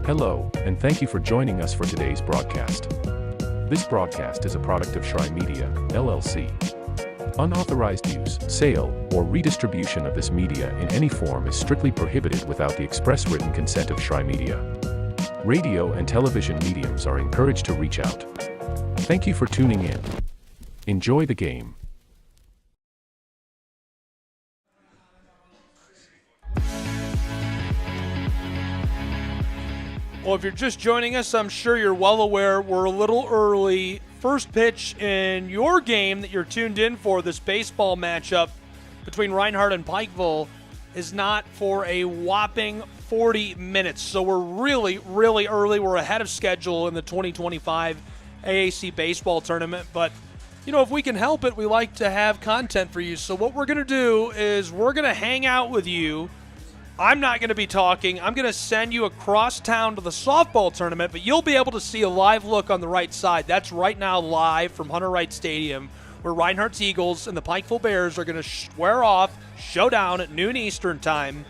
Hello, and thank you for joining us for today's broadcast. This broadcast is a product of Shry Media, LLC. Unauthorized use, sale, or redistribution of this media in any form is strictly prohibited without the express written consent of Shry Media. Radio and television mediums are encouraged to reach out. Thank you for tuning in. Enjoy the game. Well, if you're just joining us, I'm sure you're well aware we're a little early. First pitch in your game that you're tuned in for, this baseball matchup between Reinhardt and Pikeville, is not for a whopping 40 minutes. So we're really, really early. We're ahead of schedule in the 2025 AAC baseball tournament. But, you know, if we can help it, we like to have content for you. So what we're going to do is we're going to hang out with you. I'm not going to be talking. I'm going to send you across town to the softball tournament, but you'll be able to see a live look on the right side. That's right now live from Hunter Wright Stadium, where Reinhardt's Eagles and the Pikeville Bears are going to square off, showdown at noon Eastern time.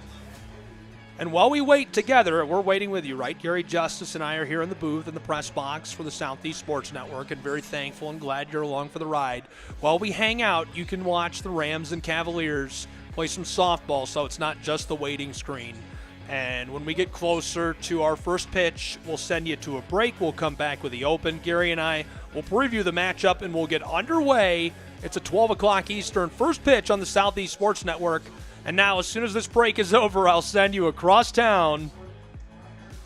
And while we wait together, we're waiting with you, right? Gary Justice and I are here in the booth in the press box for the Southeast Sports Network, and very thankful and glad you're along for the ride. While we hang out, you can watch the Rams and Cavaliers play some softball, so it's not just the waiting screen. And when we get closer to our first pitch, we'll send you to a break. We'll come back with the open. Gary and I will preview the matchup, and we'll get underway. It's a 12 o'clock Eastern first pitch on the Southeast Sports Network. And now, as soon as this break is over, I'll send you across town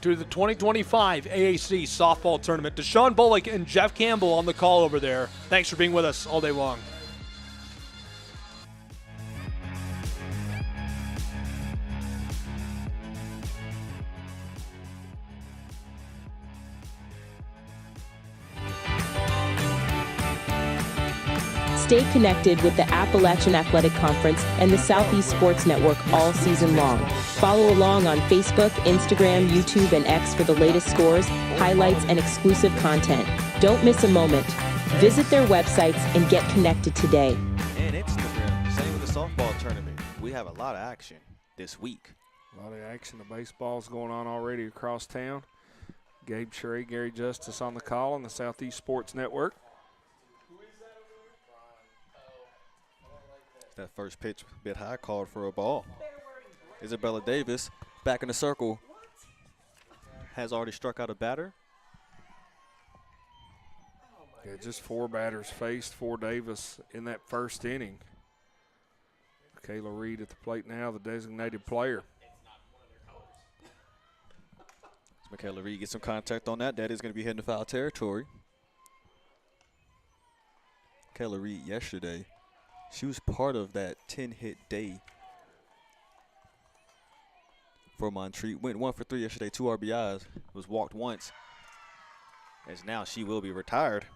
to the 2025 AAC softball tournament. Deshaun Bullock and Jeff Campbell on the call over there. Thanks for being with us all day long. Stay connected with the Appalachian Athletic Conference and the Southeast Sports Network all season long. Follow along on Facebook, Instagram, YouTube, and X for the latest scores, highlights, and exclusive content. Don't miss a moment. Visit their websites and get connected today. And Instagram, same with the softball tournament. We have a lot of action this week. A lot of action. The baseball's going on already across town. Gabe Shry, Gary Justice on the call on the Southeast Sports Network. That first pitch, a bit high, called for a ball. Isabella Davis back in the circle. Has already struck out a batter. Yeah, just 4 batters faced for Davis in that first inning. Kayla Reed at the plate now, the designated player. As Michaela Reed gets some contact on that, that is going to be heading to foul territory. Kayla Reed yesterday, she was part of that 10-hit day for Montreat. Went 1 for 3 yesterday, 2 RBIs. Was walked once. As now she will be retired.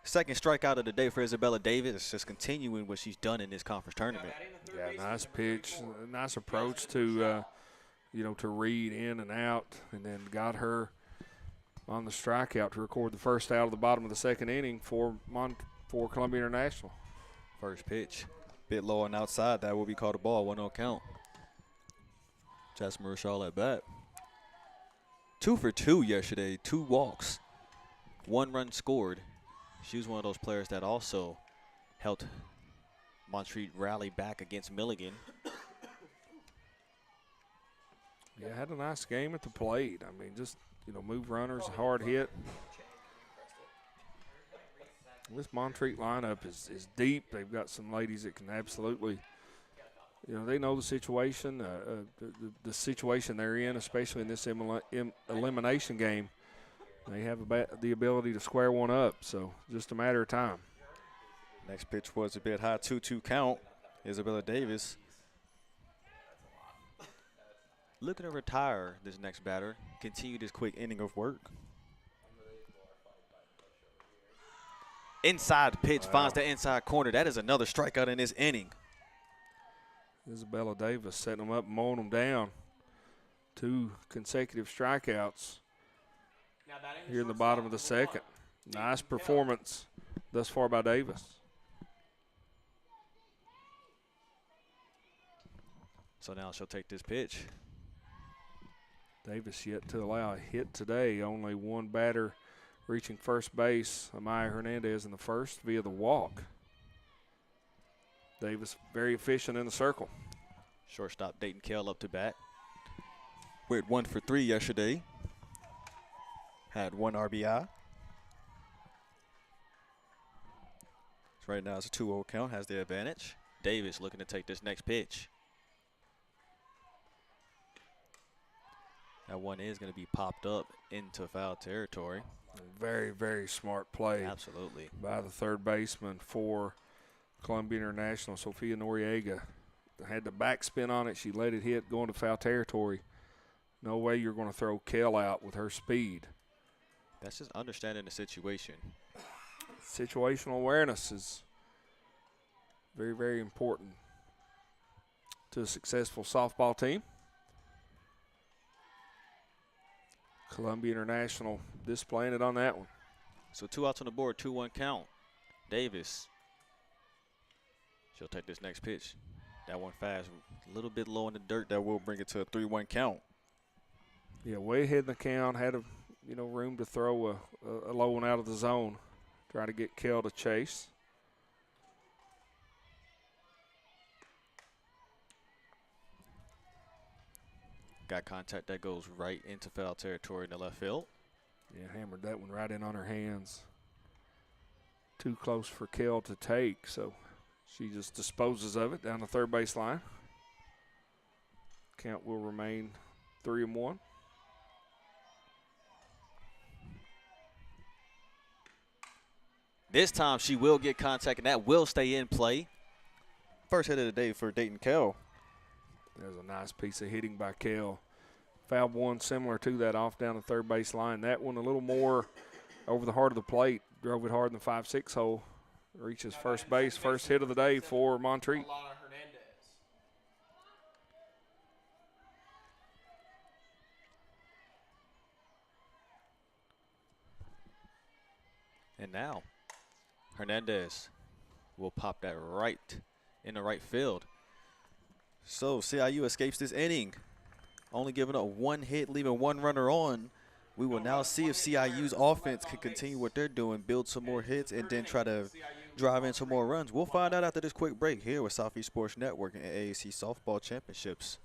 Second strikeout of the day for Isabella Davis. Just continuing what she's done in this conference tournament. Yeah, nice pitch, nice approach to, to Reed in and out, and then got her on the strikeout to record the first out of the bottom of the second inning for Columbia International. First pitch, bit low on outside. That will be called a ball, 1-0 count. Jasmine Rochelle at bat. 2 for 2 yesterday, 2 walks, 1 run scored. She was one of those players that also helped Montreat rally back against Milligan. Yeah, had a nice game at the plate. I mean, just, move runners, hard hit. This Montreat lineup is deep. They've got some ladies that can absolutely, they know the situation, the situation they're in, especially in this elimination game. They have the ability to square one up, so just a matter of time. Next pitch was a bit high, 2-2 count. Isabella Davis looking to retire this next batter, continue this quick inning of work. Inside pitch, finds the inside corner. That is another strikeout in this inning. Isabella Davis setting them up, mowing them down. 2 consecutive strikeouts here in the bottom of the second. Nice performance thus far by Davis. So now she'll take this pitch. Davis yet to allow a hit today. Only one batter reaching first base, Amaya Hernandez in the first via the walk. Davis very efficient in the circle. Shortstop Dayton Kell up to bat. Went 1 for 3 yesterday. Had 1 RBI. So right now it's a 2-0 count, has the advantage. Davis looking to take this next pitch. That one is going to be popped up into foul territory. Very, very smart play. Absolutely. By the third baseman for Columbia International, Sophia Noriega. Had the backspin on it. She let it hit going to foul territory. No way you're going to throw Kell out with her speed. That's just understanding the situation. Situational awareness is very, very important to a successful softball team. Columbia International displaying it on that one. So 2 outs on the board, 2-1 count. Davis. She'll take this next pitch. That one fast, a little bit low in the dirt. That will bring it to a 3-1 count. Yeah, way ahead in the count. Had a room to throw a low one out of the zone. Try to get Kell to chase. Got contact that goes right into foul territory in the left field. Yeah, hammered that one right in on her hands. Too close for Kell to take, so she just disposes of it down the third base line. Count will remain 3-1. This time she will get contact, and that will stay in play. First hit of the day for Dayton Kell. There's a nice piece of hitting by Kell. Fouled one similar to that off down the third base line. That one a little more over the heart of the plate. Drove it hard in the 5-6 hole. Reaches first base. First hit of the day for Montreat. And now Hernandez will pop that right in the right field. So CIU escapes this inning, only giving up 1 hit, leaving 1 runner on. We will now see if CIU's offense can continue what they're doing, build some more hits, and then try to drive in some more runs. We'll find out after this quick break here with Southeast Sports Network and AAC Softball Championships.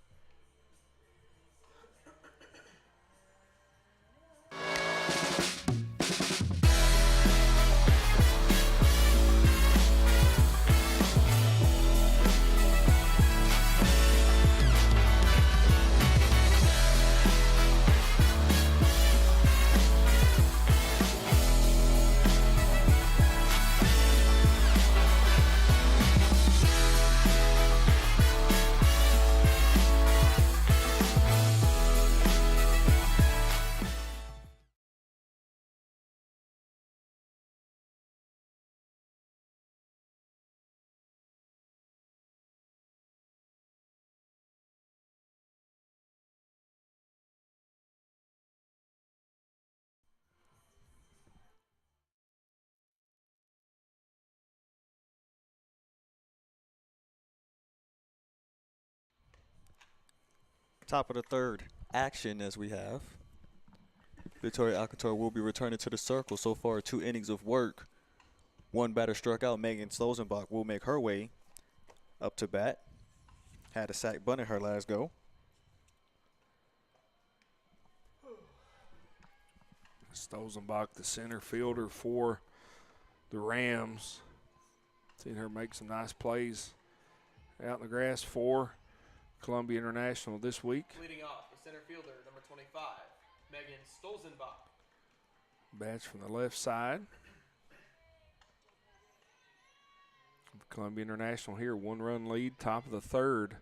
Top of the third action as we have. Victoria Alcantar will be returning to the circle. So far, 2 innings of work. 1 batter struck out. Megan Stosenbach will make her way up to bat. Had a sack bunt in her last go. Stosenbach, the center fielder for the Rams. Seen her make some nice plays out in the grass for Columbia International this week. Leading off, the center fielder, number 25, Megan Stolzenbach. Bats from the left side. Columbia International here, 1-run lead, top of the third.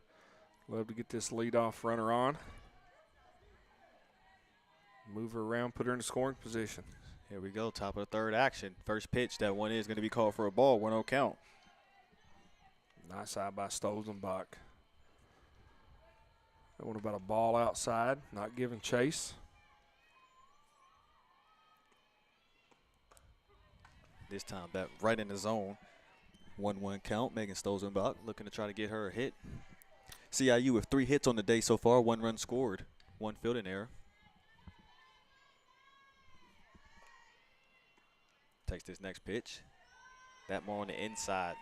Love to get this leadoff runner on. Move her around, put her in a scoring position. Here we go, top of the third action. First pitch, that one is going to be called for a ball, 1-0 count. Nice eye by Stolzenbach. That one about a ball outside, not giving chase. This time back right in the zone. 1-1 count. Megan Stosenbach looking to try to get her a hit. CIU with 3 hits on the day so far, 1 run scored, 1 fielding error. takes this next pitch. That more on the inside.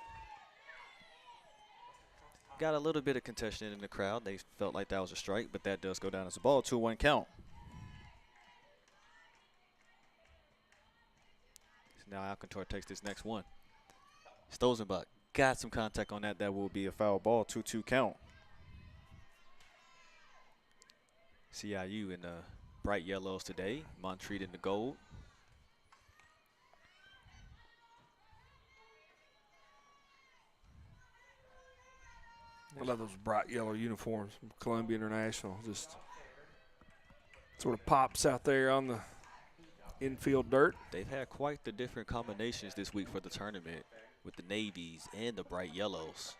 Got a little bit of contention in the crowd. They felt like that was a strike, but that does go down as a ball. 2-1 count. So now Alcantara takes this next one. Stosenbach got some contact on that. That will be a foul ball. 2-2 count. CIU in the bright yellows today. Montreat in the gold. I love those bright yellow uniforms from Columbia International. Just sort of pops out there on the infield dirt. They've had quite the different combinations this week for the tournament with the navies and the bright yellows.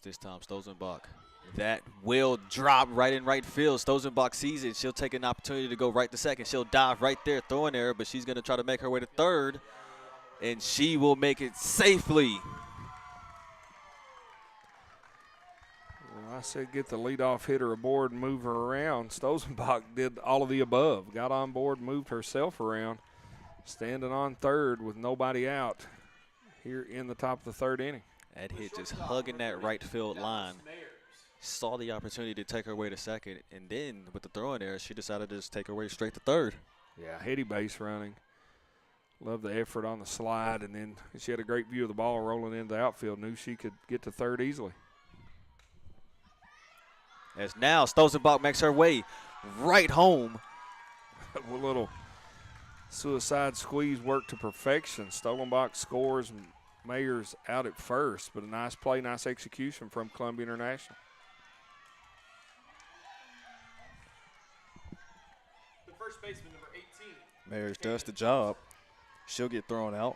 This time Stosenbach. That will drop right in right field. Stosenbach sees it. She'll take an opportunity to go right to second. She'll dive right there, throwing error, but she's going to try to make her way to third, and she will make it safely. Well, I said get the leadoff hitter aboard and move her around. Stosenbach did all of the above. Got on board, moved herself around, standing on third with nobody out here in the top of the third inning. That hit just hugging that right field line. Saw the opportunity to take her way to second, and then with the throwing error, she decided to just take her way straight to third. Yeah, heady base running. Love the effort on the slide, and then she had a great view of the ball rolling into the outfield. Knew she could get to third easily. As now Stosenbach makes her way right home. A little suicide squeeze work to perfection. Stolenbach scores, Mayer's out at first, but a nice play, nice execution from Columbia International. The first baseman, number 18. Mayers does the job. She'll get thrown out.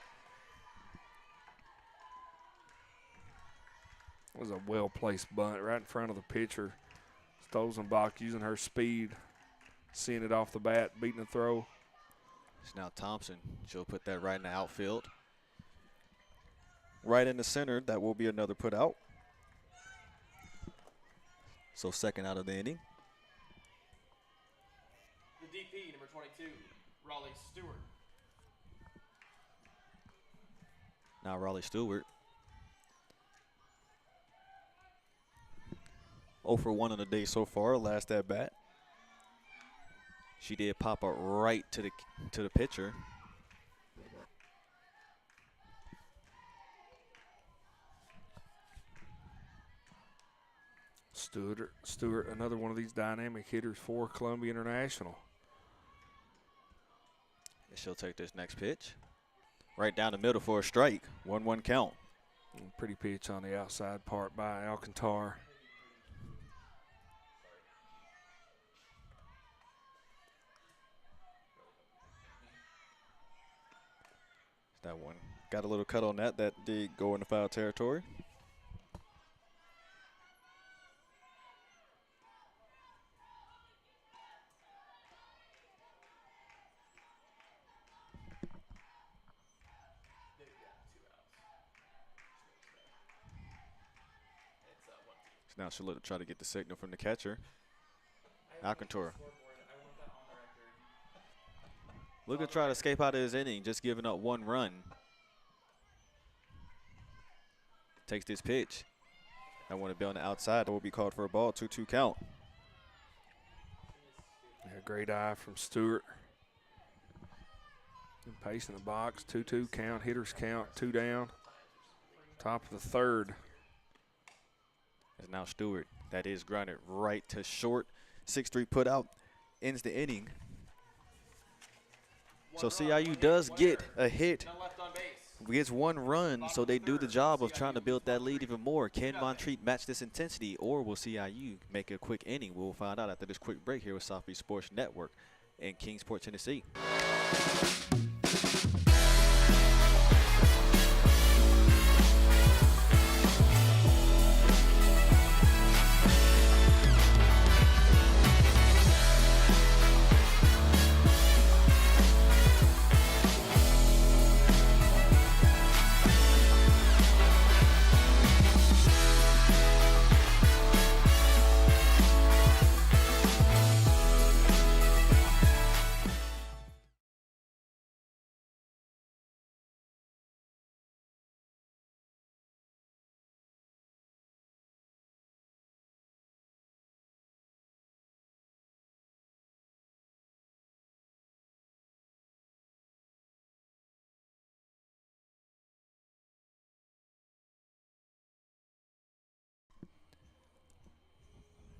It was a well-placed bunt right in front of the pitcher. Stosenbach using her speed, seeing it off the bat, beating the throw. It's now Thompson. She'll put that right in the outfield. Right in the center, that will be another put out. So second out of the inning. The DP, number 22, Raleigh Stewart. Now Raleigh Stewart. 0 for 1 on the day so far, last at bat. She did pop up right to the pitcher. Stewart, another one of these dynamic hitters for Columbia International. And she'll take this next pitch. Right down the middle for a strike. 1-1 count. Pretty pitch on the outside part by Alcantara. That one got a little cut on that. That did go into foul territory. So now she'll look to try to get the signal from the catcher. Alcantara. Look to try to escape out of his inning, just giving up 1 run. Takes this pitch. I want to be on the outside. That will be called for a ball. 2-2 count. Yeah, great eye from Stewart. Pace in the box. 2-2 count. Hitters count. 2 down. Top of the third. As now Stewart. That is grounded right to short. 6-3 put out. Ends the inning. So CIU does get a hit, gets 1 run, so they do the job of trying to build that lead even more. Can Montreat match this intensity, or will CIU make a quick inning? We'll find out after this quick break here with Southeast Sports Network in Kingsport, Tennessee.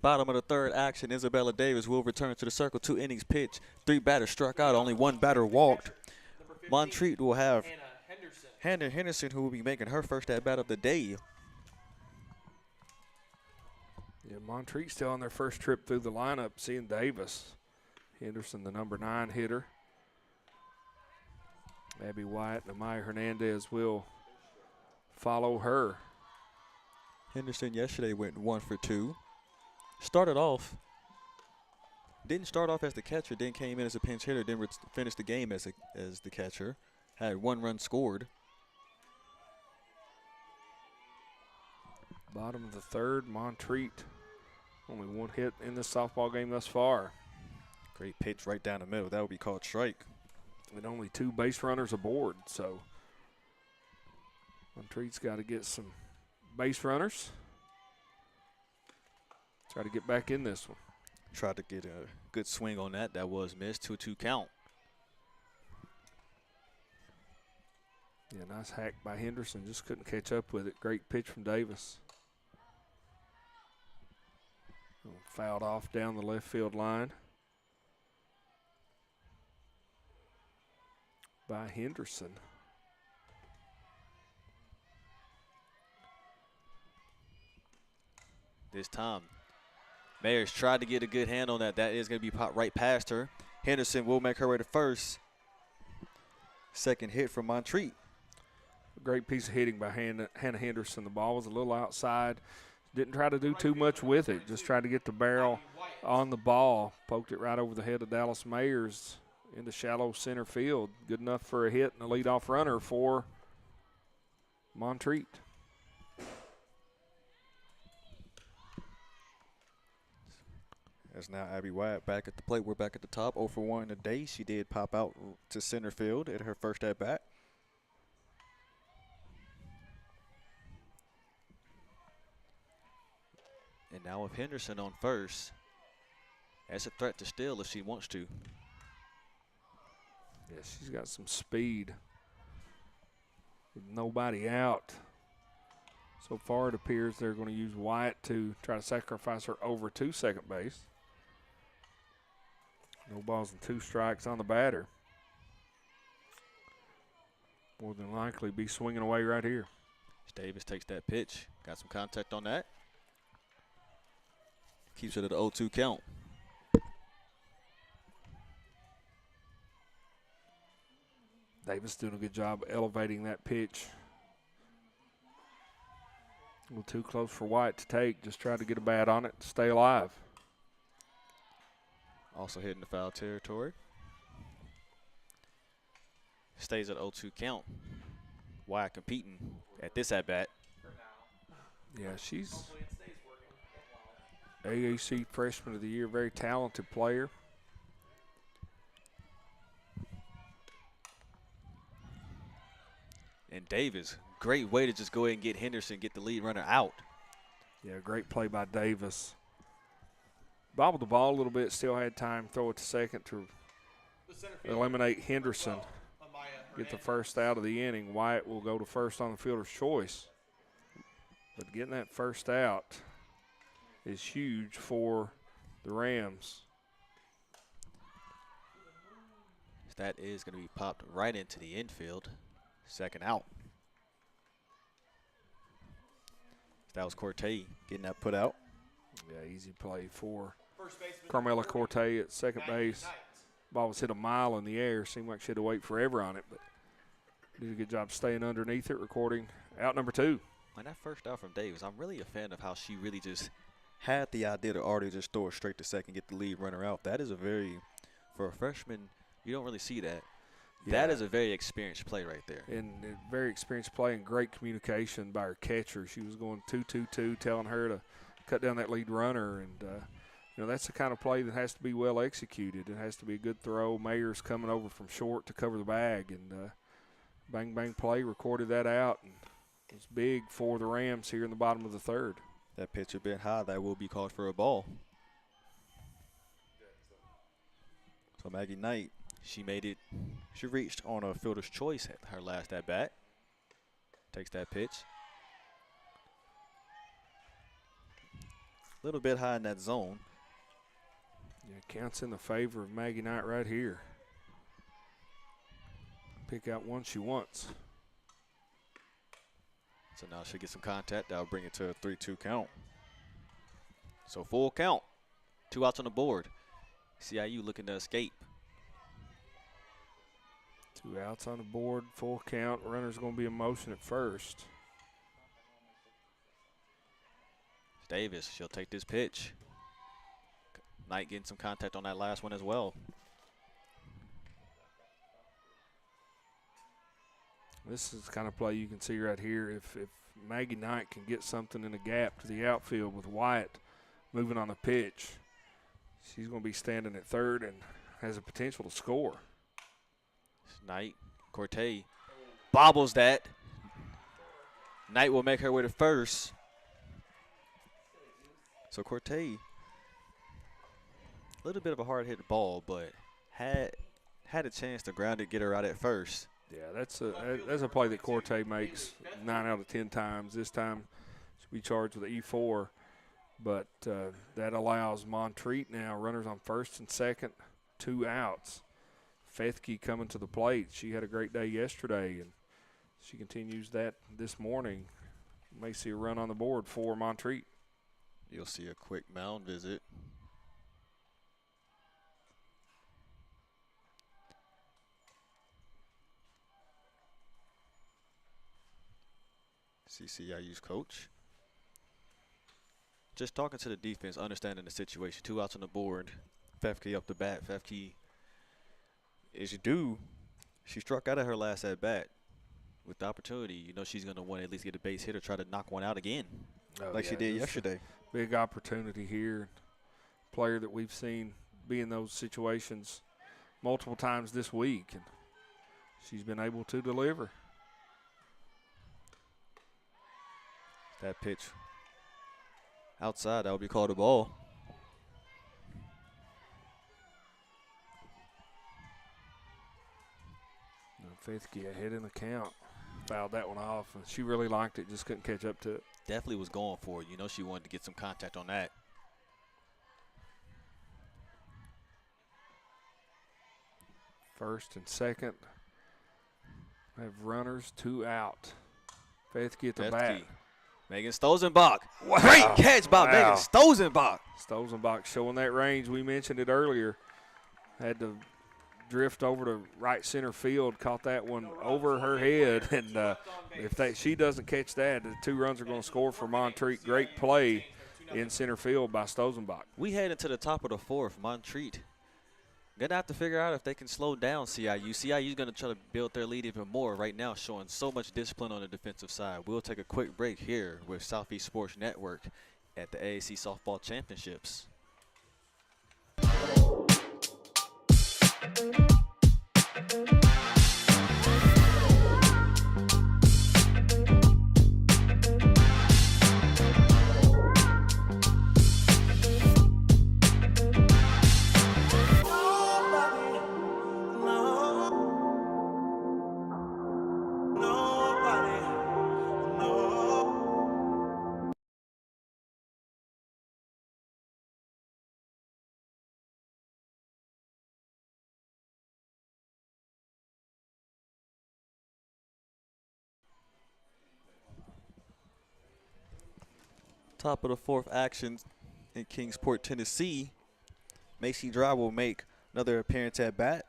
Bottom of the third action, Isabella Davis will return to the circle. 2 innings pitch. 3 batters struck out. Only 1 batter walked. Montreat will have Hannah Henderson, who will be making her first at bat of the day. Yeah, Montreat still on their first trip through the lineup, seeing Davis. Henderson, the number 9 hitter. Abby White and Amaya Hernandez will follow her. Henderson yesterday went 1 for 2. Started off, didn't start off as the catcher, then came in as a pinch hitter, then finished the game as the catcher. Had 1 run scored. Bottom of the third, Montreat. Only 1 hit in this softball game thus far. Great pitch right down the middle. That would be called strike. With only 2 base runners aboard, so Montreat's got to get some base runners. Try to get back in this one. Tried to get a good swing on that. That was missed. 2-2 count. Yeah, nice hack by Henderson. Just couldn't catch up with it. Great pitch from Davis. Fouled off down the left field line by Henderson. This time, Mayers tried to get a good hand on that. That is going to be popped right past her. Henderson will make her way to first. Second hit from Montreat. A great piece of hitting by Hannah Henderson. The ball was a little outside. Didn't try to do too much with it. Just tried to get the barrel on the ball. Poked it right over the head of Dallas Mayers into shallow center field. Good enough for a hit and a leadoff runner for Montreat. As now Abby White back at the plate. We're back at the top. 0 for 1 today. She did pop out to center field at her first at bat. And now with Henderson on first, that's a threat to steal if she wants to. Yeah, she's got some speed. With nobody out. So far it appears they're going to use White to try to sacrifice her over to second base. No balls and 2 strikes on the batter. More than likely be swinging away right here. Davis takes that pitch. Got some contact on that. Keeps it at the 0-2 count. Davis doing a good job elevating that pitch. A little too close for White to take. Just try to get a bat on it to stay alive. Also hitting the foul territory. Stays at 0-2 count. Wyatt competing at this at-bat. Yeah, she's AAC Freshman of the Year, very talented player. And Davis, great way to just go ahead and get Henderson, get the lead runner out. Yeah, great play by Davis. Bobbled the ball a little bit, still had time to throw it to second to eliminate Henderson. Get the first out of the inning. Wyatt will go to first on the fielder's choice. But getting that first out is huge for the Rams. That is going to be popped right into the infield. Second out. That was Corte getting that put out. Yeah, easy play for Carmela Corte at second base. Ball was hit a mile in the air. Seemed like she had to wait forever on it, but did a good job staying underneath it, recording out number 2. And that first out from Davis, I'm really a fan of how she really just had the idea to already just throw it straight to second, get the lead runner out. That is a very, for a freshman, you don't really see that. Yeah. That is a very experienced play right there. And very experienced play and great communication by her catcher. She was going 2-2-2, telling her to cut down that lead runner. And, you know, that's the kind of play that has to be well executed. It has to be a good throw. Mayer's coming over from short to cover the bag. And bang, bang play, recorded that out. And it was big for the Rams here in the bottom of the third. That pitch a bit high. That will be called for a ball. So Maggie Knight, she made it. She reached on a fielder's choice at her last at bat. Takes that pitch. A little bit high in that zone. Yeah, counts in the favor of Maggie Knight right here. Pick out one she wants. So now she'll get some contact. That'll bring it to a 3-2 count. So full count. 2 outs on the board. CIU looking to escape. 2 outs on the board, full count. Runner's going to be in motion at first. Davis, she'll take this pitch. Knight getting some contact on that last one as well. This is the kind of play you can see right here. If Maggie Knight can get something in the gap to the outfield with Wyatt moving on the pitch, she's going to be standing at third and has a potential to score. Knight, Corte bobbles that. Knight will make her way to first. So Corte, a little bit of a hard-hit ball, but had a chance to ground it, get her out at first. Yeah, that's a play that Corte makes 9 out of 10 times. This time she'll be charged with an E4, but that allows Montreat now runners on first and second, 2 outs. Fethke coming to the plate. She had a great day yesterday, and she continues that this morning. May see a run on the board for Montreat. You'll see a quick mound visit. CCIU's coach. Just talking to the defense, understanding the situation. 2 outs on the board. Fethke up the bat. Fethke, as you do, she struck out at her last at bat. With the opportunity, you know she's going to want to at least get a base hit or try to knock one out again, like she did yesterday. Big opportunity here. Player that we've seen be in those situations multiple times this week, and she's been able to deliver. That pitch outside, that would be called a ball. Fethke ahead in the count. Fouled that one off, and she really liked it, just couldn't catch up to it. Definitely was going for it. You know she wanted to get some contact on that. First and second. Have runners, 2 out. Fethke at the bat. Megan Stosenbach. Great catch by Megan Stosenbach. Stosenbach showing that range. We mentioned it earlier. Had to drift over to right center field, caught that one over her head, and if she doesn't catch that, the 2 runs are going to score for Montreat. Great play in center field by Stosenbach. We head into the top of the 4th. Montreat gonna have to figure out if they can slow down CIU. CIU's gonna try to build their lead even more right now, showing so much discipline on the defensive side. We'll take a quick break here with Southeast Sports Network at the AAC Softball Championships. Top of the 4th action in Kingsport, Tennessee. Macy Dry will make another appearance at bat.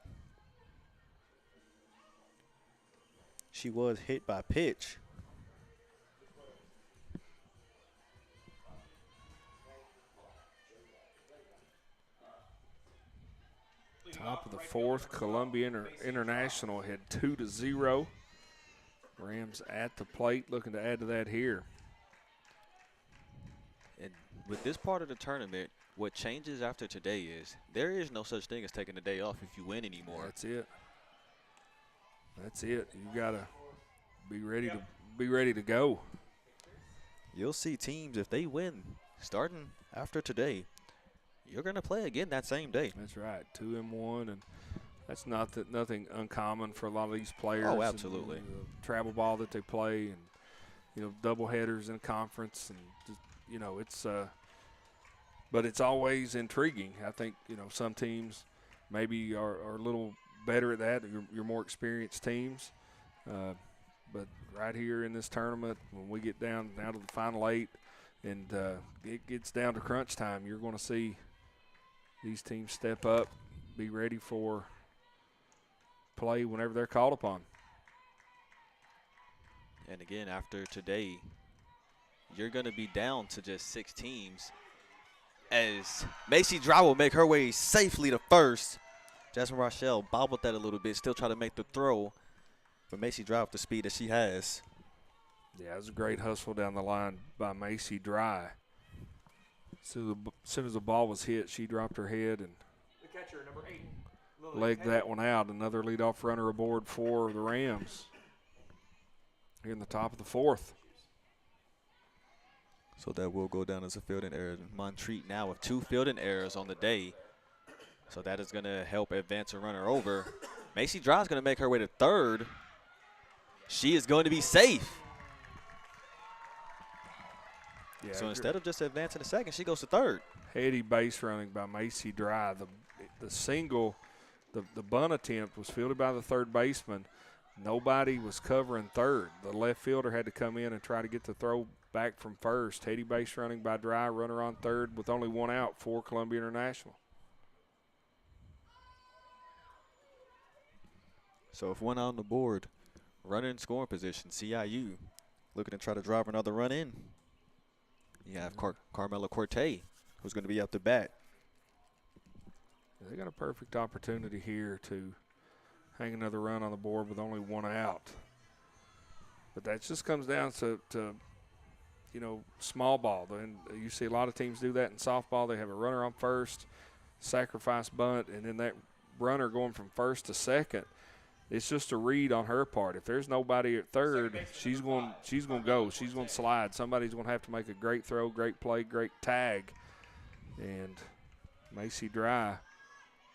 She was hit by pitch. Top of the 4th, Columbia International had 2-0. Rams at the plate looking to add to that here. And with this part of the tournament, what changes after today is there is no such thing as taking a day off if you win anymore. That's it. That's it. You gotta be ready to go. You'll see teams, if they win starting after today, you're gonna play again that same day. That's right. 2-1, and that's nothing uncommon for a lot of these players. Oh, absolutely. And the travel ball that they play, and double headers in conference, and just, it's but it's always intriguing. I think, some teams maybe are a little better at that. You're more experienced teams. But right here in this tournament, when we get down to the final 8 and it gets down to crunch time, you're going to see these teams step up, be ready for play whenever they're called upon. And again, after today, you're going to be down to just 6 teams as Macy Dry will make her way safely to first. Jasmine Rochelle bobbled that a little bit, still trying to make the throw. But Macy Dry with the speed that she has. Yeah, it was a great hustle down the line by Macy Dry. As soon as the ball was hit, she dropped her head and The catcher, number 8. legged that one out. Another leadoff runner aboard for the Rams here in the top of the 4th. So that will go down as a fielding error. Montreat now with 2 fielding errors on the day. So that is going to help advance a runner over. Macy Dry is going to make her way to third. She is going to be safe. Yeah, So instead of just advancing to second, she goes to third. heady base running by Macy Dry. The single, the bunt attempt was fielded by the third baseman. Nobody was covering third. The left fielder had to come in and try to get the throw back from first. Heady base running by Dry, runner on third with only 1 out for Columbia International. So if 1 out on the board, runner in scoring position, CIU looking to try to drive another run in. You have Carmela Corte, who's going to be up to bat. They got a perfect opportunity here to hang another run on the board with only 1 out. But that just comes down to small ball. And you see a lot of teams do that in softball. They have a runner on first, sacrifice bunt, and then that runner going from first to second. It's just a read on her part. If there's nobody at third, she's going to go. She's going to slide. Somebody's going to have to make a great throw, great play, great tag. And Macy Dry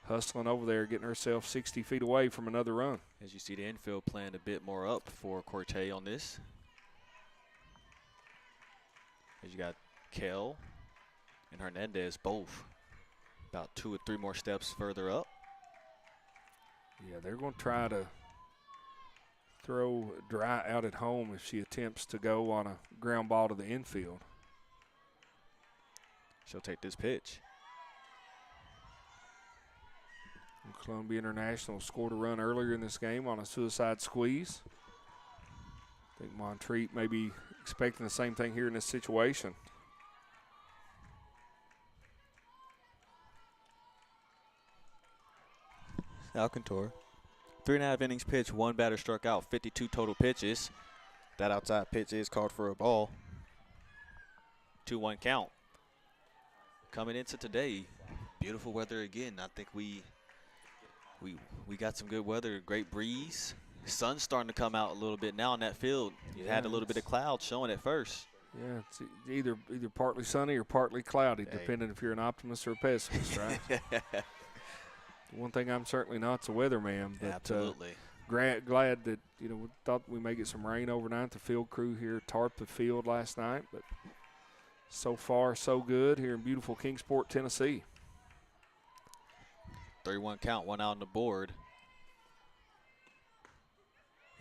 hustling over there, getting herself 60 feet away from another run. As you see the infield playing a bit more up for Corte on this. As you got Kell and Hernandez both about 2 or 3 more steps further up. Yeah, they're going to try to throw Dry out at home if she attempts to go on a ground ball to the infield. She'll take this pitch. Columbia International scored a run earlier in this game on a suicide squeeze. I think Montreat may be expecting the same thing here in this situation. Alcantor, 3.5 innings pitched, 1 batter struck out, 52 total pitches. That outside pitch is called for a ball. 2-1 count. Coming into today, beautiful weather again. I think we got some good weather, great breeze. Sun's starting to come out a little bit now in that field. You had a little bit of cloud showing at first. Yeah, it's either partly sunny or partly cloudy, depending if you're an optimist or a pessimist, right? One thing I'm certainly not is a weatherman, but absolutely glad that we thought we may get some rain overnight. The field crew here tarped the field last night, but so far so good here in beautiful Kingsport, Tennessee. 3-1 count, 1 out on the board,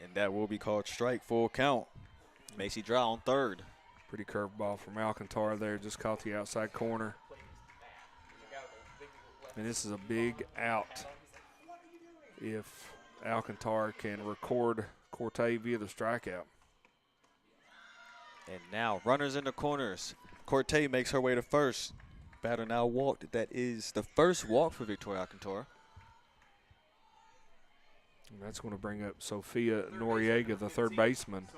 and that will be called strike. Full count. Macy Dry on third. Pretty curved ball from Alcantara there, just caught the outside corner. And this is a big out if Alcantara can record Corte via the strikeout. And now runners in the corners. Corte makes her way to first. Batter now walked. That is the first walk for Victoria Alcantara. And that's going to bring up Sophia Noriega, the third baseman.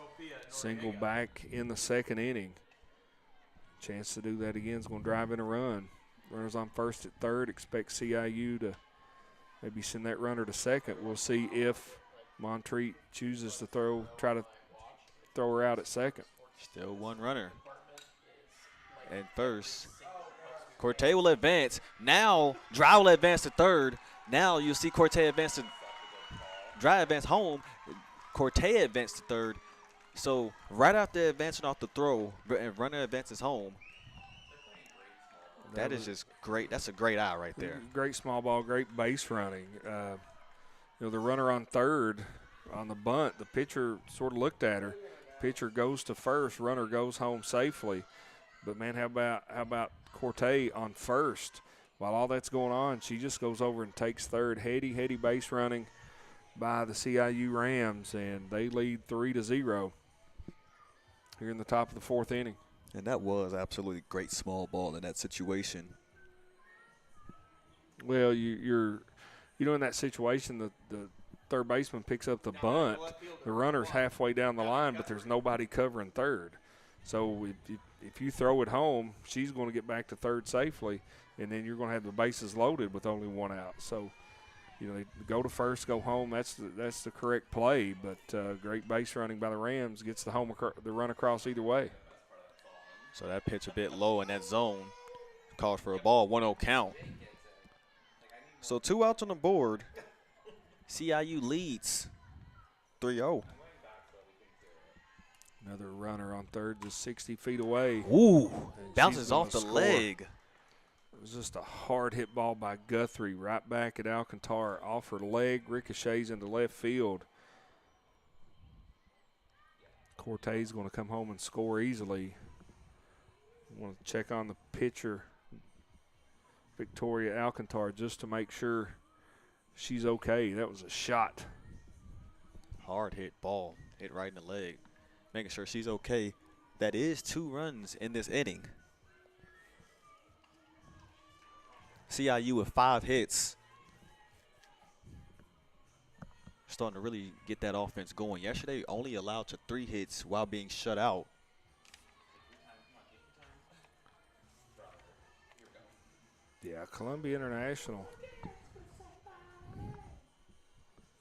Single back in the second inning. Chance to do that again is going to drive in a run. Runners on first at third. Expect CIU to maybe send that runner to second. We'll see if Montreat chooses to try to throw her out at second. Still 1 runner. And first, Corte will advance. Now, Dry will advance to third. Now you'll see Corte advance to Dry advance home. Corte advance to third. So right after advancing off the throw, and runner advances home. That is just great. That's a great eye right there. Great small ball, great base running. The runner on third on the bunt, the pitcher sort of looked at her. Pitcher goes to first, runner goes home safely. But, man, how about Corte on first? While all that's going on, she just goes over and takes third. Heady base running by the CIU Rams, and they lead 3-0 here in the top of the fourth inning. And that was absolutely great small ball in that situation. Well, you're in that situation, the third baseman picks up the bunt. The runner's halfway down the line, but there's nobody covering third. So if you throw it home, she's going to get back to third safely, and then you're going to have the bases loaded with only one out. So, they go to first, go home. That's the correct play. But great base running by the Rams gets the run across either way. So that pitch a bit low in that zone. Called for a ball, 1-0 count. So 2 outs on the board. CIU leads 3-0. Another runner on third, just 60 feet away. Ooh, bounces off the leg. It was just a hard hit ball by Guthrie right back at Alcantara. Off her leg, ricochets into left field. Cortez going to come home and score easily. Want to check on the pitcher, Victoria Alcantara, just to make sure she's okay. That was a shot. Hard hit ball, hit right in the leg. Making sure she's okay. That is 2 runs in this inning. CIU with 5 hits. Starting to really get that offense going. Yesterday only allowed to 3 hits while being shut out. Yeah, Columbia International.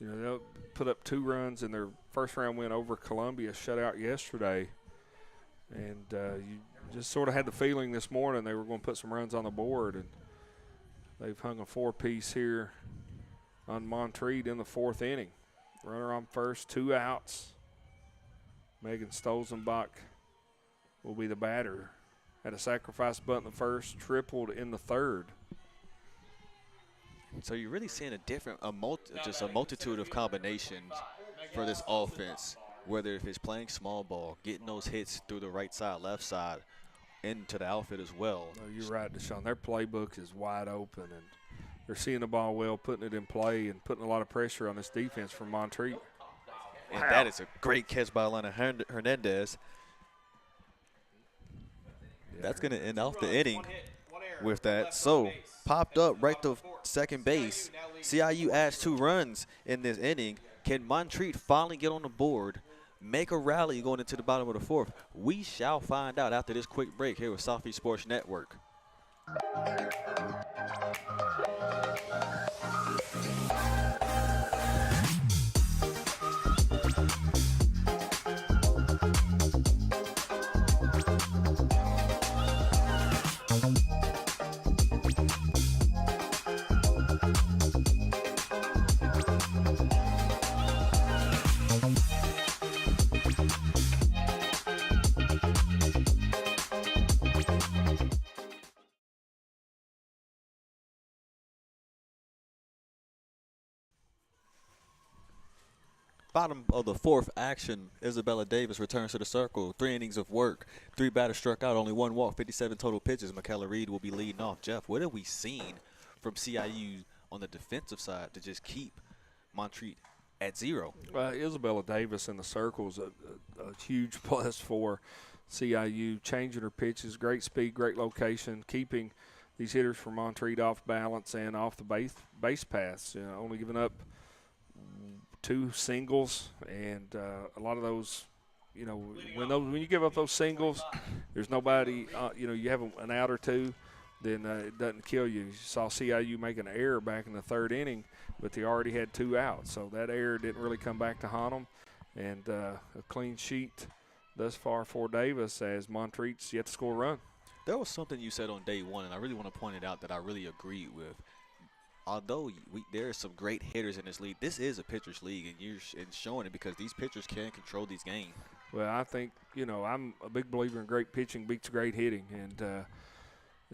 They'll put up 2 runs in their first round win over Columbia, shutout yesterday. And you just sort of had the feeling this morning they were going to put some runs on the board. And they've hung a 4-piece here on Montreat in the 4th inning. Runner on first, 2 outs. Megan Stolzenbach will be the batter. Had a sacrifice bunt in the first, tripled in the third. So you're really seeing just a multitude of combinations for this offense, whether if it's playing small ball, getting those hits through the right side, left side, into the outfit as well. No, you're right, Deshaun. Their playbook is wide open, and they're seeing the ball well, putting it in play, and putting a lot of pressure on this defense from Montreat. And that is a great catch by Alana Hernandez. That's going to end off the inning with that. So, popped up right to second base. CIU adds 2 runs in this inning. Can Montreat finally get on the board, make a rally going into the bottom of the 4th? We shall find out after this quick break here with Southeast Sports Network. Bottom of the 4th action, Isabella Davis returns to the circle. 3 innings of work, 3 batters struck out, only 1 walk, 57 total pitches. Michaela Reed will be leading off. Jeff, what have we seen from CIU on the defensive side to just keep Montreat at 0? Isabella Davis in the circle is a huge plus for CIU, changing her pitches, great speed, great location, keeping these hitters from Montreat off balance and off the base paths. Only giving up 2 singles, and a lot of those, when you give up those singles, there's nobody, you have an out or 2, then it doesn't kill you. You saw CIU make an error back in the 3rd inning, but they already had 2 outs, so that error didn't really come back to haunt them, and a clean sheet thus far for Davis as Montreat's yet to score a run. There was something you said on day 1, and I really want to point it out that I really agreed with. Although there are some great hitters in this league, this is a pitcher's league, and you're showing it because these pitchers can control these games. Well, I think, I'm a big believer in great pitching beats great hitting. And,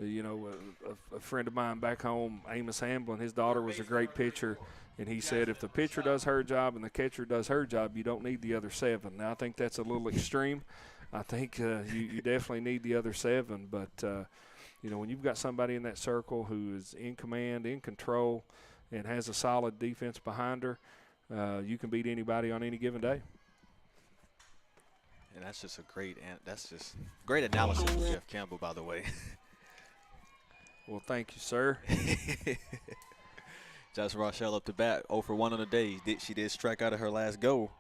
A friend of mine back home, Amos Hamblin, his daughter was a great pitcher, and he said if the pitcher does her job and the catcher does her job, you don't need the other 7. Now, I think that's a little extreme. I think you definitely need the other 7, but when you've got somebody in that circle who is in command, in control, and has a solid defense behind her, you can beat anybody on any given day. And that's just great analysis from Jeff Campbell, by the way. Well, thank you, sir. Just Rochelle up to bat, 0 for 1 on the day. She did strike out of her last go.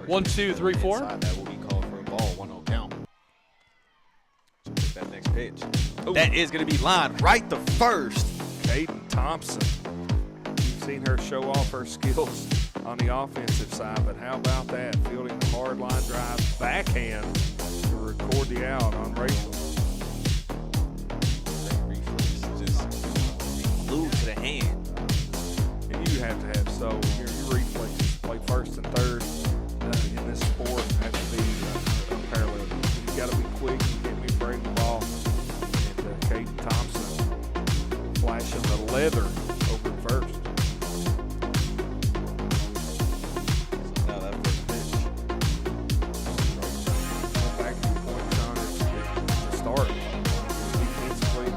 1, 2, 3, 4. That will be called for a ball, 1-0 count. So take that next pitch. Ooh. That is going to be lined right to first. Caden Thompson. You've seen her show off her skills on the offensive side, but how about that? Fielding the hard line drive backhand to record the out on Rachel. Just glued to the hand. And you have to have your reflexes play first and third in this sport have to be unparalleled. You got to be quick. You can't be afraid of the ball. And Caden Thompson flashing the leather over the first. Now that first pitch. Back to your point, John, to start. Defensively,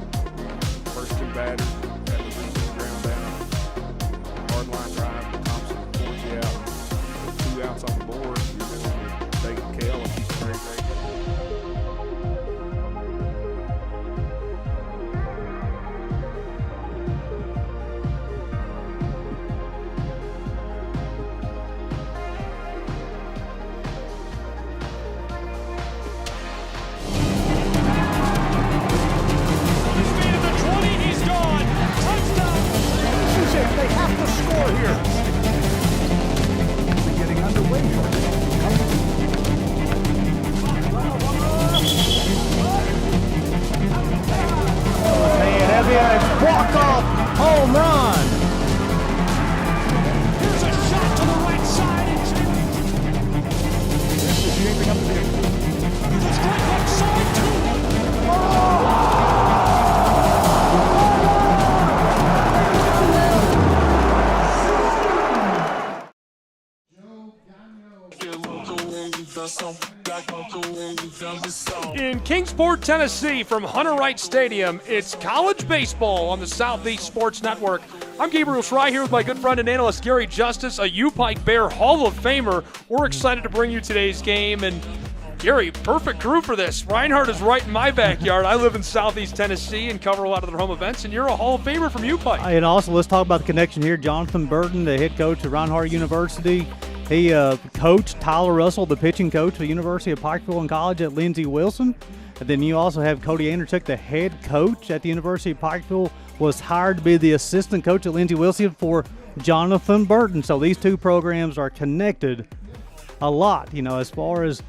first 2 batters had the reach ground down. Hard line drive, Thompson records you out. With 2 outs on the board, you're dealing with Dayton Kell and Mary Grace. Walk-off home run. Here's a shot to the right side. This is shaping up to be The strike right side, In Kingsport, Tennessee, from Hunter Wright Stadium, it's college baseball on the Southeast Sports Network. I'm Gabriel Schrei here with my good friend and analyst Gary Justice, a U-Pike Bear Hall of Famer. We're excited to bring you today's game, and Gary, perfect crew for this. Reinhardt is right in my backyard. I live in Southeast Tennessee and cover a lot of their home events, and you're a Hall of Famer from U-Pike. And also, let's talk about the connection here. Jonathan Burton, the head coach at Reinhardt University. He coached Tyler Russell, the pitching coach at the University of Pikeville and College at Lindsey Wilson. And then you also have Cody Anderchuk, the head coach at the University of Pikeville, was hired to be the assistant coach at Lindsey Wilson for Jonathan Burton. So these 2 programs are connected a lot, as far as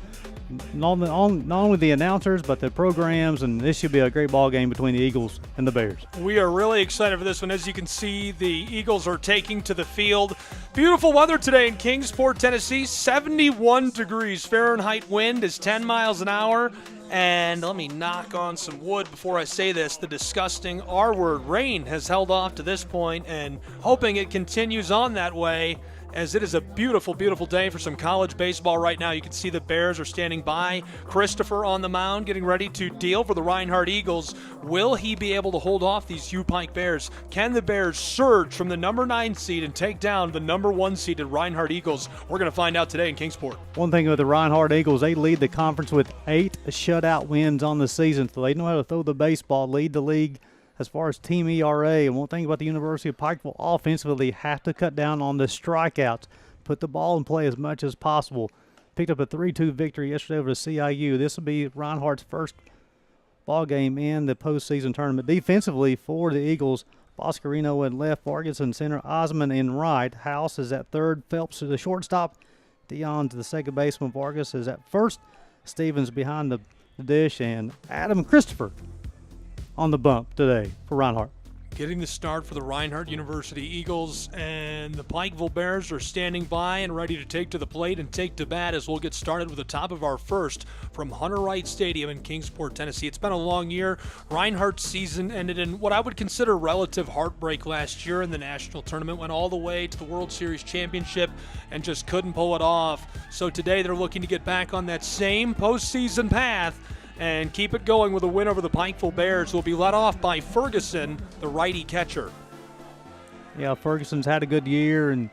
not only the announcers, but the programs, and this should be a great ball game between the Eagles and the Bears. We are really excited for this one. As you can see, the Eagles are taking to the field. Beautiful weather today in Kingsport, Tennessee. 71 degrees Fahrenheit. Wind is 10 miles an hour. And let me knock on some wood before I say this. The disgusting R word, rain, has held off to this point, and hoping it continues on that way, as it is a beautiful, beautiful day for some college baseball right now. You can see the Bears are standing by. Christopher on the mound getting ready to deal for the Reinhardt Eagles. Will he be able to hold off these U-Pike Bears? Can the Bears surge from the number 9 seed and take down the number 1 seeded Reinhardt Eagles? We're going to find out today in Kingsport. One thing with the Reinhardt Eagles, they lead the conference with 8 shutout wins on the season, so they know how to throw the baseball, lead the league as far as team ERA. And one thing about the University of Pikeville, offensively, they have to cut down on the strikeouts, put the ball in play as much as possible. Picked up a 3-2 victory yesterday over the CIU. This will be Reinhardt's first ball game in the postseason tournament. Defensively for the Eagles, Boscarino in left, Vargas in center, Osman in right. House is at third, Phelps is the shortstop, Dion's the second baseman, Vargas is at first, Stevens behind the dish, and Adam Christopher on the bump today for Reinhardt. getting the start for the Reinhardt University Eagles, and the Pikeville Bears are standing by and ready to take to the plate and take to bat as we'll get started with the top of our first from Hunter Wright Stadium in Kingsport, Tennessee. It's been a long year. Reinhardt's season ended in what I would consider relative heartbreak last year in the national tournament, went all the way to the World Series championship and just couldn't pull it off. So today they're looking to get back on that same postseason path and keep it going with a win over the Pikeville Bears, who will be led off by Ferguson, the righty catcher. Yeah, Ferguson's had a good year, and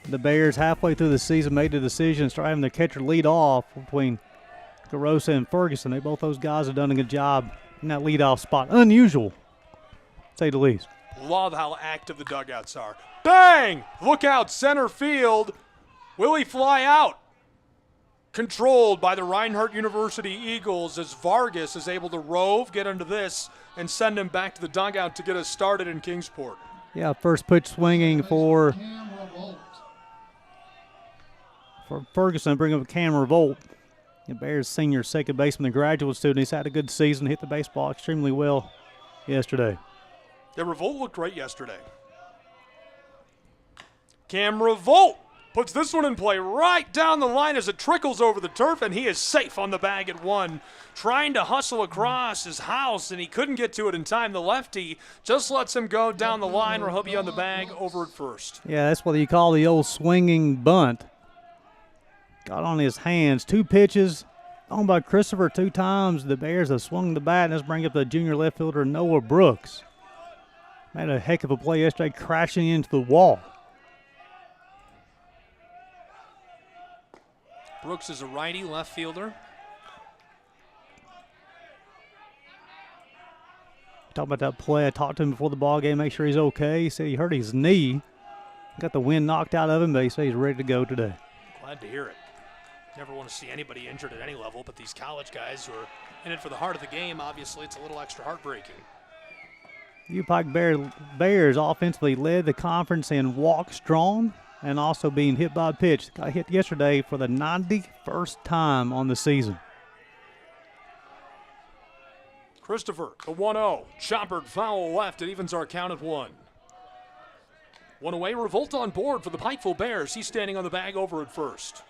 the Bears halfway through the season made the decision to start having the catcher lead off between Garosa and Ferguson. Both those guys have done a good job in that leadoff spot. Unusual, to say the least. Love how active the dugouts are. Bang! Look out, center field. Will he fly out? Controlled by the Reinhardt University Eagles as Vargas is able to rove, get into this, and send him back to the dugout to get us started in Kingsport. Yeah, first pitch swinging for Ferguson, bring up Cam Revolt. The Bears senior second baseman, the graduate student. He's had a good season, hit the baseball extremely well yesterday. Yeah, Revolt looked great yesterday. Cam Revolt puts this one in play right down the line as it trickles over the turf, and he is safe on the bag at one. Trying to hustle across his house, and he couldn't get to it in time. The lefty just lets him go down the line where he'll be on the bag over at first. Yeah, that's what you call the old swinging bunt. Got on his hands. 2 pitches on by Christopher 2 times. The Bears have swung the bat, and let's bring up the junior left fielder, Noah Brooks. Made a heck of a play yesterday, crashing into the wall. Brooks is a righty left fielder. Talking about that play, I talked to him before the ball game, make sure he's okay. He said he hurt his knee, got the wind knocked out of him, but he said he's ready to go today. Glad to hear it. Never want to see anybody injured at any level, but these college guys who are in it for the heart of the game, obviously it's a little extra heartbreaking. Pike Bears offensively led the conference in walks drawn and also being hit by a pitch. Got hit yesterday for the 91st time on the season. Christopher, the 1-0. Choppered foul left. It evens our count at 1. One away, Revolt on board for the Pikeville Bears. He's standing on the bag over at first.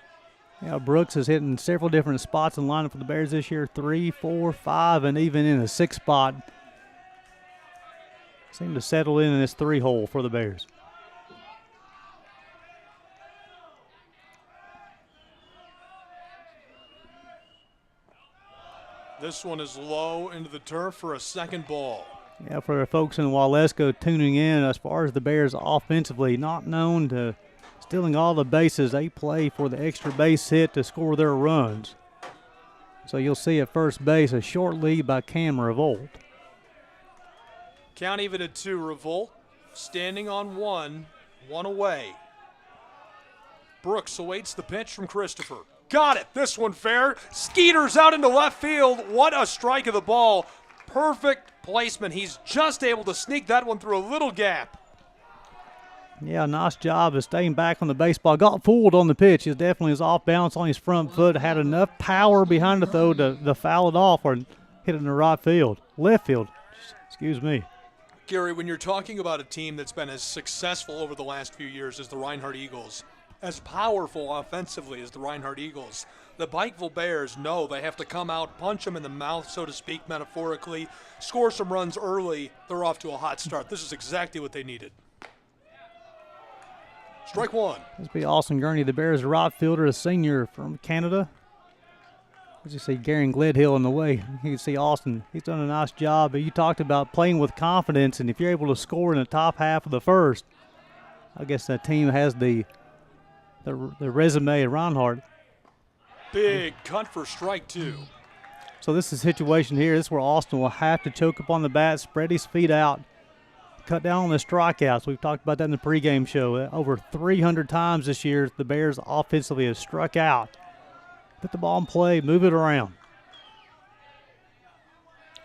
Yeah, Brooks is hitting several different spots in the lineup for the Bears this year. 3, 4, 5, and even in a 6th spot. Seem to settle in this 3-hole for the Bears. This one is low into the turf for a second ball. Yeah, for the folks in Waleska tuning in, as far as the Bears offensively, not known to stealing all the bases. They play for the extra base hit to score their runs. So you'll see at first base a short lead by Cam Revolt. Count even at 2. Revolt standing on 1, 1 away. Brooks awaits the pitch from Christopher. Got it. This one fair. Skeeters out into left field. What a strike of the ball. Perfect placement. He's just able to sneak that one through a little gap. Yeah, nice job of staying back on the baseball. Got fooled on the pitch. He definitely was off balance on his front foot. Had enough power behind it, though, to foul it off or hit it in the right field. Left field. Excuse me. Gary, when you're talking about a team that's been as successful over the last few years as the Reinhardt Eagles, as powerful offensively as the Reinhardt Eagles, the Pikeville Bears know they have to come out, punch them in the mouth, so to speak, metaphorically, score some runs early. They're off to a hot start. This is exactly what they needed. Strike 1. This will be Austin Gurney, the Bears right fielder, a senior from Canada. As you see Garen Gledhill in the way, you can see Austin. He's done a nice job. But you talked about playing with confidence, and if you're able to score in the top half of the first, I guess that team has the resume at Reinhardt. Big cut for strike 2. So this is a situation here. This is where Austin will have to choke up on the bat, spread his feet out, cut down on the strikeouts. We've talked about that in the pregame show. Over 300 times this year, the Bears offensively have struck out. Put the ball in play, move it around.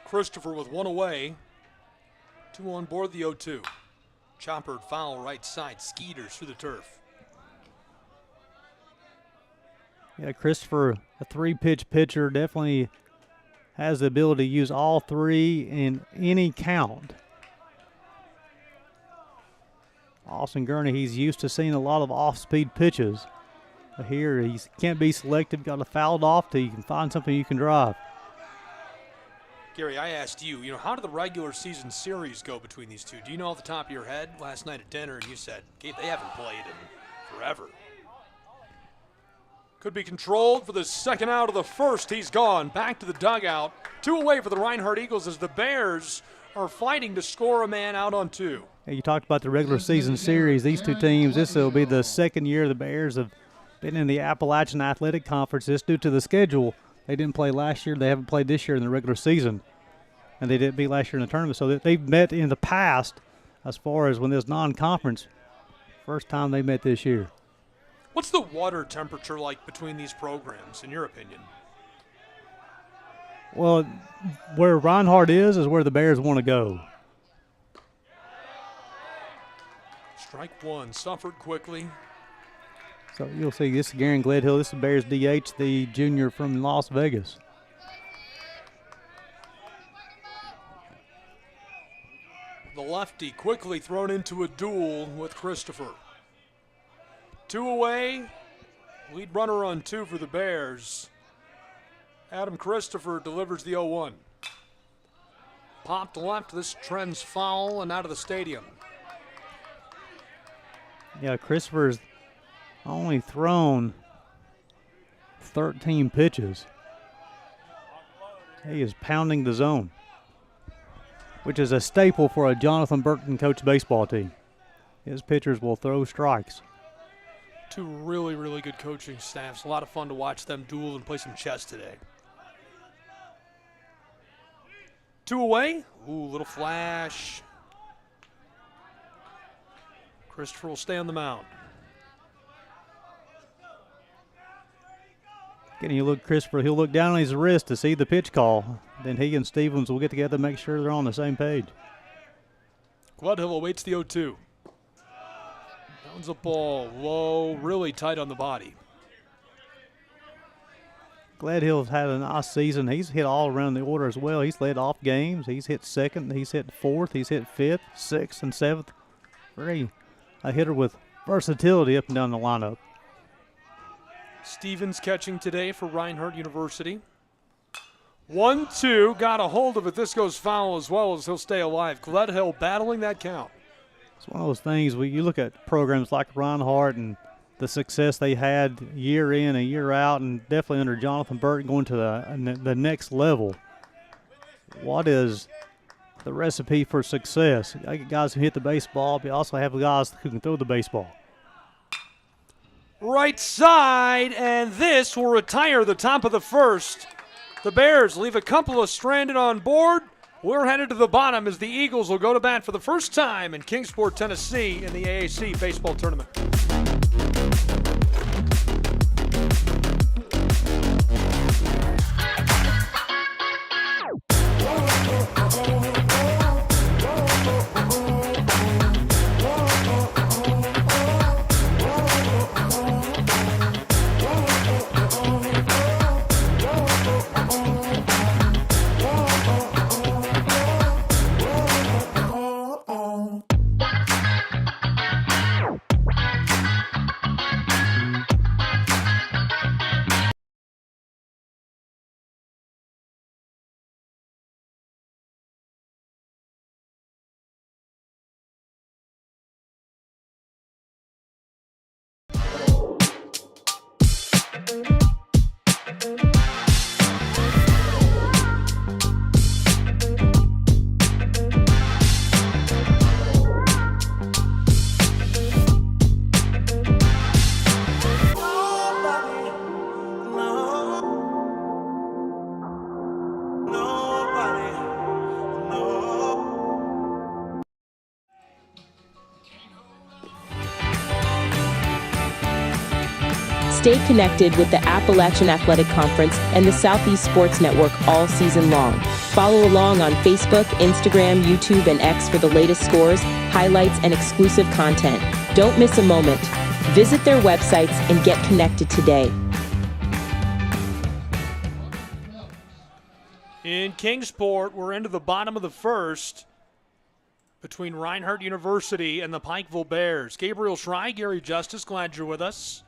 Christopher with 1 away. 2 on board the 0-2. Choppered foul right side, Skeeters through the turf. Yeah, Christopher, a 3-pitch pitcher, definitely has the ability to use all 3 in any count. Austin Gurney, he's used to seeing a lot of off-speed pitches. But here, he can't be selective. Got to foul it off till you can find something you can drive. Gary, I asked you, how did the regular season series go between these two? Do you know off the top of your head? Last night at dinner, and you said, Gabe, they haven't played in forever. Could be controlled for the second out of the first. He's gone. Back to the dugout. 2 away for the Reinhardt Eagles as the Bears are fighting to score a man out on 2. Hey, you talked about the regular season series. These two teams, this will be the second year the Bears have been in the Appalachian Athletic Conference. This due to the schedule. They didn't play last year. They haven't played this year in the regular season. And they didn't beat last year in the tournament. So they've met in the past as far as when there's non-conference. First time they met this year. What's the water temperature like between these programs, in your opinion? Well, where Reinhardt is where the Bears want to go. Strike one, suffered quickly. So you'll see this is Garen Gledhill. This is Bears DH, the junior from Las Vegas. The lefty quickly thrown into a duel with Christopher. 2 away, lead runner on 2 for the Bears. Adam Christopher delivers the 0-1. Popped left, this trends foul and out of the stadium. Yeah, Christopher's only thrown 13 pitches. He is pounding the zone, which is a staple for a Jonathan Burton coach baseball team. His pitchers will throw strikes. 2 really, really good coaching staffs. A lot of fun to watch them duel and play some chess today. 2 away. Ooh, little flash. Christopher will stay on the mound. Again, you look Christopher, he'll look down on his wrist to see the pitch call. Then he and Stevens will get together to make sure they're on the same page. Gledhill awaits the 0-2. Downs a ball low, really tight on the body. Gledhill's had a nice season. He's hit all around the order as well. He's led off games. He's hit second. He's hit fourth. He's hit fifth, sixth, and seventh. Very a hitter with versatility up and down the lineup. Stevens catching today for Reinhardt University. 1-2, got a hold of it. This goes foul as well as he'll stay alive. Gledhill battling that count. It's one of those things where you look at programs like Reinhardt and the success they had year in and year out, and definitely under Jonathan Burton going to the next level. What is the recipe for success? I get guys who hit the baseball, but you also have guys who can throw the baseball. Right side, and this will retire the top of the first. The Bears leave a couple of stranded on board. We're headed to the bottom as the Eagles will go to bat for the first time in Kingsport, Tennessee in the AAC baseball tournament. Stay connected with the Appalachian Athletic Conference and the Southeast Sports Network all season long. Follow along on Facebook, Instagram, YouTube, and X for the latest scores, highlights, and exclusive content. Don't miss a moment. Visit their websites and get connected today. In Kingsport, we're into the bottom of the first. between Reinhardt University and the Pikeville Bears. Gabriel Schrei, Gary Justice, glad you're with us.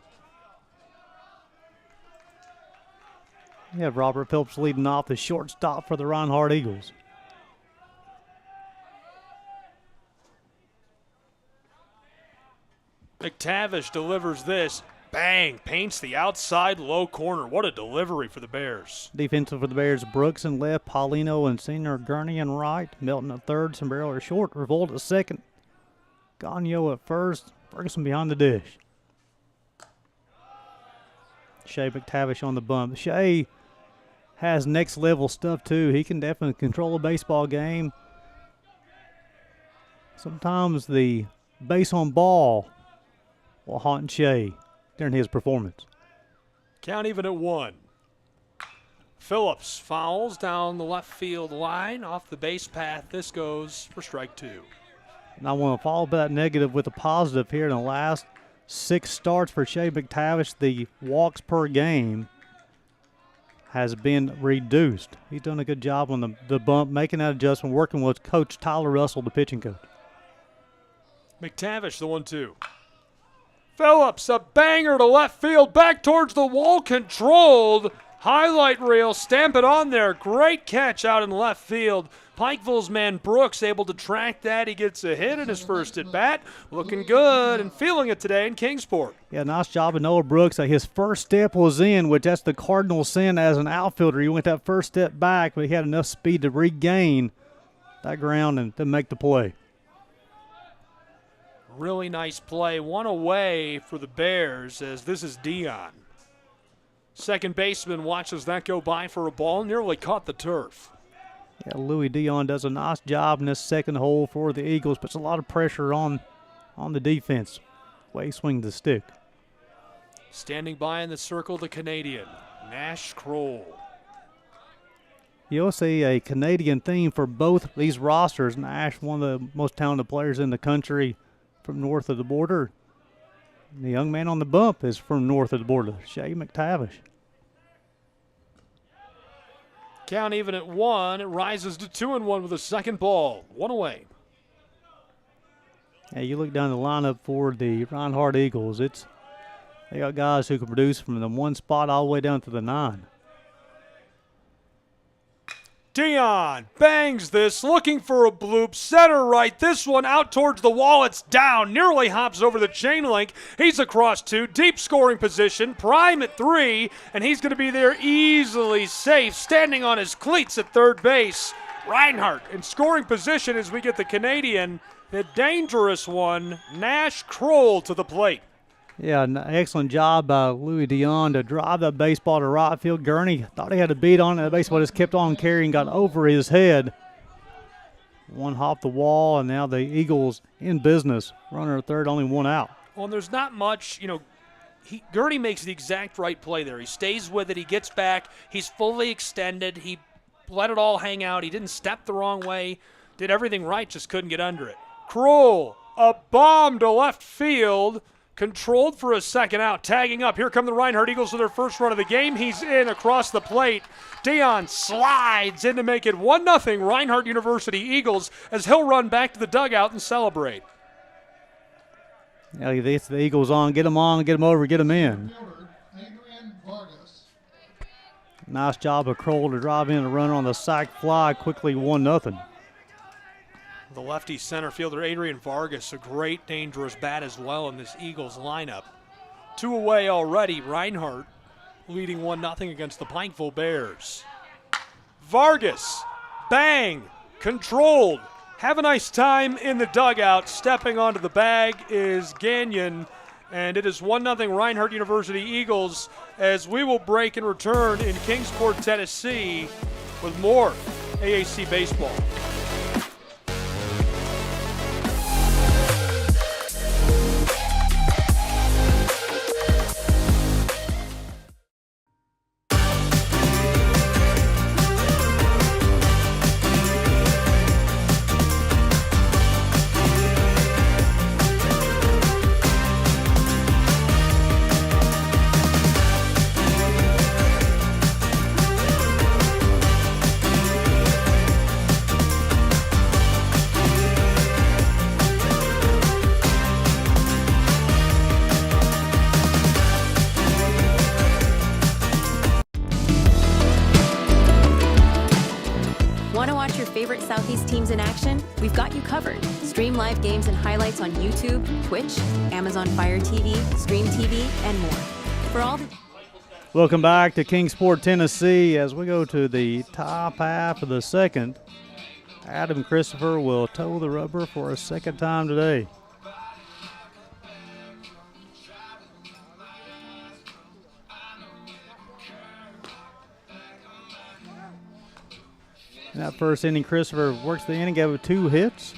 You have Robert Phillips leading off, the shortstop for the Reinhardt Eagles. McTavish delivers this. Bang! Paints the outside low corner. What a delivery for the Bears. Defensive for the Bears, Brooks in left, Paulino and senior Gurney in right, Milton at third, Sombrero at short, Revolt at second, Gagno at first, Ferguson behind the dish. Shea McTavish on the bump. Shea has next level stuff too. He can definitely control a baseball game. Sometimes the base on ball will haunt Shea during his performance. Count even at 1. Phillips fouls down the left field line off the base path. This goes for strike 2. And I want to follow that negative with a positive here in the last 6 starts for Shea McTavish. The walks per game has been reduced. He's done a good job on the bump, making that adjustment, working with Coach Tyler Russell, the pitching coach. McTavish, the 1-2. Phillips, a banger to left field, back towards the wall, controlled. Highlight reel, stamp it on there. Great catch out in left field. Pikeville's man Brooks able to track that. He gets a hit in his first at bat. Looking good and feeling it today in Kingsport. Yeah, nice job of Noah Brooks. His first step was in, which that's the cardinal sin as an outfielder. He went that first step back, but he had enough speed to regain that ground and to make the play. Really nice play. One away for the Bears as this is Dion. Second baseman watches that go by for a ball. Nearly caught the turf. Yeah, Louis Dion does a nice job in this second hole for the Eagles. Puts a lot of pressure on the defense. Way he swings the stick. Standing by in the circle, the Canadian, Nash Kroll. You'll see a Canadian theme for both these rosters. Nash, one of the most talented players in the country, from north of the border. The young man on the bump is from north of the border, Shea McTavish. Count even at 1. It rises to 2-1 with a second ball. One away. Yeah, you look down the lineup for the Reinhardt Eagles. They got guys who can produce from the 1 spot all the way down to the 9. Dion bangs this, looking for a bloop. Center right, this one out towards the wall. It's down, nearly hops over the chain link. He's across 2, deep scoring position, prime at 3, and he's going to be there easily safe, standing on his cleats at third base. Reinhardt in scoring position as we get the Canadian, the dangerous one, Nash Kroll to the plate. Yeah, an excellent job by Louis Dion to drive that baseball to right field. Gurney thought he had a beat on it. The baseball just kept on carrying, got over his head. One hop the wall, and now the Eagles in business. Runner at third, only 1 out. Well, and there's not much, Gurney makes the exact right play there. He stays with it. He gets back. He's fully extended. He let it all hang out. He didn't step the wrong way. Did everything right, just couldn't get under it. Kroll, a bomb to left field. Controlled for a second out, tagging up. Here come the Reinhardt Eagles with their first run of the game. He's in across the plate. Dion slides in to make it 1-0 Reinhardt University Eagles as he'll run back to the dugout and celebrate. Yeah, he gets the Eagles on, get them over, get them in. Nice job of Kroll to drive in a runner on the sac fly, quickly 1-0. The lefty center fielder Adrian Vargas, a great dangerous bat as well in this Eagles lineup. 2 away already. Reinhardt leading 1-0 against the Pikeville Bears. Vargas, bang, controlled. Have a nice time in the dugout. Stepping onto the bag is Gagnon, and it is 1-0 Reinhardt University Eagles as we will break and return in Kingsport, Tennessee with more AAC baseball. Want to watch your favorite Southeast teams in action? We've got you covered. Stream live games and highlights on YouTube, Twitch, Amazon Fire TV, Stream TV, and more. For all the Welcome back to Kingsport, Tennessee. As we go to the top half of the second, Adam Christopher will toe the rubber for a second time today. In that first inning, Christopher works the inning, gave 2 hits,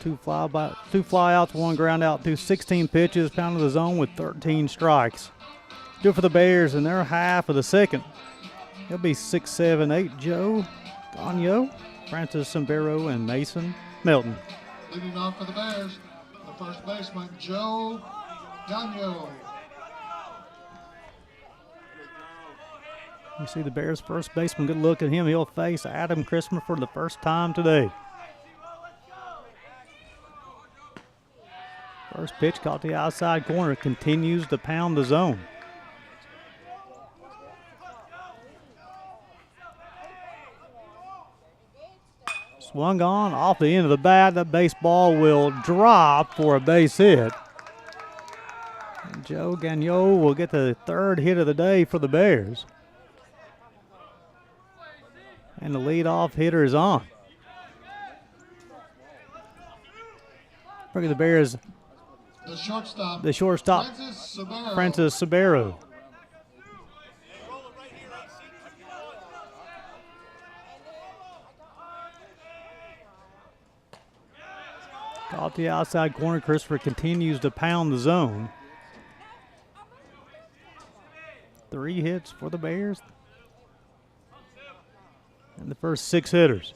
2 flyouts, 1 ground out, through 16 pitches, pounded the zone with 13 strikes. Do it for the Bears in their half of the second. It'll be 6, 7, 8. Joe Gagnon, Francis Sombrero, and Mason Melton. Leading off for the Bears, the first baseman, Joe Gagnon. You see the Bears' first baseman, good look at him. He'll face Adam Christopher for the first time today. First pitch caught the outside corner, continues to pound the zone. Swung on off the end of the bat. That baseball will drop for a base hit. And Joe Gagnon will get the 3rd hit of the day for the Bears. And the leadoff hitter is on. Look at the Bears. The shortstop, Francis Sombrero. Caught the outside corner. Christopher continues to pound the zone. 3 hits for the Bears. And the first 6 hitters.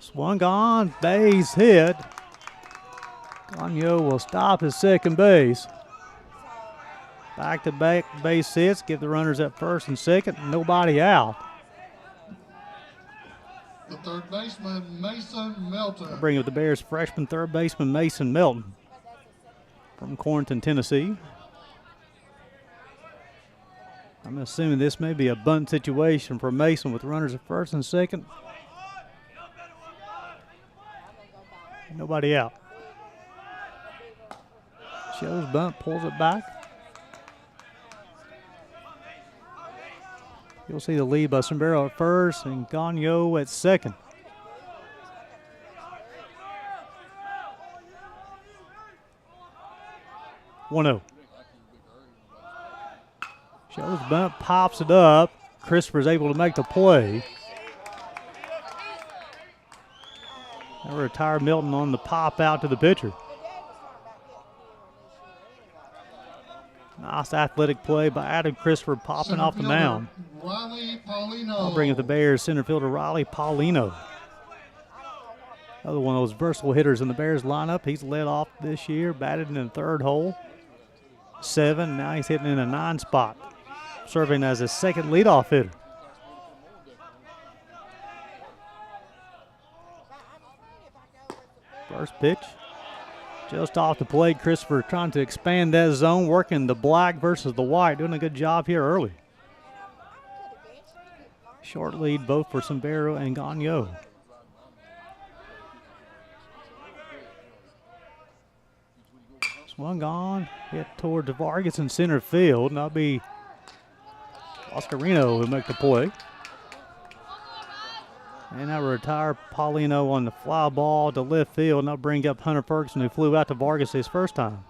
Swung on, base hit. Gagnon will stop his second base. Back-to-back base hits, give the runners at first and second, nobody out. The third baseman, Mason Melton. I'll bring up the Bears' freshman third baseman, Mason Melton, from Corrington, Tennessee. I'm assuming this may be a bunt situation for Mason with runners at first and second. Nobody out. Shows bunt, pulls it back. You'll see the lead by Sombrero at first and Gagnon at second. One-0. Shows bunt, pops it up. Christopher's able to make the play. Now retire Milton on the pop out to the pitcher. Nice athletic play by Adam Christopher popping off the mound. Riley Paulino. I'll bring up the Bears center fielder Riley Paulino. Another one of those versatile hitters in the Bears lineup. He's led off this year, batted in the 3rd hole. 7, now he's hitting in a 9 spot, serving as his second leadoff hitter. First pitch, just off the plate. Christopher trying to expand that zone, working the black versus the white, doing a good job here early. Short lead both for Sombrero and Gagnon. Swung on, hit toward Vargas in center field, and that'll be Oscarino who'll make the play. And now retire Paulino on the fly ball to left field, and that'll bring up Hunter Ferguson, who flew out to Vargas his first time.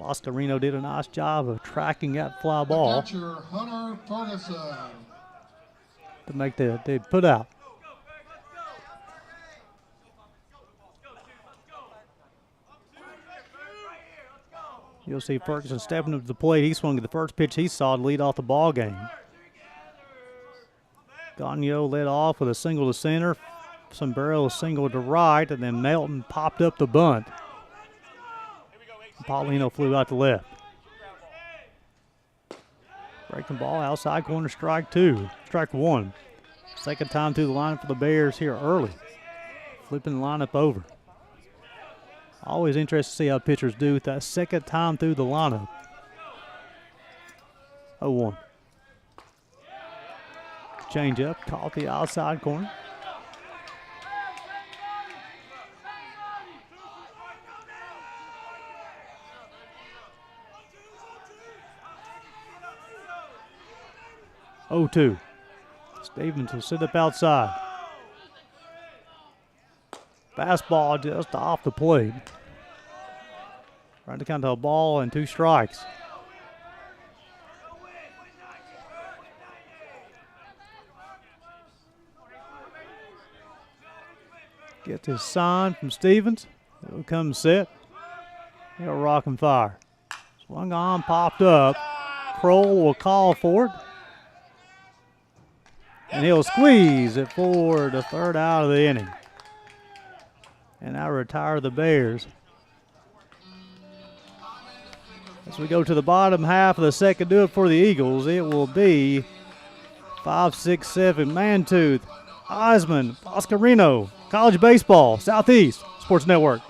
Oscarino did a nice job of tracking that fly ball Catcher, Hunter Ferguson. to make the put out. You'll see Ferguson stepping up to the plate. He swung at the first pitch he saw to lead off the ball game. Gagnon led off with a single to center. Sombrero single to right, and then Melton popped up the bunt. Paulino flew out to left. Breaking ball outside corner, strike 2. Strike 1. Second time through the lineup for the Bears here early. Flipping the lineup over. Always interested to see how pitchers do with that second time through the lineup. 0-1. Change up, caught the outside corner. Oh, 2. Stevens will sit up outside. Fastball just off the plate. Trying to count to a ball and 2 strikes. Gets his sign from Stevens. It'll come set. He'll rock and fire. Swung on, popped up. Kroll will call for it. And he'll squeeze it for the third out of the inning. And now retire the Bears. As we go to the bottom half of the second, do it for the Eagles. It will be 5, 6, 7, Mantooth, Osmond, Boscarino, College Baseball, Southeast Sports Network.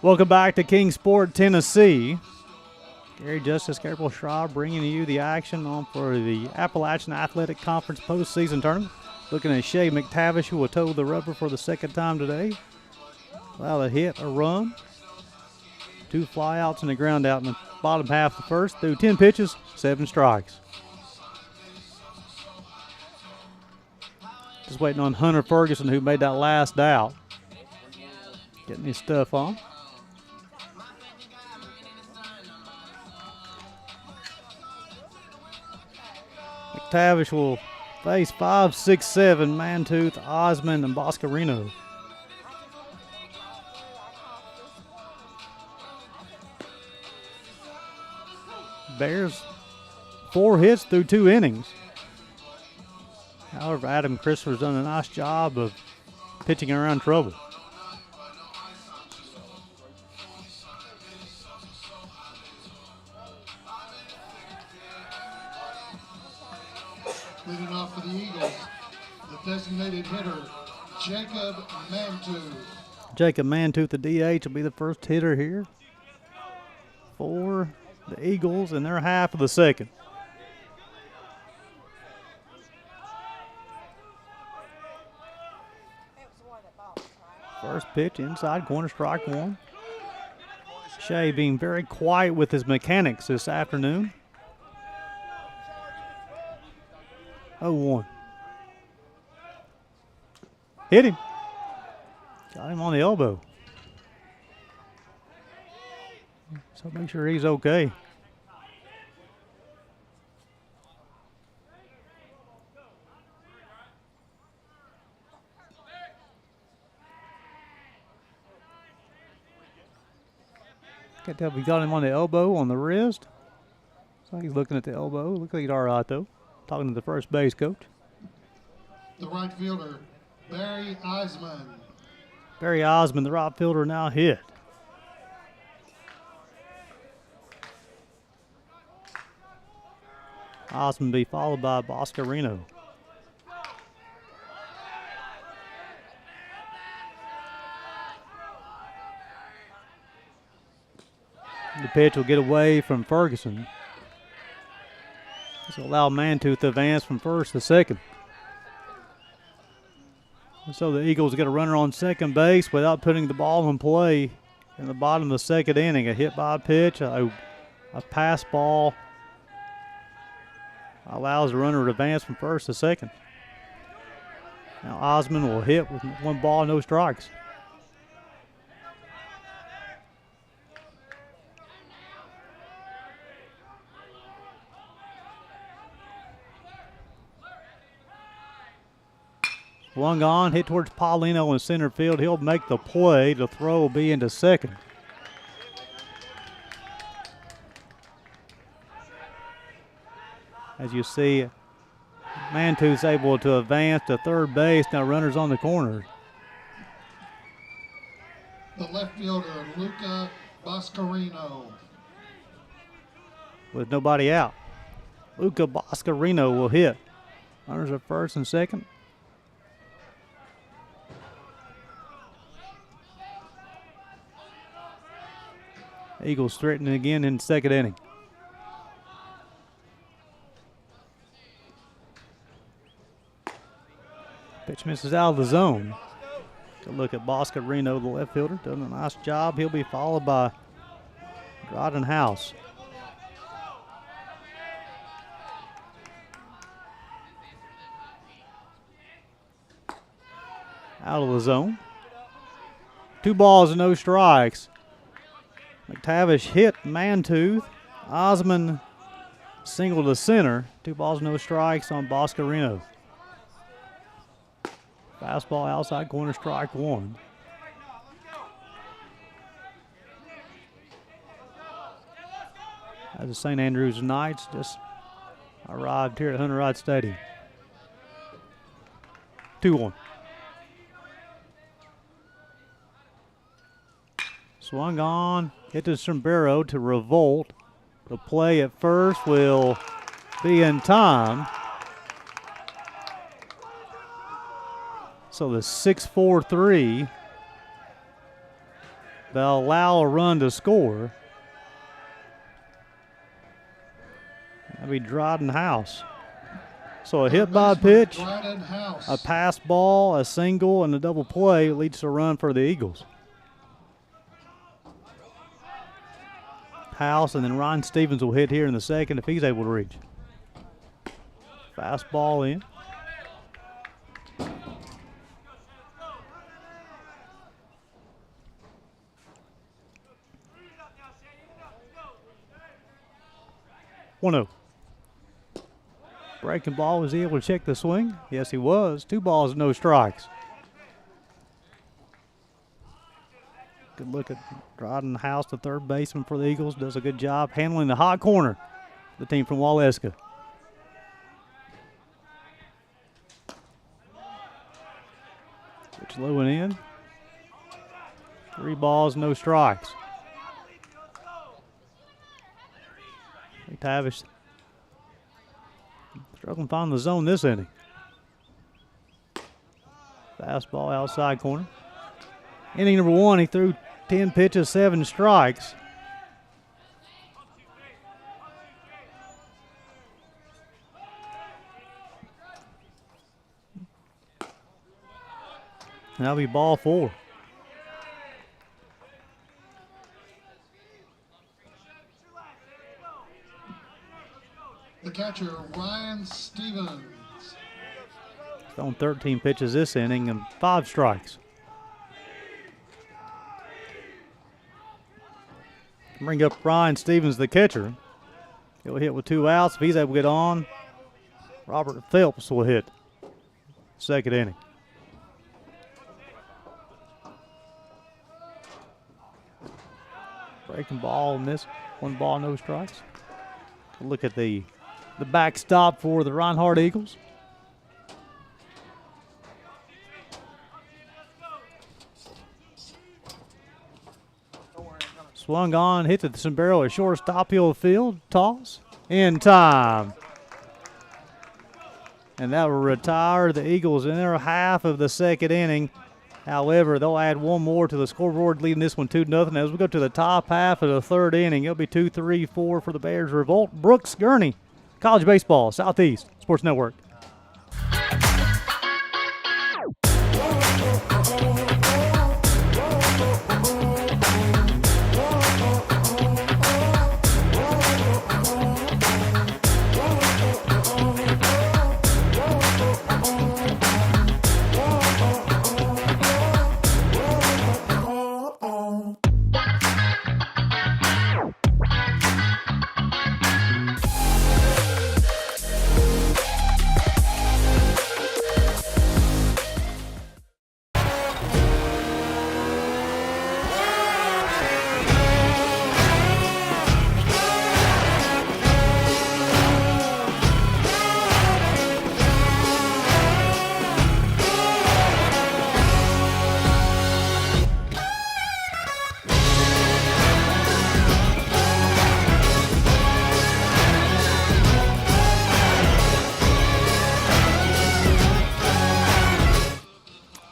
Welcome back to Kingsport, Tennessee. Gary Justice, Gabriel Schraub bringing you the action on for the Appalachian Athletic Conference postseason tournament. Looking at Shea McTavish, who will toe the rubber for the second time today. Allowed a hit, a run. 2 flyouts and a ground out in the bottom half of the first. Threw 10 pitches, 7 strikes. Just waiting on Hunter Ferguson, who made that last out. Getting his stuff on. McTavish will face 5, 6, 7, Mantooth, Osmond, and Boscarino. Bears 4 hits through 2 innings. However, Adam Christopher's done a nice job of pitching around trouble. Leading off for the Eagles, the designated hitter, Jacob Mantooth. Jacob Mantooth, the DH, will be the first hitter here for the Eagles in their half of the second. First pitch inside, corner, strike 1. Shea being very quiet with his mechanics this afternoon. 0-1. Hit him. Got him on the elbow. So make sure he's okay. Can't tell if he got him on the elbow, on the wrist. Looks like he's looking at the elbow. Looks like he's all right, though. Talking to the first base coach. The right fielder, Barry Osmond. Barry Osmond, the right fielder, now hit. Osmond be followed by Boscarino. The pitch will get away from Ferguson. This will allow Mantooth to advance from first to second. So the Eagles get a runner on second base without putting the ball in play in the bottom of the second inning. A hit by pitch, a pass ball allows the runner to advance from first to second. Now Osmond will hit with 1 ball, no strikes. Swung on, hit towards Paulino in center field. He'll make the play. The throw will be into second. As you see, Mantooth's able to advance to third base. Now runners on the corners. The left fielder, Luca Boscarino. With nobody out, Luca Boscarino will hit. Runners at first and second. Eagles threatening again in the second inning. Pitch misses out of the zone. Good look at Boscarino, the left fielder, doing a nice job. He'll be followed by Dryden House. Out of the zone. 2 balls and no strikes. McTavish hit Mantooth. Osmond single to center. 2 balls, no strikes on Boscarino. Fastball outside corner, strike 1. As the St. Andrews Knights just arrived here at Hunter Wright Stadium. 2-1. Swung on, hit to Sombrero to Revolt. The play at first will be in time. So the 6-4-3, they'll allow a run to score. That'll be Dryden House. So a hit by pitch, a pass ball, a single, and a double play leads to a run for the Eagles. House, and then Ryan Stevens will hit here in the second if he's able to reach. Fastball in. One-0. Breaking ball, was he able to check the swing? Yes, he was. 2 balls, no strikes. Good look at Dryden House, the third baseman for the Eagles. Does a good job handling the hot corner. The team from Waleska. Pitch low and in. 3 balls, no strikes. McTavish struggling to find the zone this inning. Fastball outside corner. Inning number 1, he threw 10 pitches, 7 strikes. And that'll be ball 4. The catcher, Ryan Stevens. He's thrown 13 pitches this inning and 5 strikes. Bring up Ryan Stevens, the catcher. He'll hit with 2 outs. If he's able to get on, Robert Phelps will hit. Second inning. Breaking ball and this 1 ball, no strikes. Look at the backstop for the Reinhardt Eagles. Swung on, hit to the Sombrero at shortstop, hill field, toss, in time. And that will retire the Eagles in their half of the second inning. However, they'll add 1 more to the scoreboard, leading this one 2-0. As we go to the top half of the third inning, it'll be 2-3-4 for the Bears. Revolt. Brooks Gurney, College Baseball, Southeast Sports Network.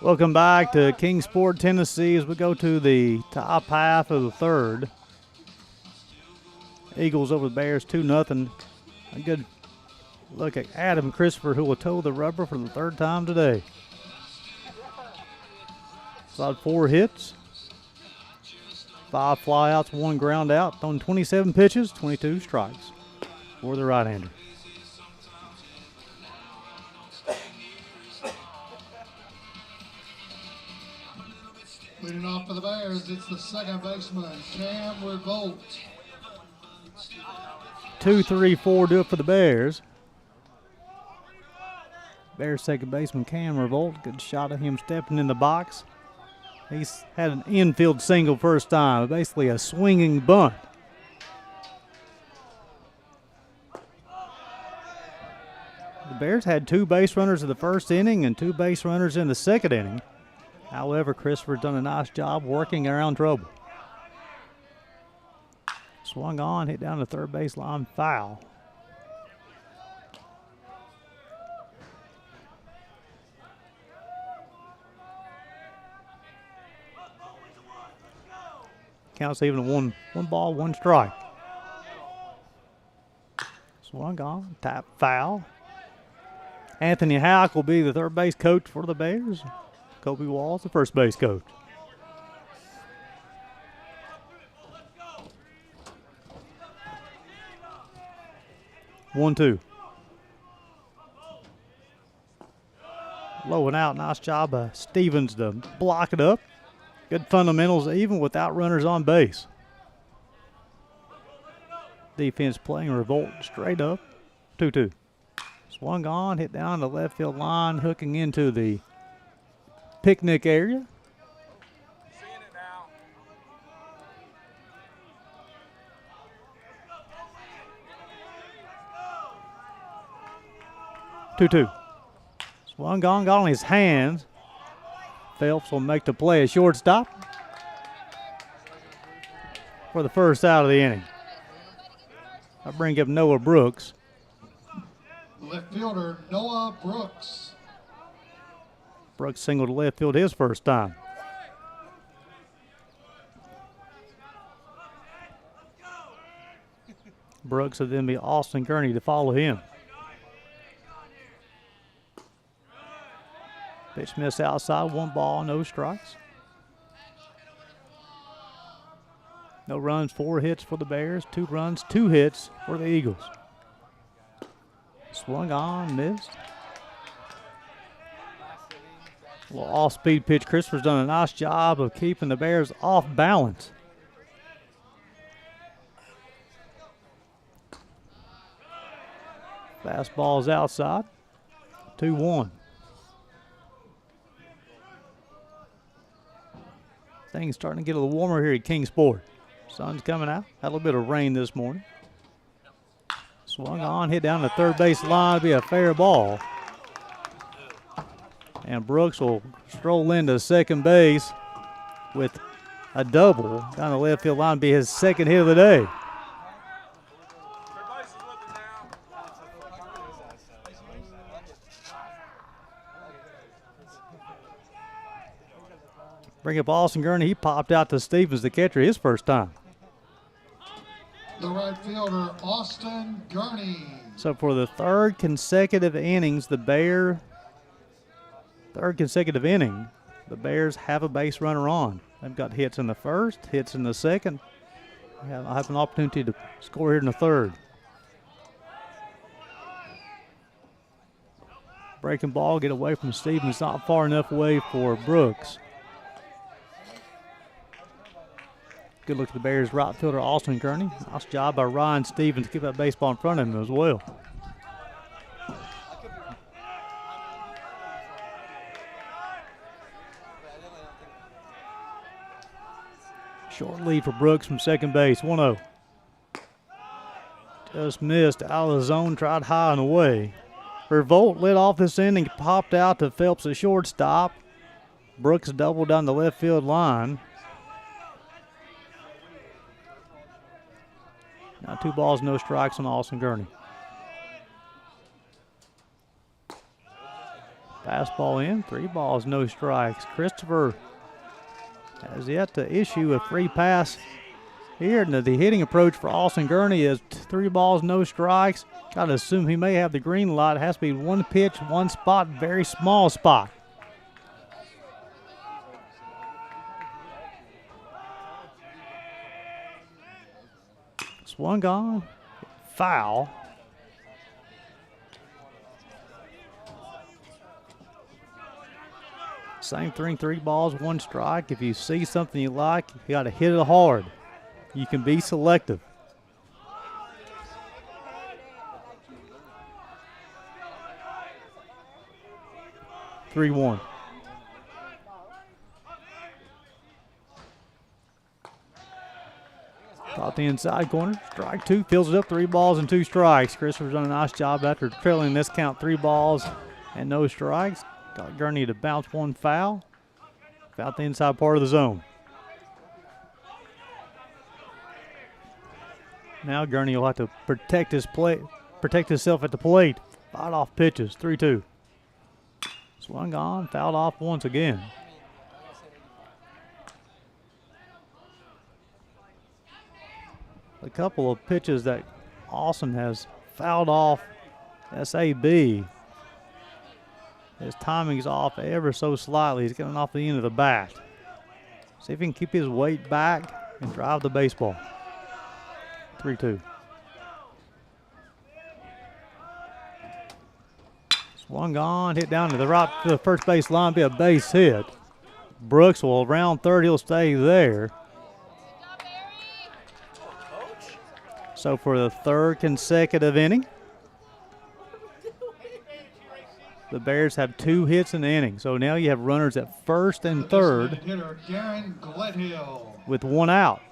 Welcome back to Kingsport, Tennessee, as we go to the top half of the third. Eagles over the Bears 2-0. A good look at Adam Christopher, who will toe the rubber for the third time today. About 4 hits, 5 flyouts, 1 ground out, thrown 27 pitches, 22 strikes for the right-hander. Leading off for the Bears, it's the second baseman, Cam Revolt. 2-3-4 do it for the Bears. Bears second baseman Cam Revolt. Good shot of him stepping in the box. He's had an infield single first time, basically a swinging bunt. The Bears had 2 base runners in the first inning and 2 base runners in the second inning. However, Christopher's done a nice job working around trouble. Swung on, hit down the third base line, foul. Counts even one ball, 1 strike. Swung on, tap foul. Anthony Houck will be the third base coach for the Bears. Kobe Walls, the first base coach. One, 2. Low and out. Nice job by Stevens to block it up. Good fundamentals even without runners on base. Defense playing Revolt straight up. 2-2. Swung on, hit down the left field line, hooking into the picnic area. Seeing it now. 2-2. Swung on, got on his hands. Phelps will make the play at shortstop for the first out of the inning. I bring up Noah Brooks. Left fielder Noah Brooks. Brooks singled to left field his first time. Brooks will then be Austin Gurney to follow him. Pitch miss outside, 1 ball, no strikes. No runs, 4 hits for the Bears, 2 runs, 2 hits for the Eagles. Swung on, missed. A little off-speed pitch. Christopher's done a nice job of keeping the Bears off balance. Fastball's outside, 2-1. Things starting to get a little warmer here at Kingsport. Sun's coming out. Had a little bit of rain this morning. Swung on, hit down the third base line. It'll be a fair ball. And Brooks will stroll into second base with a double down the left field line. Be his second hit of the day. Bring up Austin Gurney. He popped out to Stevens, the catcher, his first time. The right fielder, Austin Gurney. So for the third consecutive innings, the Bears have a base runner on. They've got hits in the first, hits in the second. I have an opportunity to score here in the third. Breaking ball, get away from Stevens, not far enough away for Brooks. Good look at the Bears right fielder, Austin Gurney. Nice job by Ryan Stevens to keep that baseball in front of him as well. Short lead for Brooks from second base, 1-0. Just missed out of the zone, tried high and away. Revolt led off this inning, popped out to Phelps at shortstop. Brooks doubled down the left field line. Now 2 balls, no strikes on Austin Gurney. Fastball in, 3 balls, no strikes. Christopher has yet to issue a free pass here. And the hitting approach for Austin Gurney is 3 balls, no strikes. Got to assume he may have the green light. It has to be 1 pitch, 1 spot, very small spot. Swung on, foul. Same thing, 3 balls, 1 strike. If you see something you like, you got to hit it hard. You can be selective. Three, 1. Caught the inside corner. Strike 2. Fills it up. 3 balls and 2 strikes. Christopher's done a nice job after trailing this count. 3 balls and no strikes. Got Gurney to bounce 1 foul. Out the inside part of the zone. Now Gurney will have to protect himself at the plate. Fight off pitches. 3-2. Swung on. Fouled off once again. A couple of pitches that Austin has fouled off SAB. His timing's off ever so slightly. He's getting off the end of the bat. See if he can keep his weight back and drive the baseball. 3-2. Swung on, hit down to the first base line, be a base hit. Brooks will round third, he'll stay there. So for the 3rd consecutive inning, the Bears have 2 hits in the inning. So now you have runners at first and third with 1 out.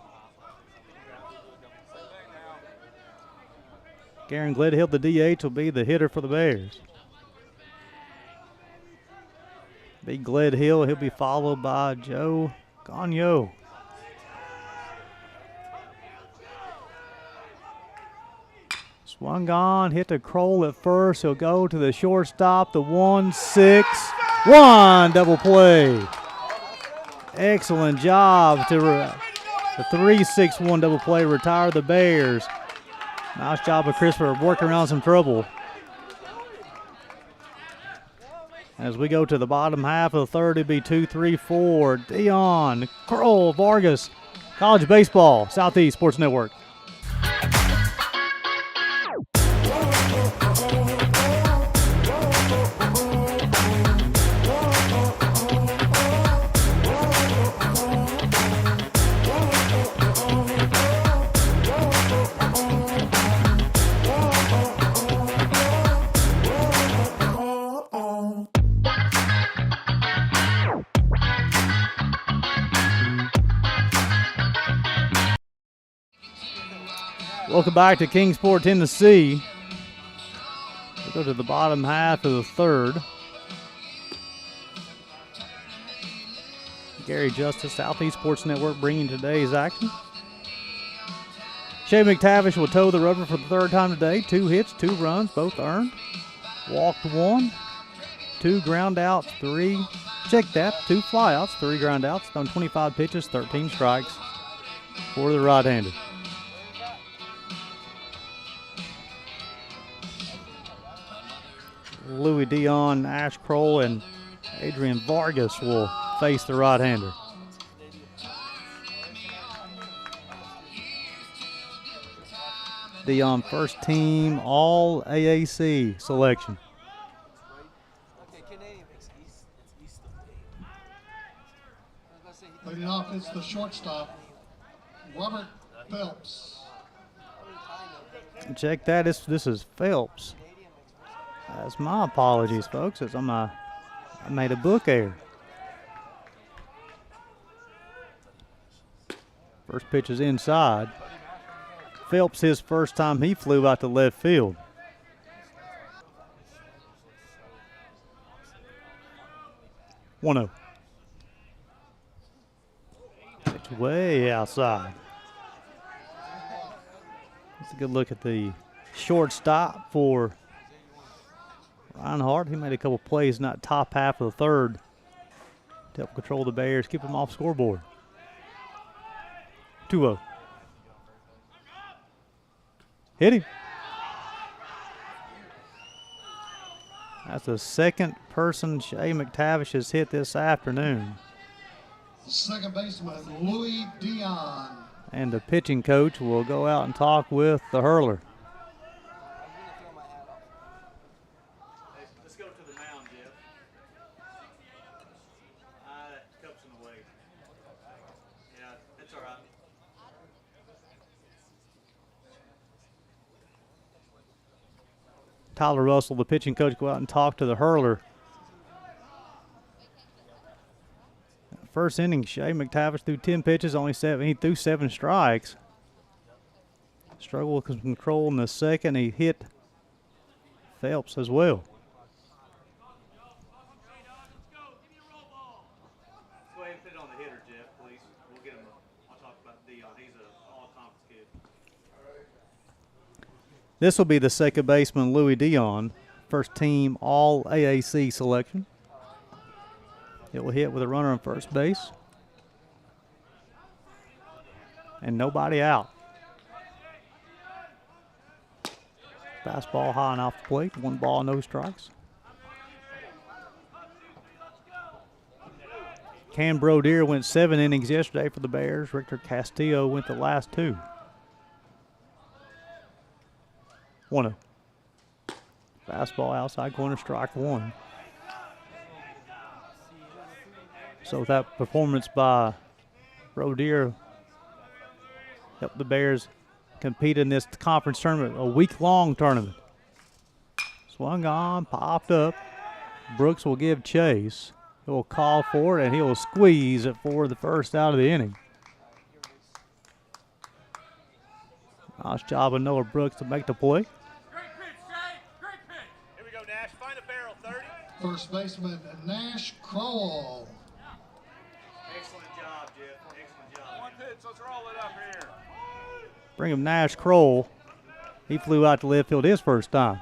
Garen Gledhill, the DH, will be the hitter for the Bears. Big Gledhill, he'll be followed by Joe Gagnon. Swung on, hit the Kroll at first. He'll go to the shortstop, the 1-6-1 double play. Excellent job to the 3-6-1 double play, retire the Bears. Nice job of Christopher working around some trouble. As we go to the bottom half of the 3rd, it'll be 2-3-4. Dion, Kroll, Vargas, College Baseball, Southeast Sports Network. Welcome back to Kingsport, Tennessee. We go to the bottom half of the 3rd. Gary Justice, Southeast Sports Network, bringing today's action. Shay McTavish will toe the rubber for the 3rd time today. 2 hits, 2 runs, both earned. Walked 1, 2 ground outs, 3. Check that, 2 flyouts, 3 ground outs. Thrown 25 pitches, 13 strikes for the right-hander. Louis Dion, Ash Kroll, and Adrian Vargas will face the right-hander. Dion, first team All AAC selection. Leading off is the shortstop, Robert Phelps. Check that. This is Phelps. That's my apologies, folks. I made a book error. First pitch is inside. Phelps, his first time he flew out to left field. 1-0. Pitch way outside. Let's a good look at the shortstop for Reinhardt, he made a couple plays in that top half of the third to help control the Bears, keep them off scoreboard. 2-0. Hit him. That's the second person Shay McTavish has hit this afternoon. Second baseman, Louis Dion. And the pitching coach will go out and talk with the hurler. Let's go to the mound, Jeff. Cup's in the way. Yeah, that's all right. Tyler Russell, the pitching coach, go out and talk to the hurler. First inning, Shay McTavish threw 10 pitches, he threw 7 strikes. Struggled with control in the second. He hit Phelps as well. Go ahead and put it on the hitter, Jeff, please. We'll get him. I'll talk about Dion. He's an all-conference kid. This will be the second baseman, Louis Dion, first team all AAC selection. It will hit with a runner on first base. And nobody out. Fastball high and off the plate. 1 ball, no strikes. Cam Brodier went 7 innings yesterday for the Bears. Richter Castillo went the last 2. 1-0. Fastball outside corner, strike 1. So that performance by Brodier helped the Bears compete in this conference tournament, a week-long tournament. Swung on, popped up. Brooks will give chase. He will call for it, and he will squeeze it for the first out of the inning. Nice job of Noah Brooks to make the play. Great pitch, Jay. Great pitch. Here we go, Nash. Find a barrel, 30. First baseman, Nash Crowell. Excellent job, Jeff. Excellent job. One pitch. Let's roll it up here. Bring him Nash Kroll. He flew out to left field his first time.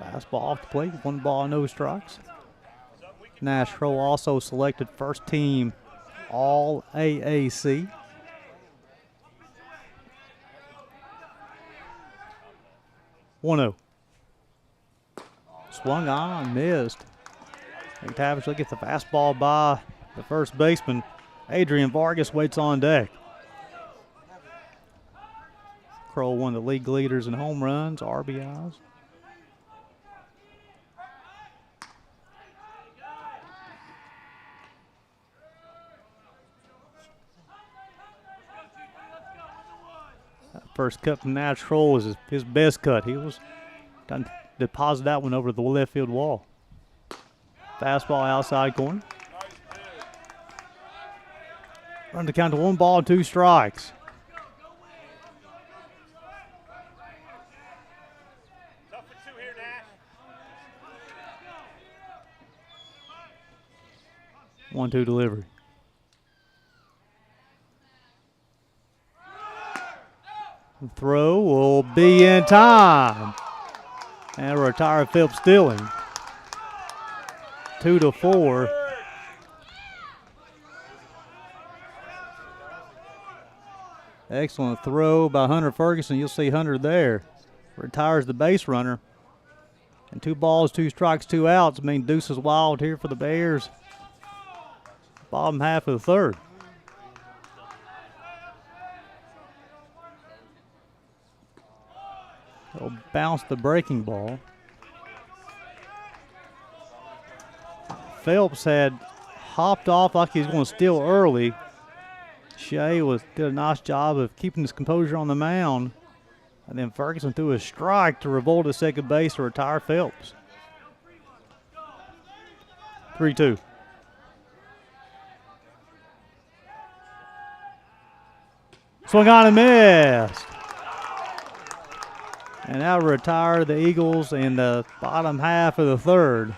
Fastball off the plate, 1 ball, no strikes. Nash Kroll also selected first team all AAC. One-0. Swung on, missed. McTavish look at the fastball by the first baseman. Adrian Vargas waits on deck. Kroll, one of the league leaders in home runs, RBIs. That first cut from Nash Kroll was his best cut. He was done to deposit that one over the left field wall. Fastball outside corner. Run the count to 1 ball, 2 strikes. Tough for 2 here, Nash. 1-2 delivery. The throw will be in time. And retire Philip Stilling. 2-4. Excellent throw by Hunter Ferguson. You'll see Hunter there. Retires the base runner. And 2 balls, 2 strikes, 2 outs. I mean, deuce is wild here for the Bears. Bottom half of the third. He'll bounce the breaking ball. Phelps had hopped off like he was going to steal early. Shea did a nice job of keeping his composure on the mound. And then Ferguson threw a strike to revolt at second base to retire Phelps. 3-2. Swung on and missed. And that will retire the Eagles in the bottom half of the third.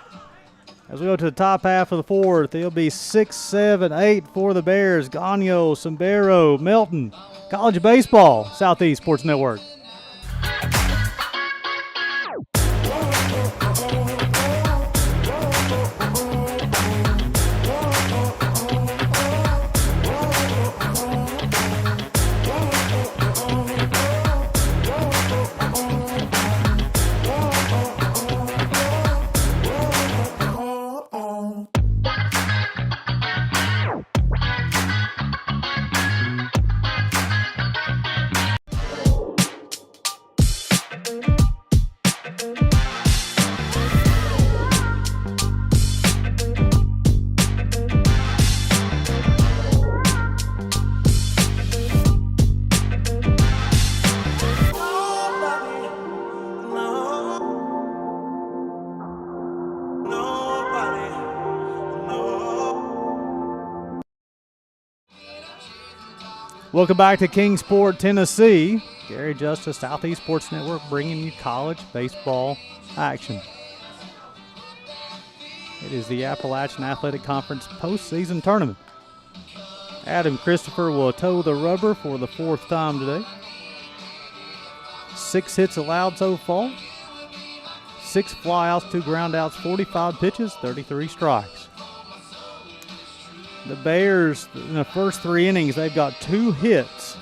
As we go to the top half of the fourth, it'll be 6, 7, 8 for the Bears. Gagno, Sombero, Melton. College baseball, Southeast Sports Network. Welcome back to Kingsport, Tennessee. Gary Justice, Southeast Sports Network, bringing you college baseball action. It is the Appalachian Athletic Conference postseason tournament. Adam Christopher will toe the rubber for the fourth time today. 6 hits allowed so far. 6 flyouts, 2 groundouts, 45 pitches, 33 strikes. The Bears, in the first 3 innings, they've got 2 hits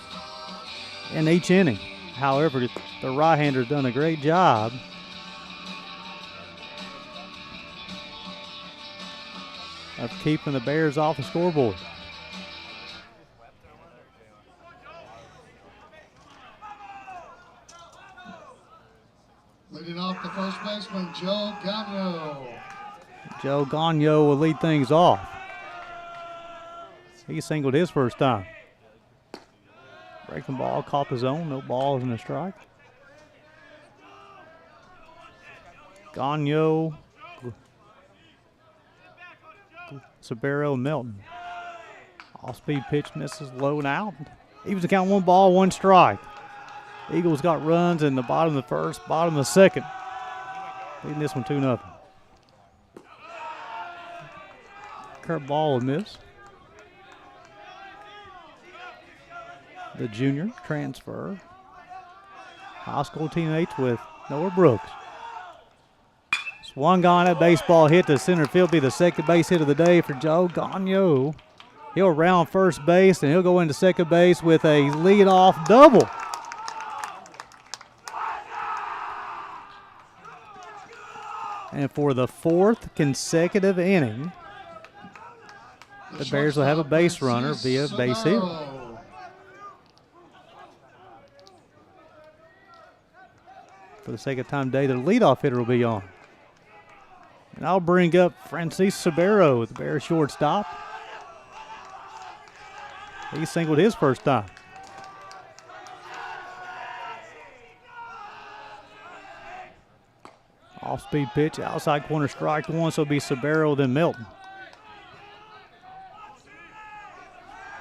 in each inning. However, the right-hander's done a great job of keeping the Bears off the scoreboard. Leading off the first baseman, Joe Gagno. Joe Gagno will lead things off. He singled his first time. Breaking ball, caught the zone, no balls and a strike. Gagno, Sombero, Melton. Off-speed pitch misses low and out. Evens the count, 1 ball, 1 strike. Eagles got runs in the bottom of the first, bottom of the second. Leading this one 2-0. Curved ball will miss. The junior transfer. High school teammates with Noah Brooks. Swung on that baseball hit to center field, be the second base hit of the day for Joe Gagno. He'll round first base and he'll go into second base with a leadoff double. And for the 4th consecutive inning, the Bears will have a base runner via base hit. For the second time today, the leadoff hitter will be on. And I'll bring up Francis Sombero with the Bears shortstop. He singled his first time. Off-speed pitch, outside corner, strike 1, so it'll be Sombero, then Melton.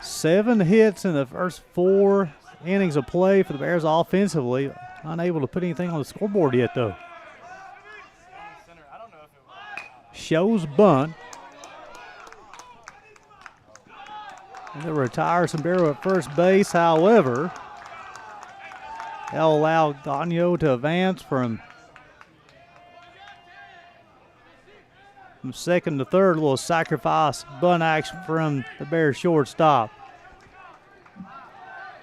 7 hits in the first 4 innings of play for the Bears offensively. Unable to put anything on the scoreboard yet, though. Shows bunt. And they'll retire Sombero at first base. However, they'll allow Gagno to advance from second to third. A little sacrifice bunt action from the Bears shortstop.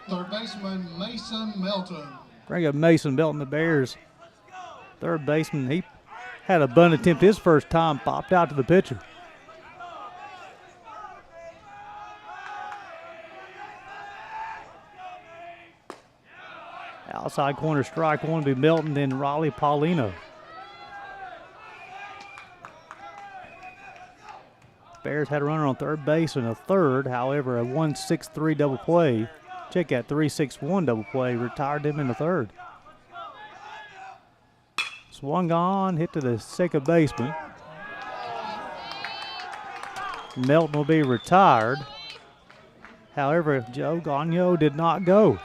Third baseman, Mason Melton. Bring up Mason Melton, the Bears third baseman. He had a bunt attempt his first time, popped out to the pitcher. Outside corner, strike 1 will be Melton, then Raleigh Paulino. Bears had a runner on third base in the third. However, a 1-6-3 double play. Check that 3-6-1 double play retired him in the third. Swung on, hit to the second baseman. Melton will be retired. However, Joe Gagno did not go.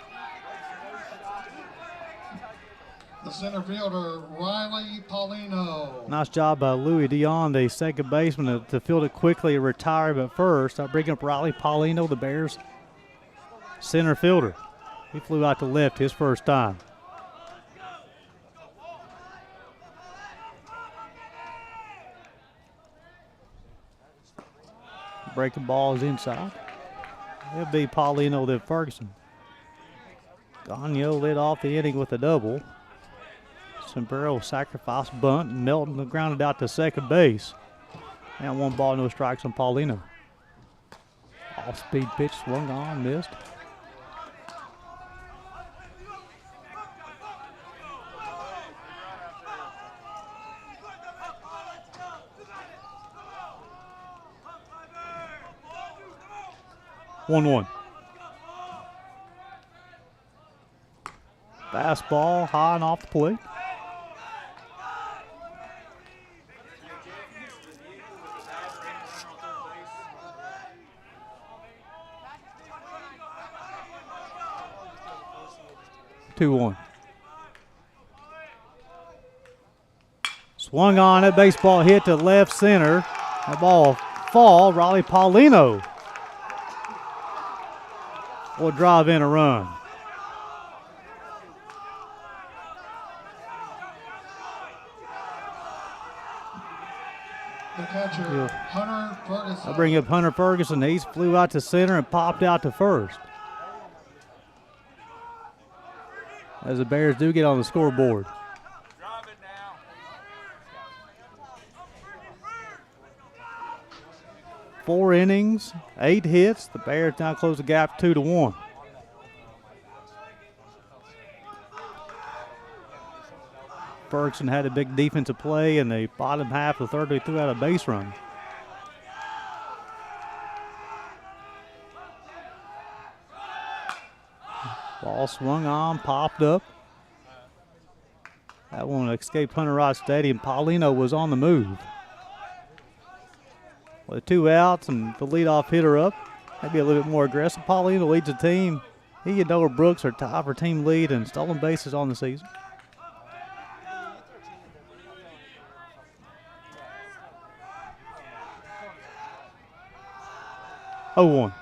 The center fielder, Riley Paulino. Nice job by Louis Dion, the second baseman, to field it quickly and retire. But first, I bring up Riley Paulino, the Bears' center fielder. He flew out to left his first time. Breaking ball is inside. It'll be Paulino, then Ferguson. Gagnon led off the inning with a double. Sombrero sacrifice bunt. Melton grounded out to second base. And 1 ball, no strikes on Paulino. Off-speed pitch swung on, missed. One. Fastball high and off the plate. Two one. Swung on, that baseball hit to left center. That ball fall. Riley Paulino will drive in a run. The catcher, Hunter Ferguson. I bring up Hunter Ferguson. He flew out to center and popped out to first. As the Bears do get on the scoreboard. Drop it now. 4 innings, 8 hits. The Bears now close the gap 2-1. Ferguson had a big defensive play in the bottom half of the third. He threw out a base run. Ball swung on, popped up. That one escaped Hunter Rod Stadium. Paulino was on the move. With 2 outs and the leadoff hitter up, maybe a little bit more aggressive. Paulino leads the team. He and Noah Brooks are tied for team lead in stolen bases on the season. Oh, 1.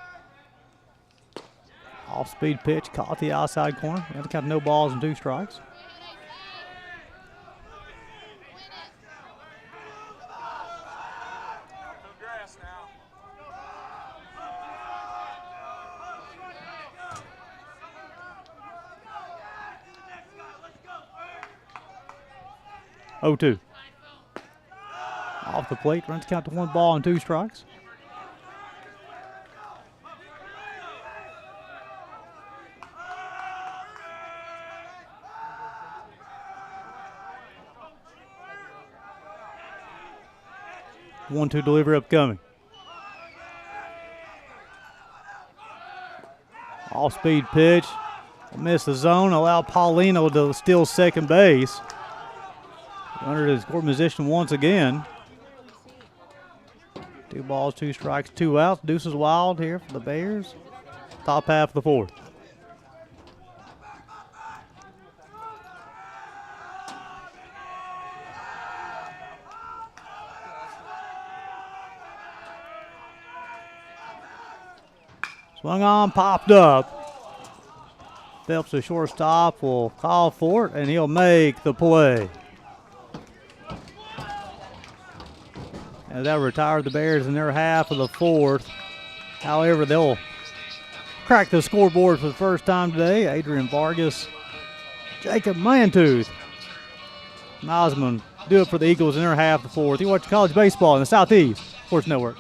Off-speed pitch, caught the outside corner. Had to count no balls and 2 strikes. Grass now. Oh, 2. Off the plate, runs count to 1 ball and 2 strikes. One, 2 delivery upcoming. Off-speed pitch. Missed the zone. Allow Paulino to steal second base. Under his score position once again. 2 balls, 2 strikes, 2 outs. Deuces wild here for the Bears. Top half of the 4th. Swung on, popped up. Phelps, the shortstop, will call for it, and he'll make the play. And that retired the Bears in their half of the 4th. However, they'll crack the scoreboard for the first time today. Adrian Vargas, Jacob Mantooth, Nosman do it for the Eagles in their half of the 4th. You watch college baseball in the Southeast Sports Network.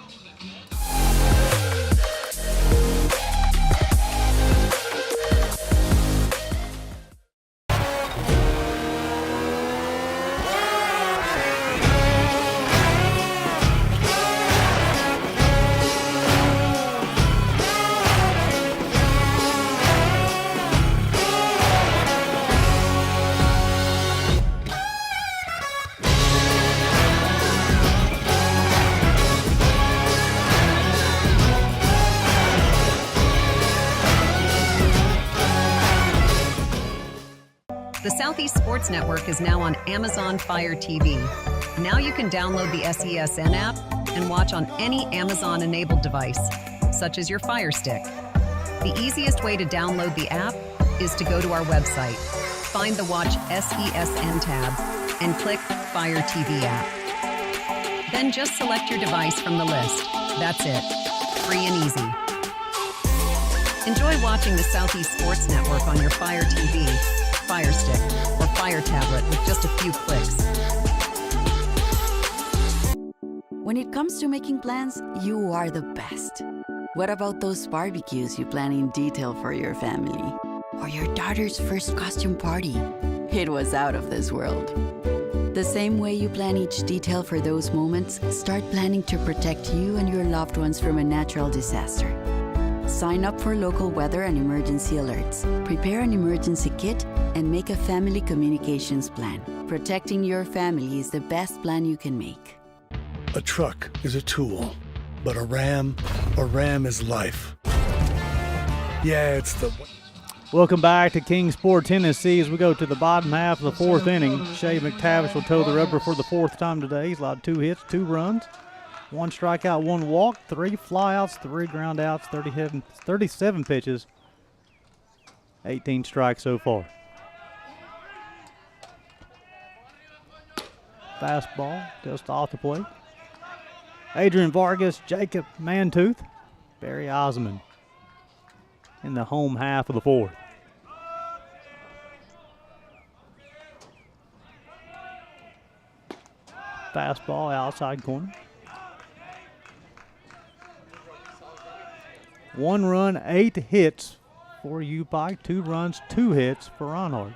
The Southeast Sports Network is now on Amazon Fire TV. Now you can download the SESN app and watch on any Amazon-enabled device, such as your Fire Stick. The easiest way to download the app is to go to our website, find the Watch SESN tab, and click Fire TV app. Then just select your device from the list. That's it. Free and easy. Enjoy watching the Southeast Sports Network on your Fire TV, Fire Stick, or Fire tablet with just a few clicks. When it comes to making plans, you are the best. What about those barbecues you plan in detail for your family? Or your daughter's first costume party? It was out of this world. The same way you plan each detail for those moments, start planning to protect you and your loved ones from a natural disaster. Sign up for local weather and emergency alerts. Prepare an emergency kit and make a family communications plan. Protecting your family is the best plan you can make. A truck is a tool, but a ram is life. Yeah, it's the... Welcome back to Kingsport, Tennessee, as we go to the bottom half of the fourth inning. Shay McTavish will toe the rubber for the fourth time today. He's allowed 2 hits, 2 runs, 1 strikeout, 1 walk, 3 flyouts, 3 groundouts, 37 pitches, 18 strikes so far. Fastball just off the plate. Adrian Vargas, Jacob Mantooth, Barry Osmond in the home half of the fourth. Fastball outside corner. 1 run, 8 hits for Pike. 2 runs, 2 hits for Reinhardt.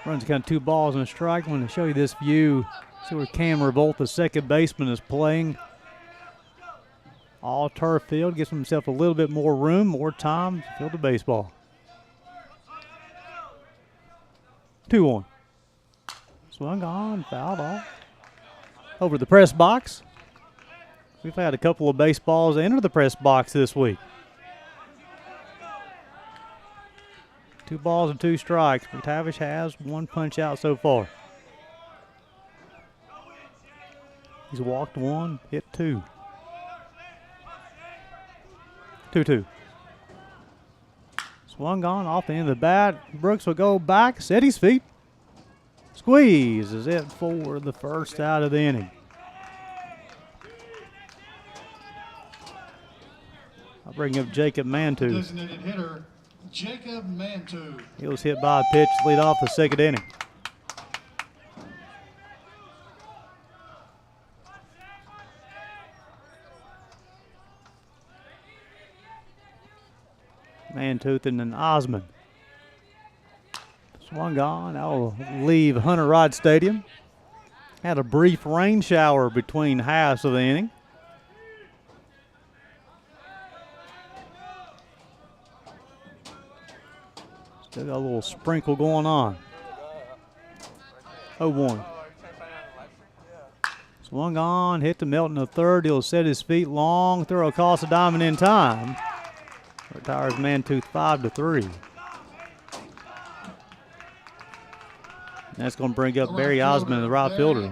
Runs count 2 balls and a strike. I want to show you this view. See where Cam Revolt, the second baseman, is playing. All turf field. Gives himself a little bit more room, more time to field the baseball. 2-1. Swung on, fouled off. Over the press box. We've had a couple of baseballs enter the press box this week. 2 balls and 2 strikes. McTavish has 1 punch out so far. He's walked 1, hit 2. 2-2. Swung on off the end of the bat. Brooks will go back, set his feet. Squeezes it for the first out of the inning. I'll bring up Jacob Mantooth. Designated hitter, Jacob Mantooth. He was hit by a pitch to lead off the second inning. Mantooth and then Osmond. Swung on. That will leave Hunter Rod Stadium. Had a brief rain shower between halves of the inning. Still got a little sprinkle going on. 0-1. Swung on, hit the Melton the third. He'll set his feet long, throw across the diamond in time. Retires Mantooth 5-3. That's going to bring up Barry Osmond, the right fielder.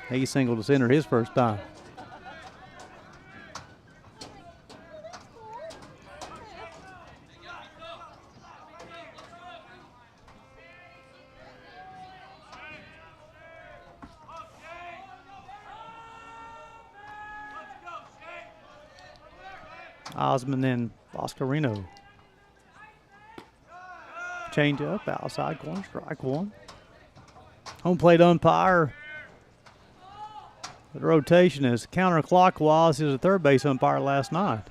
He singled to center his first time. Osmond then Boscarino. Change up, outside corner, strike 1. Home plate umpire. The rotation is counterclockwise. He was a third base umpire last night.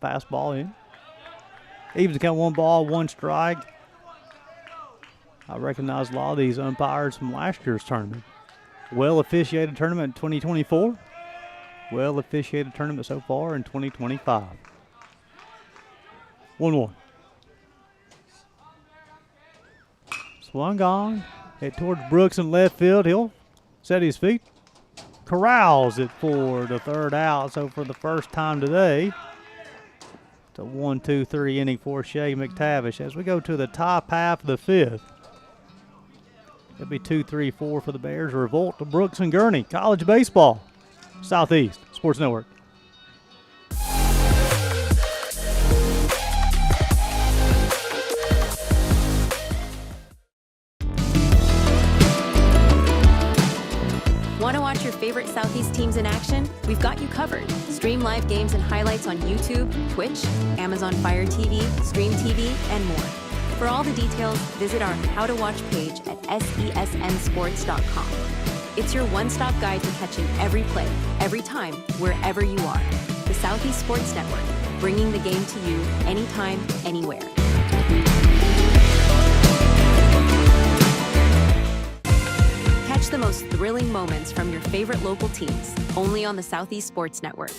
Fastball in. Evens count 1 ball, 1 strike. I recognize a lot of these umpires from last year's tournament. Well officiated tournament in 2024. Well officiated tournament so far in 2025. 1-1. Swung on. Head towards Brooks in left field. He'll Set his feet. Corrals it for the third out. So for the first time today, it's a 1-2-3 inning for Shea McTavish. As we go to the top half of the fifth, it'll be 2-3-4 for the Bears. Revolt to Brooks and Gurney. College baseball. Southeast Sports Network. Want to watch your favorite Southeast teams in action? We've got you covered. Stream live games and highlights on YouTube, Twitch, Amazon Fire TV, Stream TV, and more. For all the details, visit our How to Watch page at sesnsports.com. It's your one-stop guide to catching every play, every time, wherever you are. The Southeast Sports Network, bringing the game to you anytime, anywhere. Catch the most thrilling moments from your favorite local teams, only on the Southeast Sports Network.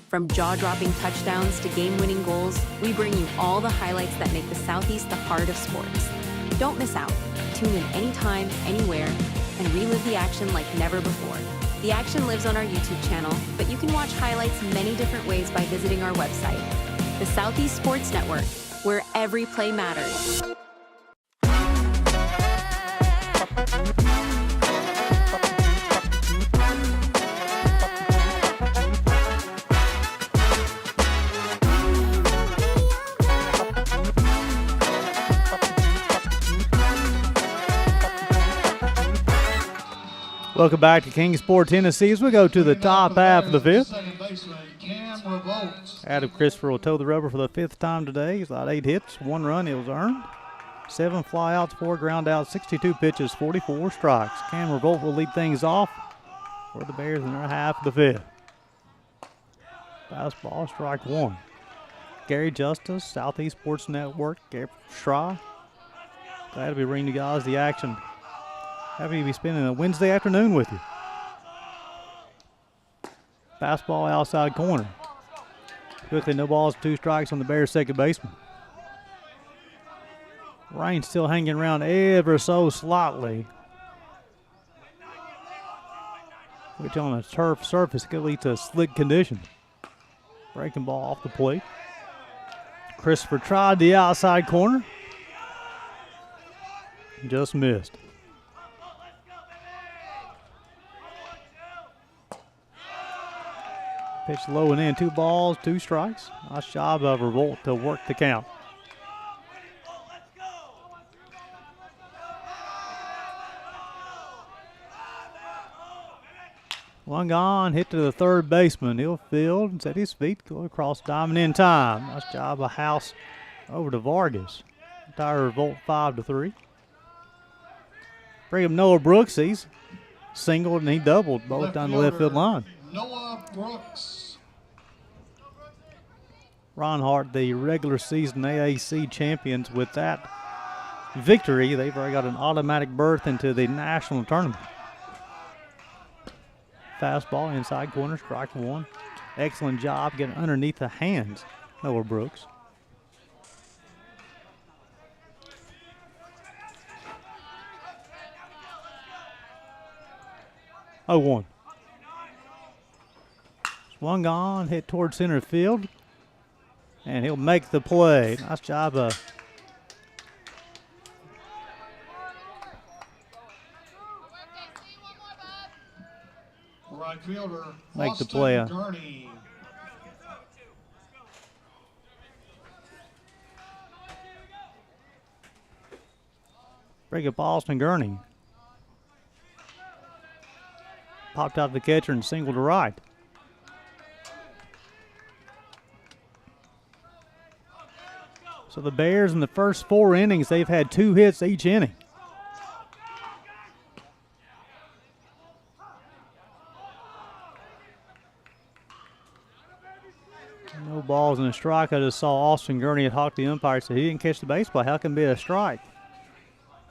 From jaw-dropping touchdowns to game-winning goals, we bring you all the highlights that make the Southeast the heart of sports. Don't miss out. Tune in anytime, anywhere, and relive the action like never before. The action lives on our YouTube channel, but you can watch highlights many different ways by visiting our website. The Southeast Sports Network, where every play matters. Welcome back to Kingsport, Tennessee, as we go to the top half of the fifth. Adam Christopher will toe the rubber for the fifth time today. He's got 8 hits, 1 run he was earned, 7 flyouts, 4 ground outs, 62 pitches, 44 strikes. Cam Revolt will lead things off for the Bears in their half of the fifth. Fastball, strike 1. Gary Justice, Southeast Sports Network, Gary Schra. Glad to be bringing you guys the action. Happy to be spending a Wednesday afternoon with you. Fastball outside corner. Quickly, no balls, 2 strikes on the Bears' second baseman. Rain still hanging around ever so slightly, which on a turf surface could lead to slick conditions. Breaking ball off the plate. Christopher tried the outside corner. Just missed. Pitch low and in, 2 balls, 2 strikes. Nice job of Revolt to work the count. One gone, hit to the third baseman. He'll field and set his feet, go across diamond in time. Nice job of House over to Vargas. Entire Revolt 5-3. Bring him Noah Brooks. He's singled and he doubled both down the left field line. Noah Brooks. Reinhardt, the regular season AAC champions, with that victory, they've already got an automatic berth into the national tournament. Fastball inside corner, strike 1. Excellent job getting underneath the hands, Noah Brooks. Oh, 1. Swung on, hit towards center field, and he'll make the play. Nice job of right fielder, make the play. Gurney. Bring up Austin Gurney. Popped out the catcher and singled to right. So the Bears in the first 4 innings, they've had 2 hits each inning. No balls and a strike. I just saw Austin Gurney had hawked the umpire, so he didn't catch the baseball. How can it be a strike?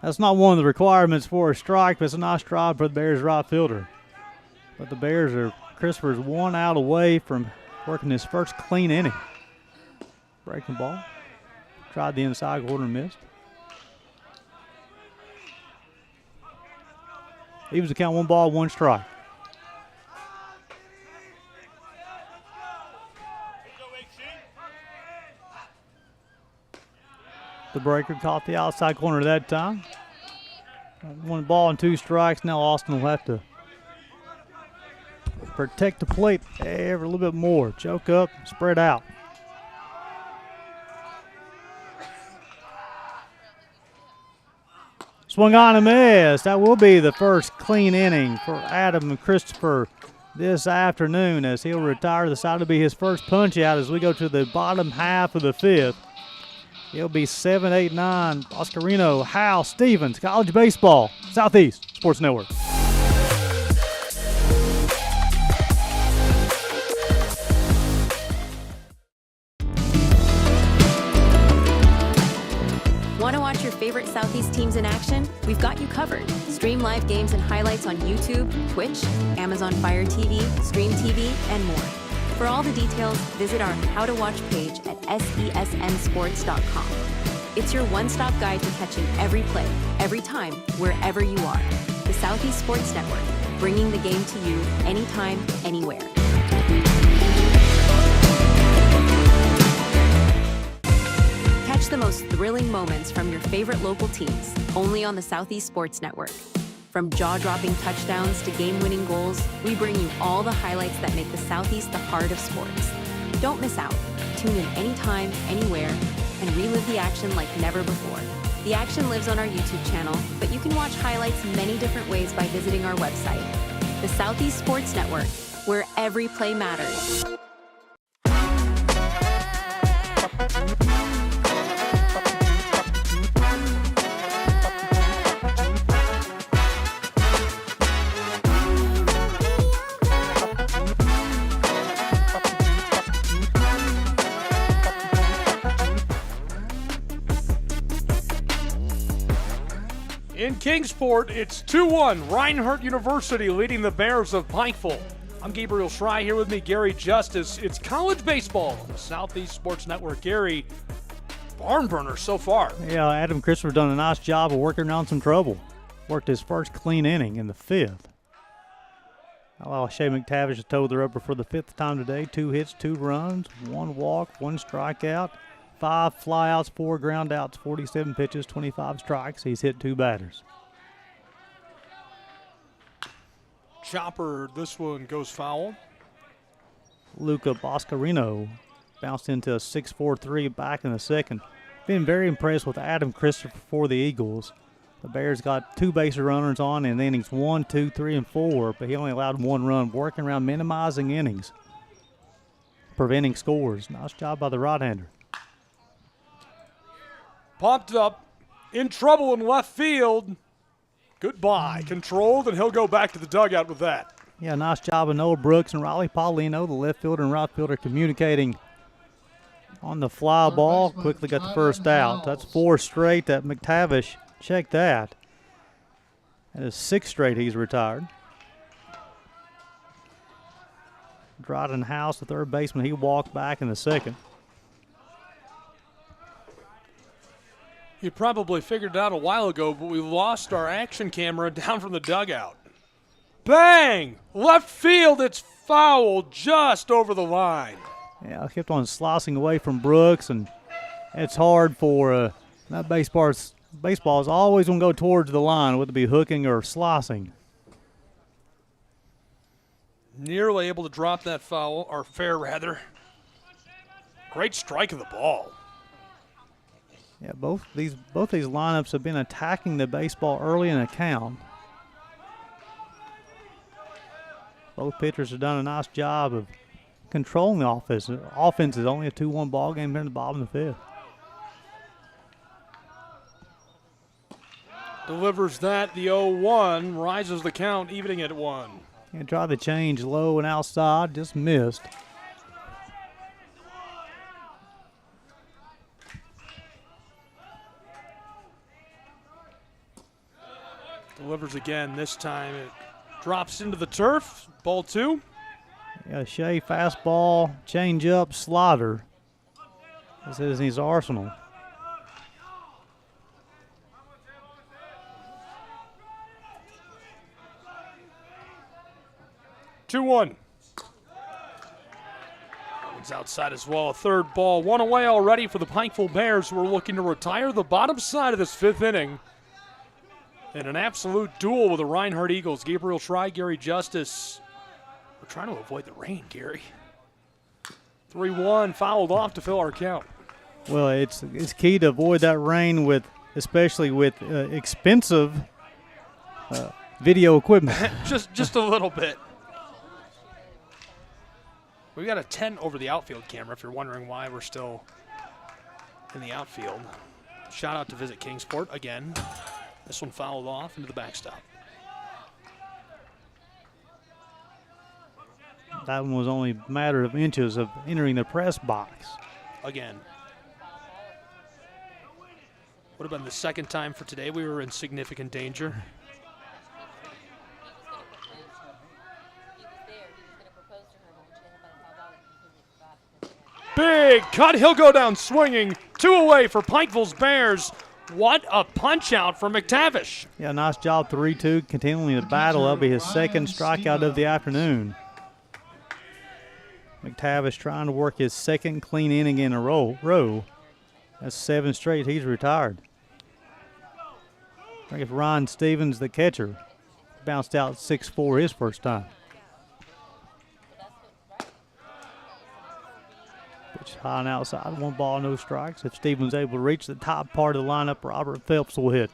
That's not one of the requirements for a strike, but it's a nice drive for the Bears right fielder. But the Bears are, Christopher's 1 out away from working his first clean inning. Breaking ball. Tried the inside corner and missed. Evens the count, 1 ball, 1 strike. The breaker caught the outside corner that time. 1 ball and 2 strikes. Now Austin will have to protect the plate a little bit more. Choke up, spread out. Swung on and missed. That will be the first clean inning for Adam and Christopher this afternoon, as he'll retire. This ought to be his first punch out as we go to the bottom half of the 5th. He'll be 7, 8, 9. Oscarino, Howe, Stevens, College Baseball, Southeast Sports Network. Want to watch your favorite Southeast teams in action? We've got you covered. Stream live games and highlights on YouTube, Twitch, Amazon Fire TV, Stream TV, and more. For all the details, visit our How to Watch page at sesnsports.com. It's your one-stop guide to catching every play, every time, wherever you are. The Southeast Sports Network, bringing the game to you anytime, anywhere. Catch the most thrilling moments from your favorite local teams, only on the Southeast Sports Network. From jaw-dropping touchdowns to game-winning goals, we bring you all the highlights that make the Southeast the heart of sports. Don't miss out. Tune in anytime, anywhere, and relive the action like never before. The action lives on our YouTube channel, but you can watch highlights many different ways by visiting our website. The Southeast Sports Network, where every play matters. In Kingsport, it's 2-1. Reinhardt University leading the Bears of Pikeville. I'm Gabriel Schrei, here with me, Gary Justice. It's college baseball on the Southeast Sports Network. Gary, barn burner so far. Yeah, Adam Christopher done a nice job of working around some trouble. Worked his first clean inning in the 5th. Well, Shea McTavish has towed the rubber for the 5th time today. 2 hits, 2 runs, 1 walk, 1 strikeout. 5 flyouts, 4 groundouts, 47 pitches, 25 strikes. He's hit 2 batters. Chopper, this one goes foul. Luca Boscarino bounced into a 6-4-3 back in the 2nd. Been very impressed with Adam Christopher for the Eagles. The Bears got 2 base runners on in innings 1, 2, 3, and 4, but he only allowed 1 run, working around minimizing innings, preventing scores. Nice job by the right-hander. Popped up, in trouble in left field. Goodbye. Controlled, and he'll go back to the dugout with that. Yeah, nice job of Noah Brooks and Riley Paulino. The left fielder and right fielder communicating on the fly ball. Quickly got the first out. That's 4 straight that McTavish checked that. And it's 6 straight he's retired. Dryden House, the third baseman, he walked back in the 2nd. You probably figured it out a while ago, but we lost our action camera down from the dugout. Bang! Left field, it's foul just over the line. Yeah, I kept on slicing away from Brooks, and it's hard for that baseball is always going to go towards the line, whether it be hooking or slicing. Nearly able to drop that foul, or fair rather. Great strike of the ball. Yeah, both these lineups have been attacking the baseball early in the count. Both pitchers have done a nice job of controlling the offense. The offense is only a 2-1 ball game here in the bottom of the 5th. Delivers that, the 0-1, rises the count, evening at 1. And try the change low and outside, just missed. Delivers again, this time it drops into the turf, ball 2. Yeah, Shea fastball, change up, slider. This is his arsenal. 2-1. That one's outside as well. A third ball. One away already for the Pikeville Bears, who are looking to retire the bottom side of this fifth inning. In an absolute duel with the Reinhardt Eagles. Gabriel Schrei, Gary Justice. We're trying to avoid the rain, Gary. 3-1, fouled off to fill our count. Well, it's key to avoid that rain, especially with expensive video equipment. just a little bit. We got a 10 over the outfield camera if you're wondering why we're still in the outfield. Shout out to Visit Kingsport again. This one fouled off into the backstop. That one was only a matter of inches of entering the press box. Again. Would have been the second time for today we were in significant danger. Big cut. He'll go down swinging. 2 away for Pikeville's Bears. What a punch out for McTavish. Yeah, nice job, 3-2, continuing the battle. That'll be his second strikeout of the afternoon. McTavish trying to work his second clean inning in a row. That's 7 straight. He's retired. I guess Ron Stevens, the catcher, bounced out 6-4 his first time. Pitch high and outside, 1 ball, no strikes. If Stevens able to reach the top part of the lineup, Robert Phelps will hit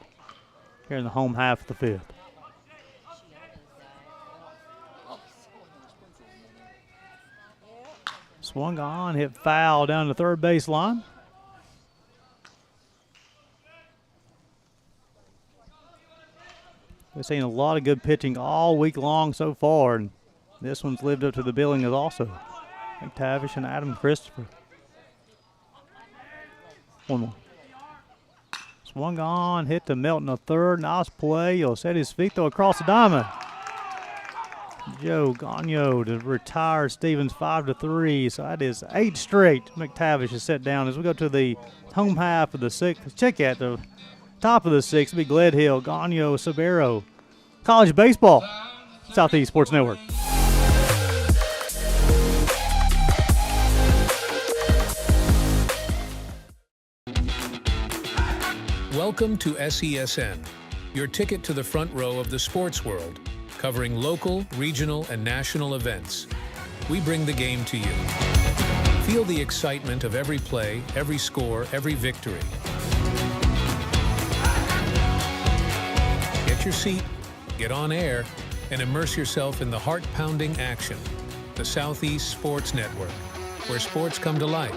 here in the home half of the fifth. Swung on, hit foul down the third base line. We've seen a lot of good pitching all week long so far, and this one's lived up to the billing as also. McTavish and Adam Christopher. 1-1. Swung on, hit to Melton a third. Nice play. He'll set his feet though across the diamond. Joe Gagnon to retire Stevens 5-3. So that is 8 straight. McTavish is set down as we go to the home half of the sixth. Check at the top of the sixth. It'll be Gledhill, Gagnon, Sabero. College baseball. Southeast Sports Network. Welcome to SESN, your ticket to the front row of the sports world, covering local, regional, and national events. We bring the game to you. Feel the excitement of every play, every score, every victory. Get your seat, get on air, and immerse yourself in the heart-pounding action. The Southeast Sports Network, where sports come to life.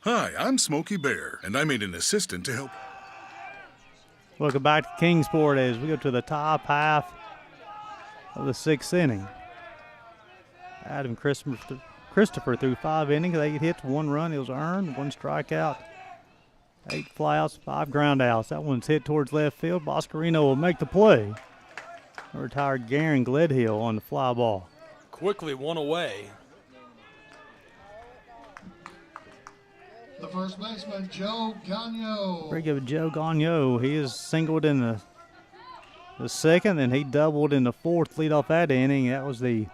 Hi, I'm Smokey Bear, and I made an assistant to help. Welcome back to Kingsport as we go to the top half of the sixth inning. Adam Christopher threw 5 innings, 8 hits, 1 run. It was earned, 1 strikeout, 8 flyouts, 5 groundouts. That one's hit towards left field. Boscarino will make the play. Retired Garen Gledhill on the fly ball. Quickly 1 away. The first baseman, Joe Gagnon. Very good, Joe Gagnon. He is singled in the second, and he doubled in the fourth lead off that inning. That was the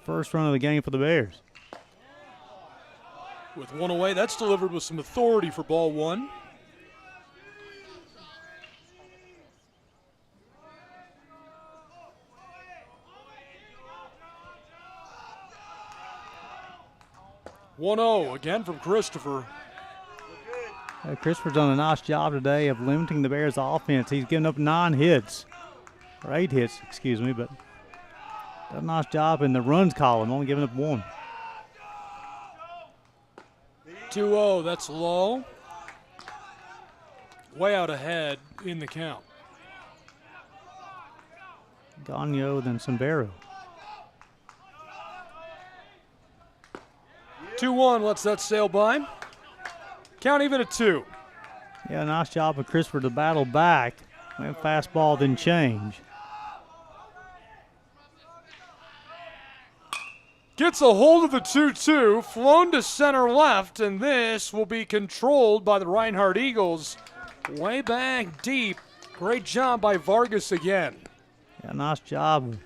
first run of the game for the Bears. With one away, that's delivered with some authority for ball one. (1-0) again from Christopher. Christopher's done a nice job today of limiting the Bears' offense. He's given up 9 hits, or 8 hits, excuse me, but done a nice job in the runs column, only giving up 1. 2-0, that's low. Way out ahead in the count. Gagnon, then Sombrero. 2-1 lets that sail by. Count even at 2. Yeah, nice job of Christopher to battle back. Went fastball, then change. Gets a hold of the 2-2, flown to center left, and this will be controlled by the Reinhardt Eagles. Way back deep. Great job by Vargas again. Yeah, nice job of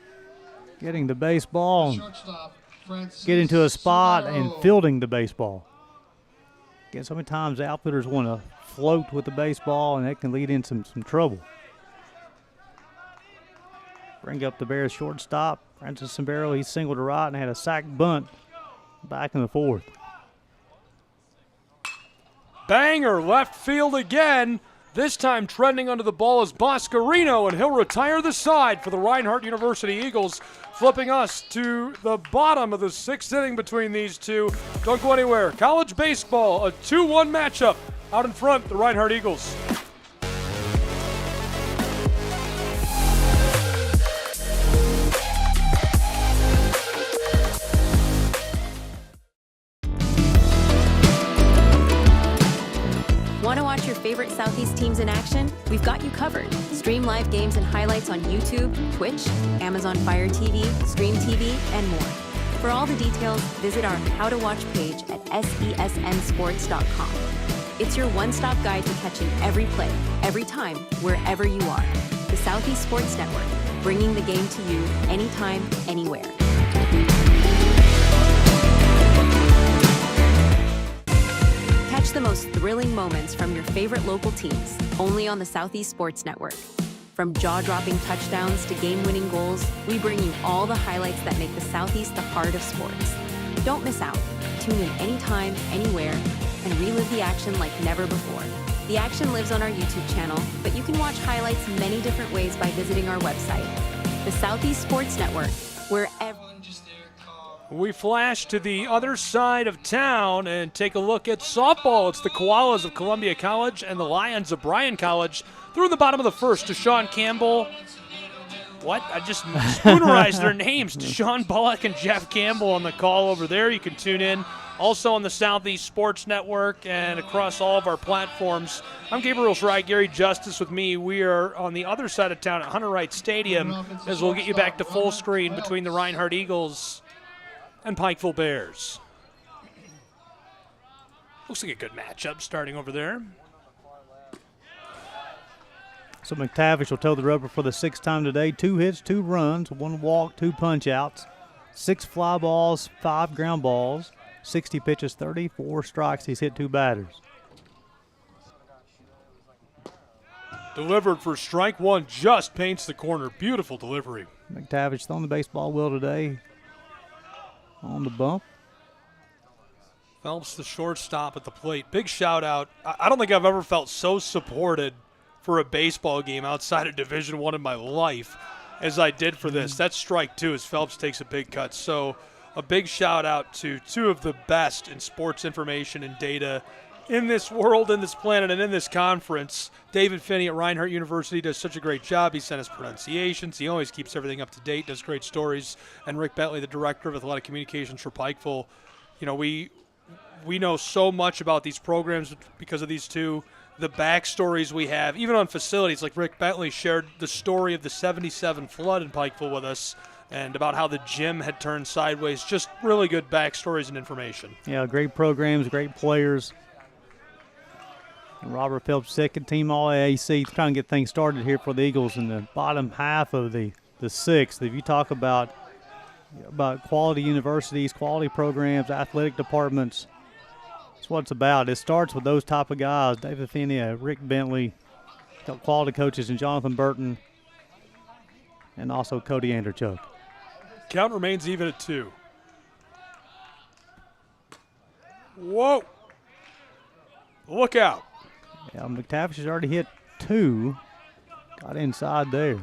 getting the baseball, Shortstop, Francis getting to a spot Sombrero. and fielding the baseball. Again, so many times the outfielders want to float with the baseball, and that can lead in some trouble. Bring up the Bears shortstop. Francis Sombrero, he singled to right and had a sac bunt back in the fourth. Banger left field again. This time trending under the ball is Boscarino, and he'll retire the side for the Reinhardt University Eagles, flipping us to the bottom of the 6th inning between these two. Don't go anywhere. College baseball, a 2-1 matchup. Out in front, the Reinhardt Eagles. Want to watch your favorite Southeast teams in action? We've got you covered. Stream live games and highlights on YouTube, Twitch, Amazon Fire TV, Stream TV, and more. For all the details, visit our How to Watch page at sesnsports.com. It's your one-stop guide to catching every play, every time, wherever you are. The Southeast Sports Network, bringing the game to you anytime, anywhere. Catch the most thrilling moments from your favorite local teams, only on the Southeast Sports Network. From jaw-dropping touchdowns to game-winning goals, we bring you all the highlights that make the Southeast the heart of sports. Don't miss out. Tune in anytime, anywhere, and relive the action like never before. The action lives on our YouTube channel, but you can watch highlights many different ways by visiting our website. The Southeast Sports Network, where We flash to the other side of town and take a look at softball. It's the Koalas of Columbia College and the Lions of Bryan College. Through the bottom of the first, Deshaun Campbell. What? I just spoonerized their names. Deshaun Bullock and Jeff Campbell on the call over there. You can tune in also on the Southeast Sports Network and across all of our platforms. I'm Gabriel Schreid, Gary Justice with me. We are on the other side of town at Hunter Wright Stadium as we'll get you back to full screen between the Reinhardt Eagles and Pikeville Bears. Looks like a good matchup starting over there. So McTavish will toe the rubber for the 6th time today. 2 hits, 2 runs, 1 walk, 2 punch-outs, 6 fly balls, 5 ground balls, 60 pitches, 34 strikes. He's hit 2 batters. Delivered for strike 1, just paints the corner. Beautiful delivery. McTavish throwing the baseball well today on the bump. Phelps, the shortstop at the plate. Big shout out. I don't think I've ever felt so supported for a baseball game outside of Division I in my life as I did for this. That's strike 2 as Phelps takes a big cut. So a big shout out to 2 of the best in sports information and data in this world, in this planet, and in this conference. David Finney at Reinhardt University does such a great job. He sent us pronunciations. He always keeps everything up to date, does great stories. And Rick Bentley, the director of athletic communications for Pikeville. You know, we know so much about these programs because of these two. The backstories we have, even on facilities, like Rick Bentley shared the story of the 77 flood in Pikeville with us and about how the gym had turned sideways. Just really good backstories and information. Yeah, great programs, great players. And Robert Phelps, second team All-AAC, trying to get things started here for the Eagles in the bottom half of the sixth. If you talk about quality universities, quality programs, athletic departments, that's what it's about. It starts with those type of guys, David Finney, Rick Bentley, quality coaches, and Jonathan Burton, and also Cody Anderchuk. Count remains even at 2. Whoa. Look out. Yeah, McTavish has already hit 2. Got inside there.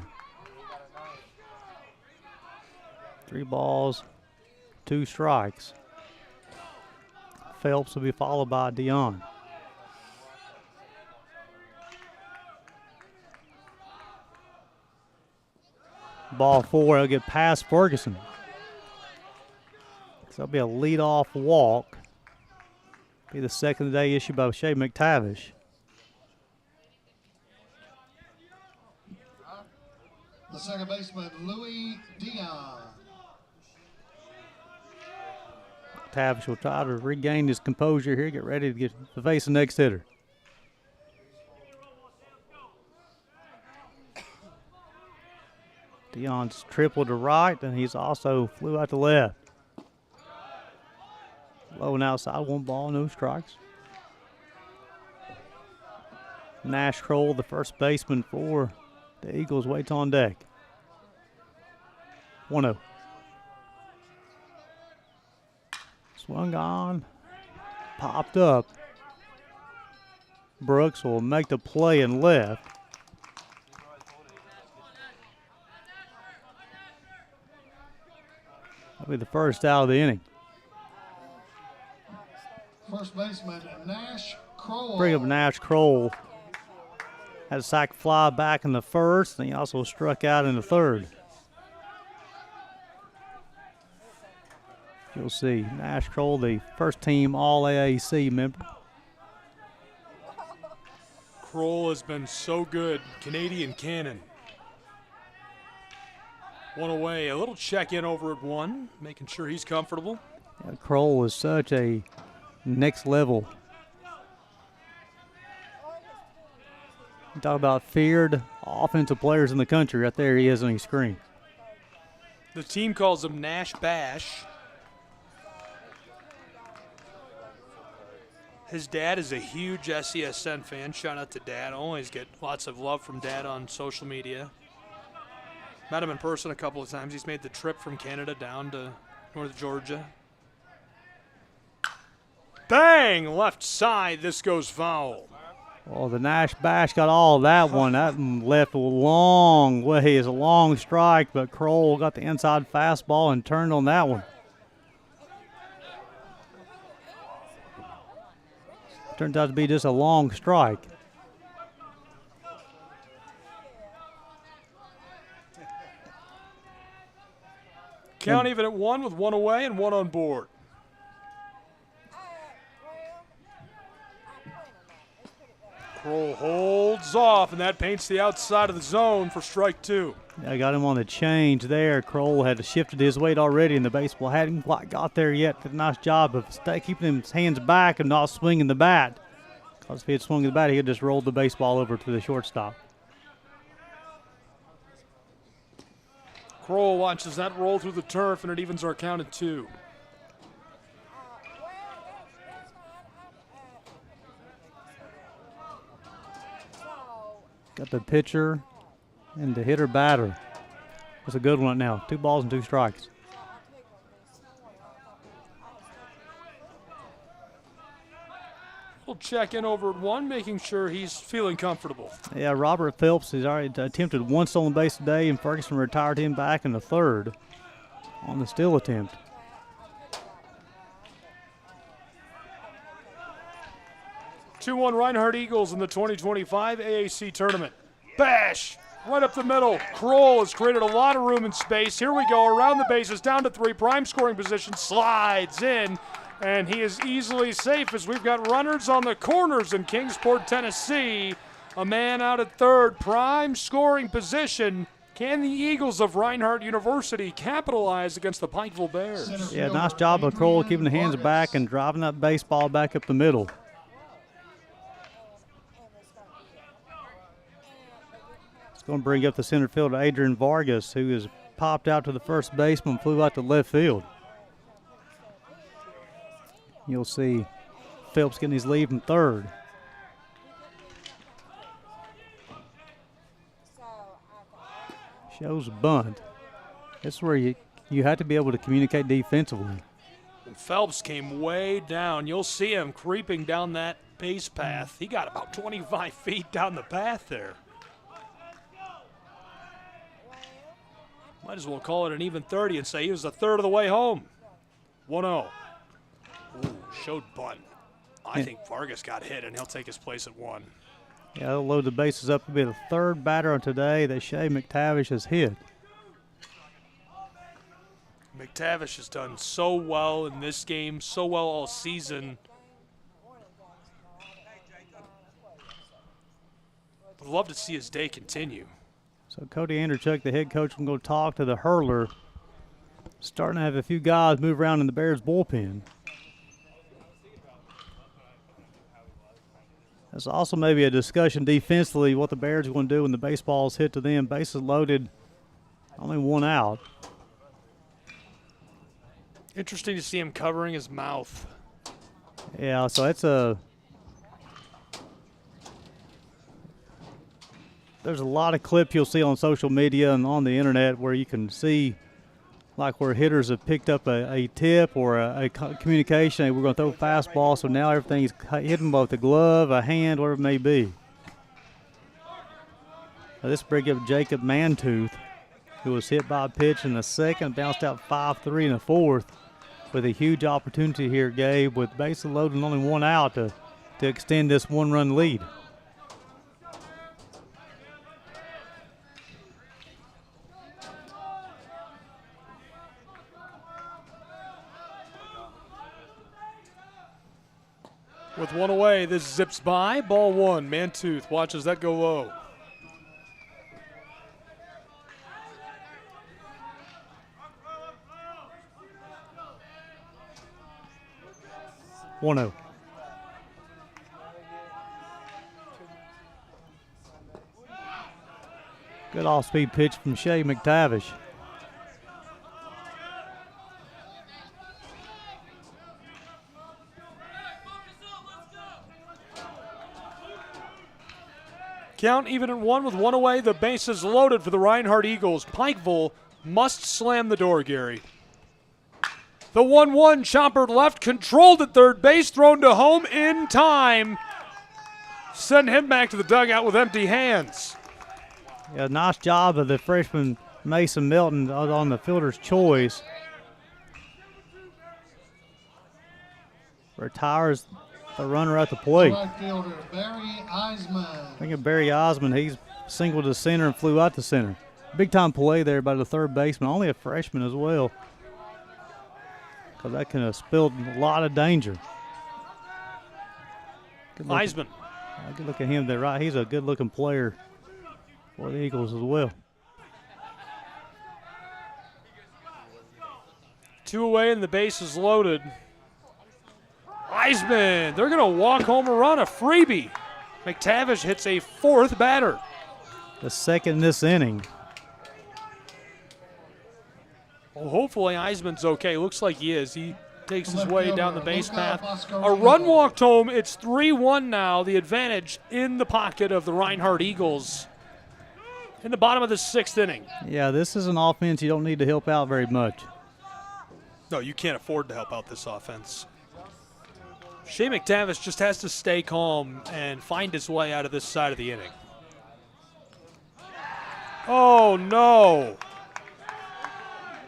3 balls, 2 strikes. Phelps will be followed by Dion. Ball 4, he'll get past Ferguson. So it'll be a leadoff walk. Be the second of the day issued by Shea McTavish. The second baseman, Louis Dion. McTavish will try to regain his composure here, get ready to face the next hitter. Dion's triple to right, and he's also flew out to left. Low and outside, 1 ball, no strikes. Nash Kroll, the first baseman for the Eagles, waits on deck. 1-0. Swung on, popped up. Brooks will make the play and left. That'll be the first out of the inning. First baseman, Nash Kroll. Bring up Nash Kroll. Had a sac fly back in the first, and he also struck out in the third. You'll see Nash Kroll, the first team All-AAC member. Kroll has been so good. Canadian cannon. 1 away. A little check-in over at 1, making sure he's comfortable. Yeah, Kroll was such a next level. You talk about feared offensive players in the country. Right there he is on your screen. The team calls him Nash Bash. His dad is a huge SESN fan. Shout out to Dad. Always get lots of love from Dad on social media. Met him in person a couple of times. He's made the trip from Canada down to North Georgia. Bang! Left side. This goes foul. Well, the Nash Bash got all of that one. That one left a long way. It's a long strike, but Kroll got the inside fastball and turned on that one. Turns out to be just a long strike. Count even at 1 with 1 away and 1 on board. Kroll holds off, and that paints the outside of the zone for strike 2. I got him on the change there. Kroll had shifted his weight already, and the baseball hadn't quite got there yet. Did a nice job of keeping his hands back and not swinging the bat. Because if he had swung the bat, he had just rolled the baseball over to the shortstop. Kroll watches that roll through the turf, and it evens our count at 2. Got the pitcher and the hitter batter. That's a good one now. 2 balls and 2 strikes. We'll check in over at 1, making sure he's feeling comfortable. Yeah, Robert Phelps has already attempted 1 stolen base today, and Ferguson retired him back in the third on the steal attempt. Two-1 Reinhardt Eagles in the 2025 AAC tournament. Bash! Right up the middle. Kroll has created a lot of room and space. Here we go, around the bases, down to 3, prime scoring position, slides in, and he is easily safe as we've got runners on the corners in Kingsport, Tennessee. A man out at third, prime scoring position. Can the Eagles of Reinhardt University capitalize against the Pikeville Bears? Yeah, nice job of Kroll keeping the hands back and driving that baseball back up the middle. It's going to bring up the center fielder, Adrian Vargas, who has popped out to the first baseman, flew out to left field. You'll see Phelps getting his lead from third. Shows a bunt. That's where you have to be able to communicate defensively. Phelps came way down. You'll see him creeping down that base path. He got about 25 feet down the path there. Might as well call it an even 30 and say he was a third of the way home. 1-0. Ooh, showed bunt. I think Vargas got hit, and he'll take his place at 1. Yeah, they'll load the bases up. It'll be the third batter on today that Shea McTavish has hit. McTavish has done so well in this game, so well all season. Would love to see his day continue. So Cody Anderchuk, the head coach, will go talk to the hurler. Starting to have a few guys move around in the Bears bullpen. There's also maybe a discussion defensively what the Bears are going to do when the baseball's hit to them. Bases loaded, only 1 out. Interesting to see him covering his mouth. Yeah, so it's a there's a lot of clips you'll see on social media and on the internet where you can see like where hitters have picked up a tip or a communication, hey, we're going to throw a fastball, so now everything's hitting both the glove, a hand, whatever it may be. Now this brings up Jacob Mantooth, who was hit by a pitch in the second, bounced out 5-3 in the fourth, with a huge opportunity here, Gabe, with bases loaded and only 1 out to extend this 1-run lead. With 1 away, this zips by. Ball 1. Mantooth watches that go low. One zero. Good off-speed pitch from Shea McTavish. Count even at 1 with 1 away. The bases loaded for the Reinhardt Eagles. Pikeville must slam the door, Gary. The 1-1 chopper left, controlled at third base, thrown to home in time. Send him back to the dugout with empty hands. Yeah, nice job of the freshman Mason Milton on the fielder's choice. Retires the runner at the plate. Right fielder Barry Eisman. I think of Barry Osmond, he's singled to center and flew out to center. Big time play there by the third baseman, only a freshman as well, because that could have spilled a lot of danger. Eisman. Good look at him there, right? He's a good looking player for the Eagles as well. 2 away and the base is loaded. Eisman, they're going to walk home a run, a freebie. McTavish hits a 4th batter. The second in this inning. Well, hopefully Eisman's okay. Looks like he is. He takes his way down the base path. A run walked home. It's 3-1 now. The advantage in the pocket of the Reinhardt Eagles in the bottom of the 6th inning. Yeah, this is an offense you don't need to help out very much. No, you can't afford to help out this offense. Shea McTavish just has to stay calm and find his way out of this side of the inning. Oh, no.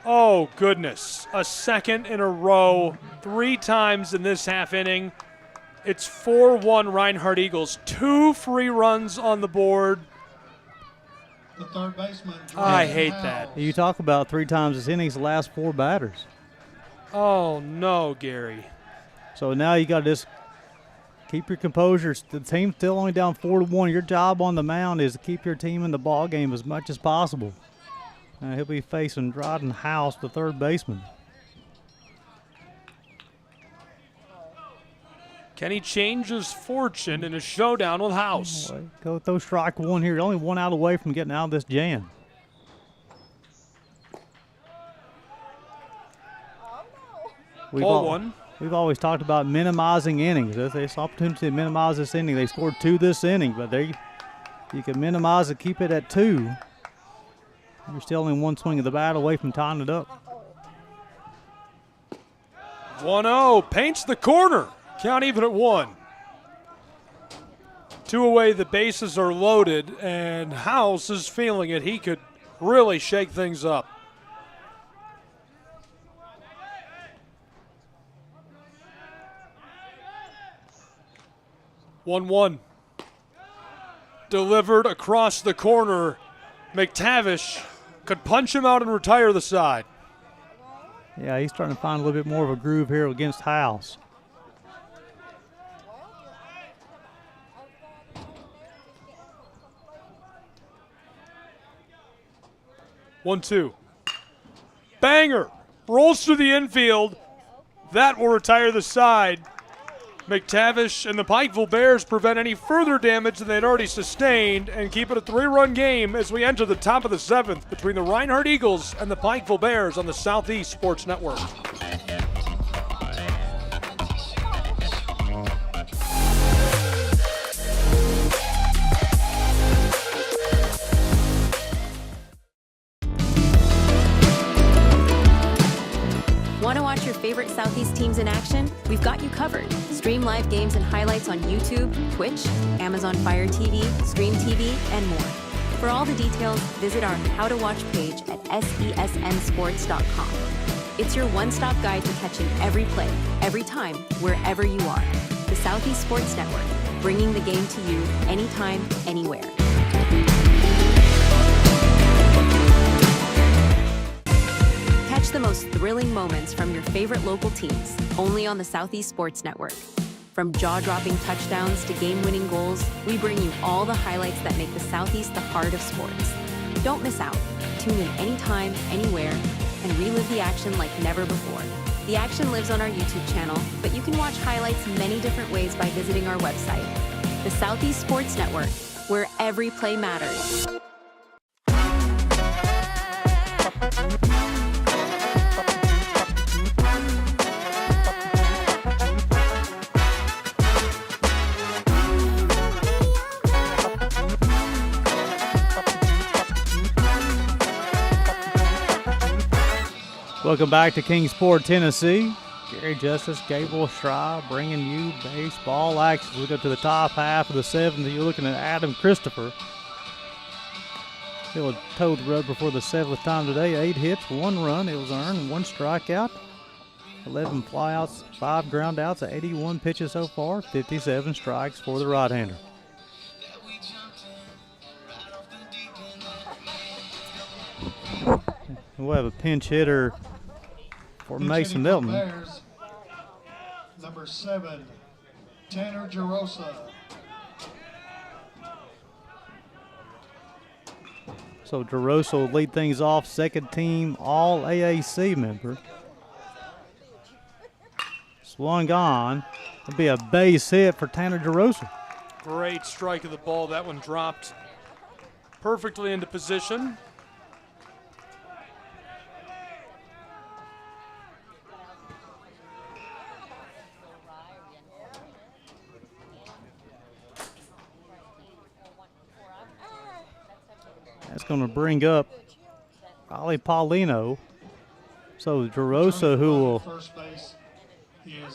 Oh, goodness. A second in a row, 3 times in this half inning. It's 4-1 Reinhardt Eagles. 2 free runs on the board. The third baseman. I hate that. You talk about 3 times this inning's the last 4 batters. Oh, no, Gary. So now you got to just keep your composure. The team's still only down 4-1. Your job on the mound is to keep your team in the ball game as much as possible. He'll be facing Dryden House, the third baseman. Can he change his fortune in a showdown with House? Go throw strike one here. Only one out away from getting out of this jam. We've always talked about minimizing innings. There's this opportunity to minimize this inning. They scored 2 this inning, but you can minimize it, keep it at 2. You're still in one swing of the bat away from tying it up. 1-0, paints the corner. Count even at 1. 2 away, the bases are loaded, and House is feeling it. He could really shake things up. One. Delivered across the corner. McTavish could punch him out and retire the side. Yeah, he's starting to find a little bit more of a groove here against House. One, two. Banger. Rolls through the infield. That will retire the side. McTavish and the Pikeville Bears prevent any further damage than they'd already sustained and keep it a 3-run game as we enter the top of the 7th between the Reinhardt Eagles and the Pikeville Bears on the Southeast Sports Network. Want to watch your favorite Southeast teams in action? We've got you covered. Stream live games and highlights on YouTube, Twitch, Amazon Fire TV, Stream TV, and more. For all the details, visit our How to Watch page at sesnsports.com. It's your one-stop guide to catching every play, every time, wherever you are. The Southeast Sports Network, bringing the game to you anytime, anywhere. Catch the most thrilling moments from your favorite local teams, only on the Southeast Sports Network. From jaw-dropping touchdowns to game-winning goals, we bring you all the highlights that make the Southeast the heart of sports. Don't miss out. Tune in anytime, anywhere, and relive the action like never before. The action lives on our YouTube channel, but you can watch highlights many different ways by visiting our website. The Southeast Sports Network, where every play matters. Welcome back to Kingsport, Tennessee. Gary Justice, Gable Schreiber bringing you baseball action. We go to the top half of the 7th. You're looking at Adam Christopher. He'll toe the rubber for the 7th time today. 8 hits, 1 run. It was earned, 1 strikeout, 11 flyouts, 5 ground outs, 81 pitches so far, 57 strikes for the right-hander. We'll have a pinch hitter for Mason Milton. Bears, number 7, Tanner Gerosa. So Gerosa will lead things off, second team All AAC member. Swung on. It'll be a base hit for Tanner Gerosa. Great strike of the ball. That one dropped perfectly into position. That's going to bring up Ollie Paulino. So Gerosa,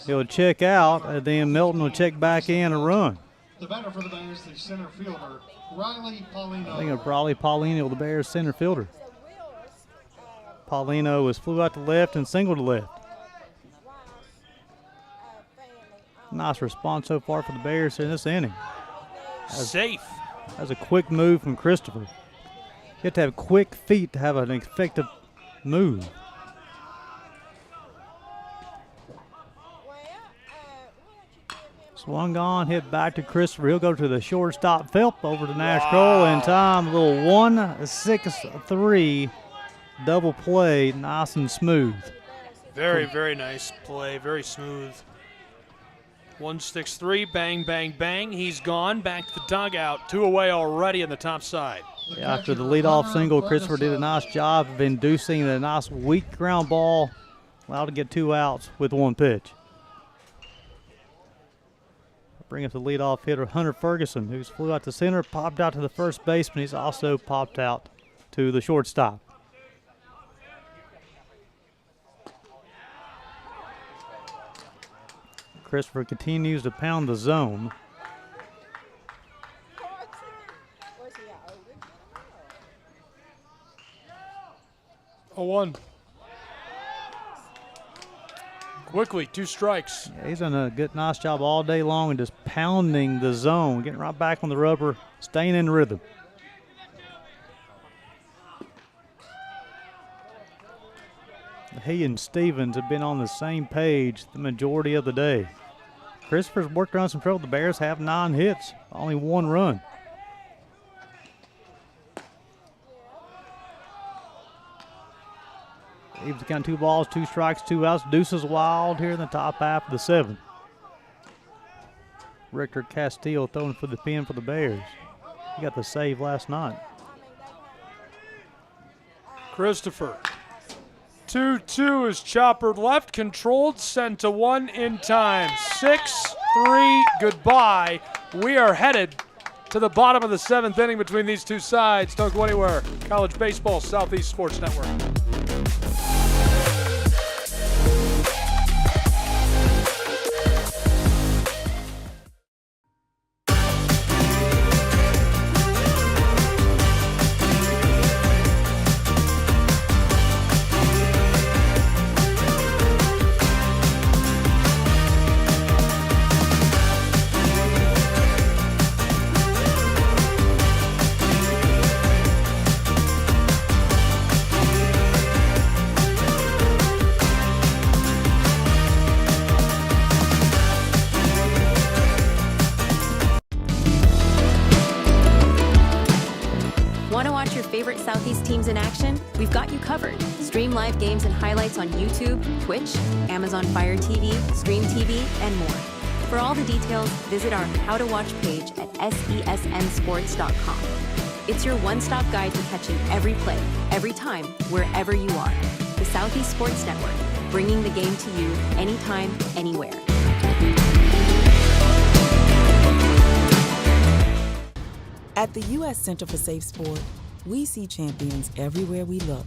he'll check out, and then Milton will check back in and run. The batter for the Bears, the center fielder, Riley Paulino. I think of Riley Paulino, the Bears center fielder. Paulino flew out to left and singled to left. Nice response so far for the Bears in this inning. Safe. That's a quick move from Christopher. You have to have quick feet to have an effective move. Swung on, hit back to Christopher. He'll go to the shortstop, Phelps, over to Nash Kroll in time. A little 1-6-3 double play nice and smooth. Very, very nice play. Very smooth. 1-6-3, bang, bang, bang. He's gone. Back to the dugout. 2 away already on the top side. After the leadoff single, Christopher did a nice job of inducing a nice weak ground ball, allowed to get 2 outs with 1 pitch. Bring up the leadoff hitter, Hunter Ferguson, who's flew out to center, popped out to the first baseman. He's also popped out to the shortstop. Christopher continues to pound the zone. A 1. Quickly, 2 strikes. Yeah, he's done a nice job all day long and just pounding the zone, getting right back on the rubber, staying in rhythm. He and Stevens have been on the same page the majority of the day. Christopher's worked around some trouble. The Bears have 9 hits, only 1 run. He's got 2 balls, 2 strikes, 2 outs. Deuces wild here in the top half of the 7th. Richter Castillo throwing for the pin for the Bears. He got the save last night. Christopher. 2-2 is choppered left, controlled, sent to 1 in time. 6-3, goodbye. We are headed to the bottom of the 7th inning between these 2 sides. Don't go anywhere. College Baseball, Southeast Sports Network. Southeast teams in action? We've got you covered. Stream live games and highlights on YouTube, Twitch, Amazon Fire TV, Stream TV, and more. For all the details, visit our How to Watch page at sesnsports.com. It's your one-stop guide to catching every play, every time, wherever you are. The Southeast Sports Network, bringing the game to you anytime, anywhere. At the U.S. Center for Safe Sport, we see champions everywhere we look.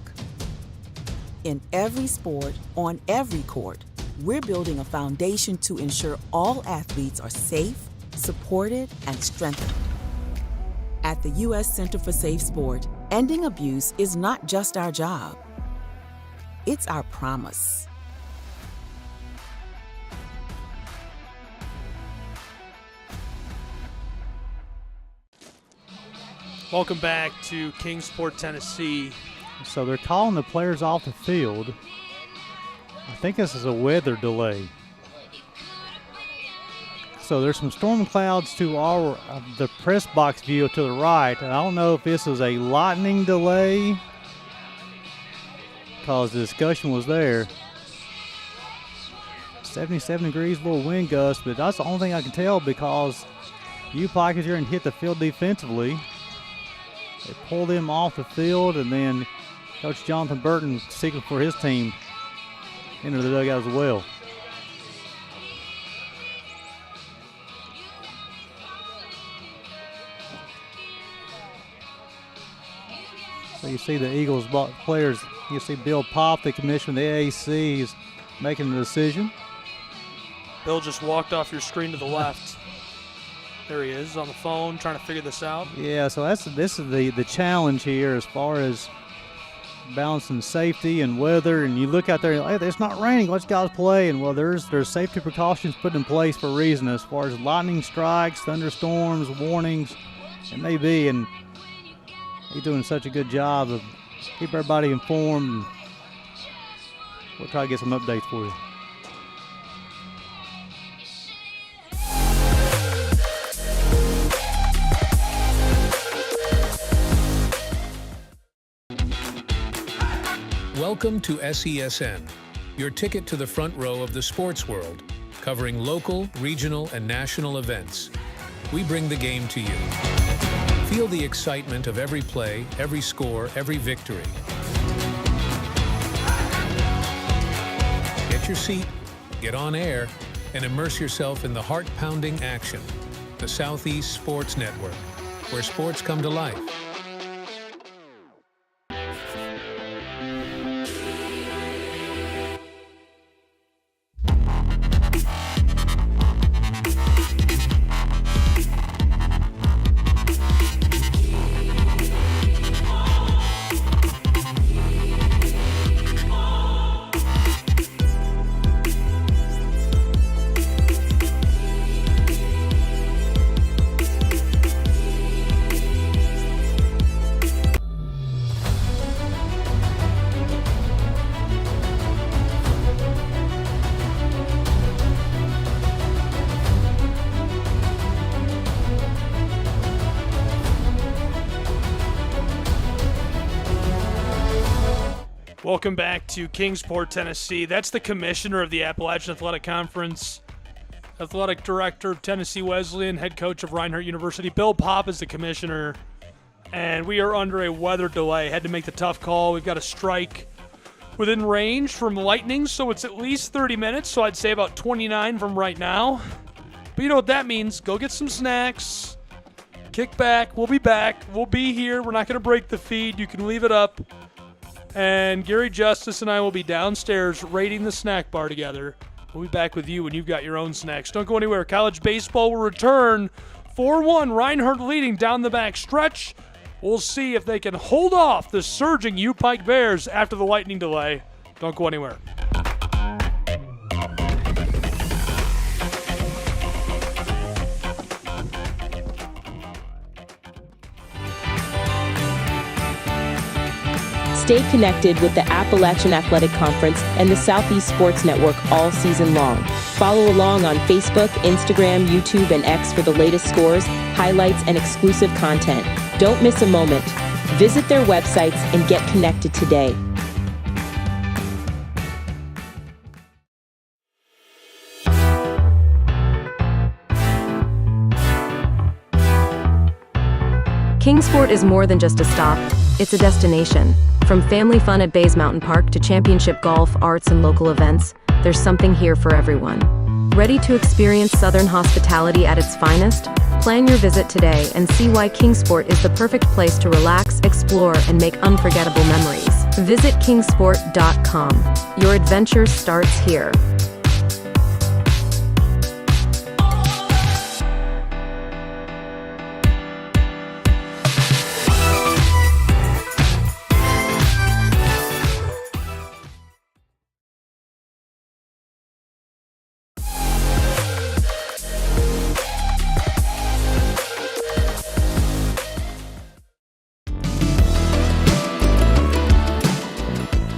In every sport, on every court, we're building a foundation to ensure all athletes are safe, supported, and strengthened. At the U.S. Center for Safe Sport, ending abuse is not just our job. It's our promise. Welcome back to Kingsport, Tennessee. So they're calling the players off the field. I think this is a weather delay. So there's some storm clouds to the press box view to the right. And I don't know if this is a lightning delay because the discussion was there. 77 degrees, little wind gust, but that's the only thing I can tell because you Pikers here and hit the field defensively. They pulled him off the field, and then Coach Jonathan Burton seeking for his team into the dugout as well. So you see the Eagles players, you see Bill Popp, the commissioner of the AAC, is making the decision. Bill just walked off your screen to the left. There he is on the phone trying to figure this out. Yeah, so this is the challenge here as far as balancing safety and weather. And you look out there, hey, it's not raining. Let's guys play. And well, there's safety precautions put in place for a reason as far as lightning strikes, thunderstorms, warnings, it may be. And he's doing such a good job of keep everybody informed. We'll try to get some updates for you. Welcome to SESN, your ticket to the front row of the sports world, covering local, regional, and national events. We bring the game to you. Feel the excitement of every play, every score, every victory. Get your seat, get on air, and immerse yourself in the heart-pounding action. The Southeast Sports Network, where sports come to life. Welcome back to Kingsport, Tennessee. That's the commissioner of the Appalachian Athletic Conference, athletic director of Tennessee Wesleyan, head coach of Reinhardt University. Bill Popp is the commissioner, and we are under a weather delay. Had to make the tough call. We've got a strike within range from lightning, so it's at least 30 minutes, so I'd say about 29 from right now. But you know what that means. Go get some snacks, kick back. We'll be back. We'll be here. We're not going to break the feed. You can leave it up. And Gary Justice and I will be downstairs raiding the snack bar together. We'll be back with you when you've got your own snacks. Don't go anywhere. College baseball will return. 4-1, Reinhardt leading down the back stretch. We'll see if they can hold off the surging U-Pike Bears after the lightning delay. Don't go anywhere. Stay connected with the Appalachian Athletic Conference and the Southeast Sports Network all season long. Follow along on Facebook, Instagram, YouTube, and X for the latest scores, highlights, and exclusive content. Don't miss a moment. Visit their websites and get connected today. Kingsport is more than just a stop, it's a destination. From family fun at Bays Mountain Park to championship golf, arts, and local events, there's something here for everyone. Ready to experience Southern hospitality at its finest? Plan your visit today and see why Kingsport is the perfect place to relax, explore, and make unforgettable memories. Visit kingsport.com. Your adventure starts here.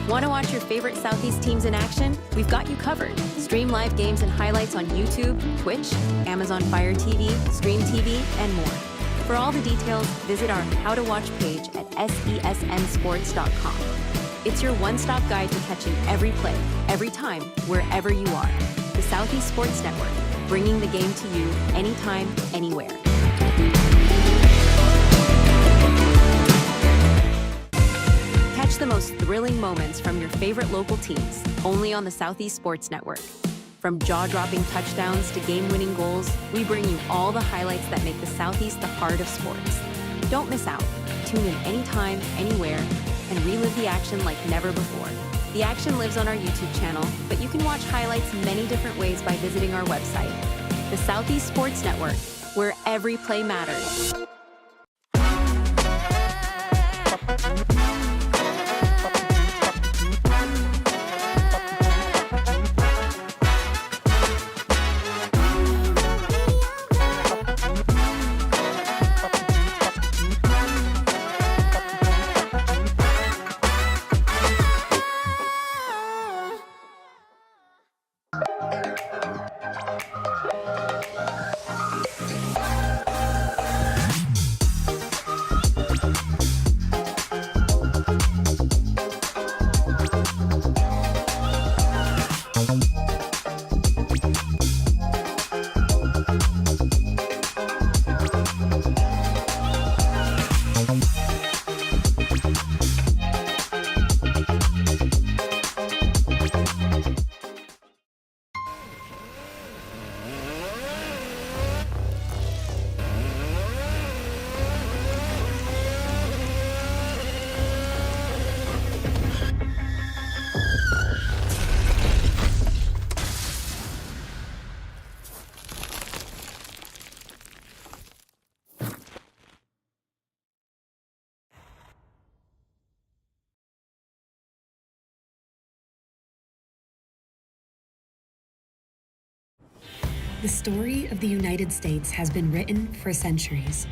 Want to watch your favorite Southeast teams in action? We've got you covered. Stream live games and highlights on YouTube, Twitch, Amazon Fire TV, Stream TV, and more. For all the details, visit our How to Watch page at SESNsports.com. It's your one-stop guide to catching every play, every time, wherever you are. The Southeast Sports Network, bringing the game to you anytime, anywhere. Catch the most thrilling moments from your favorite local teams, only on the Southeast Sports Network. From jaw-dropping touchdowns to game-winning goals, we bring you all the highlights that make the Southeast the heart of sports. Don't miss out. Tune in anytime, anywhere, and relive the action like never before. The action lives on our YouTube channel, but you can watch highlights many different ways by visiting our website. The Southeast Sports Network, where every play matters. The story of the United States has been written for centuries.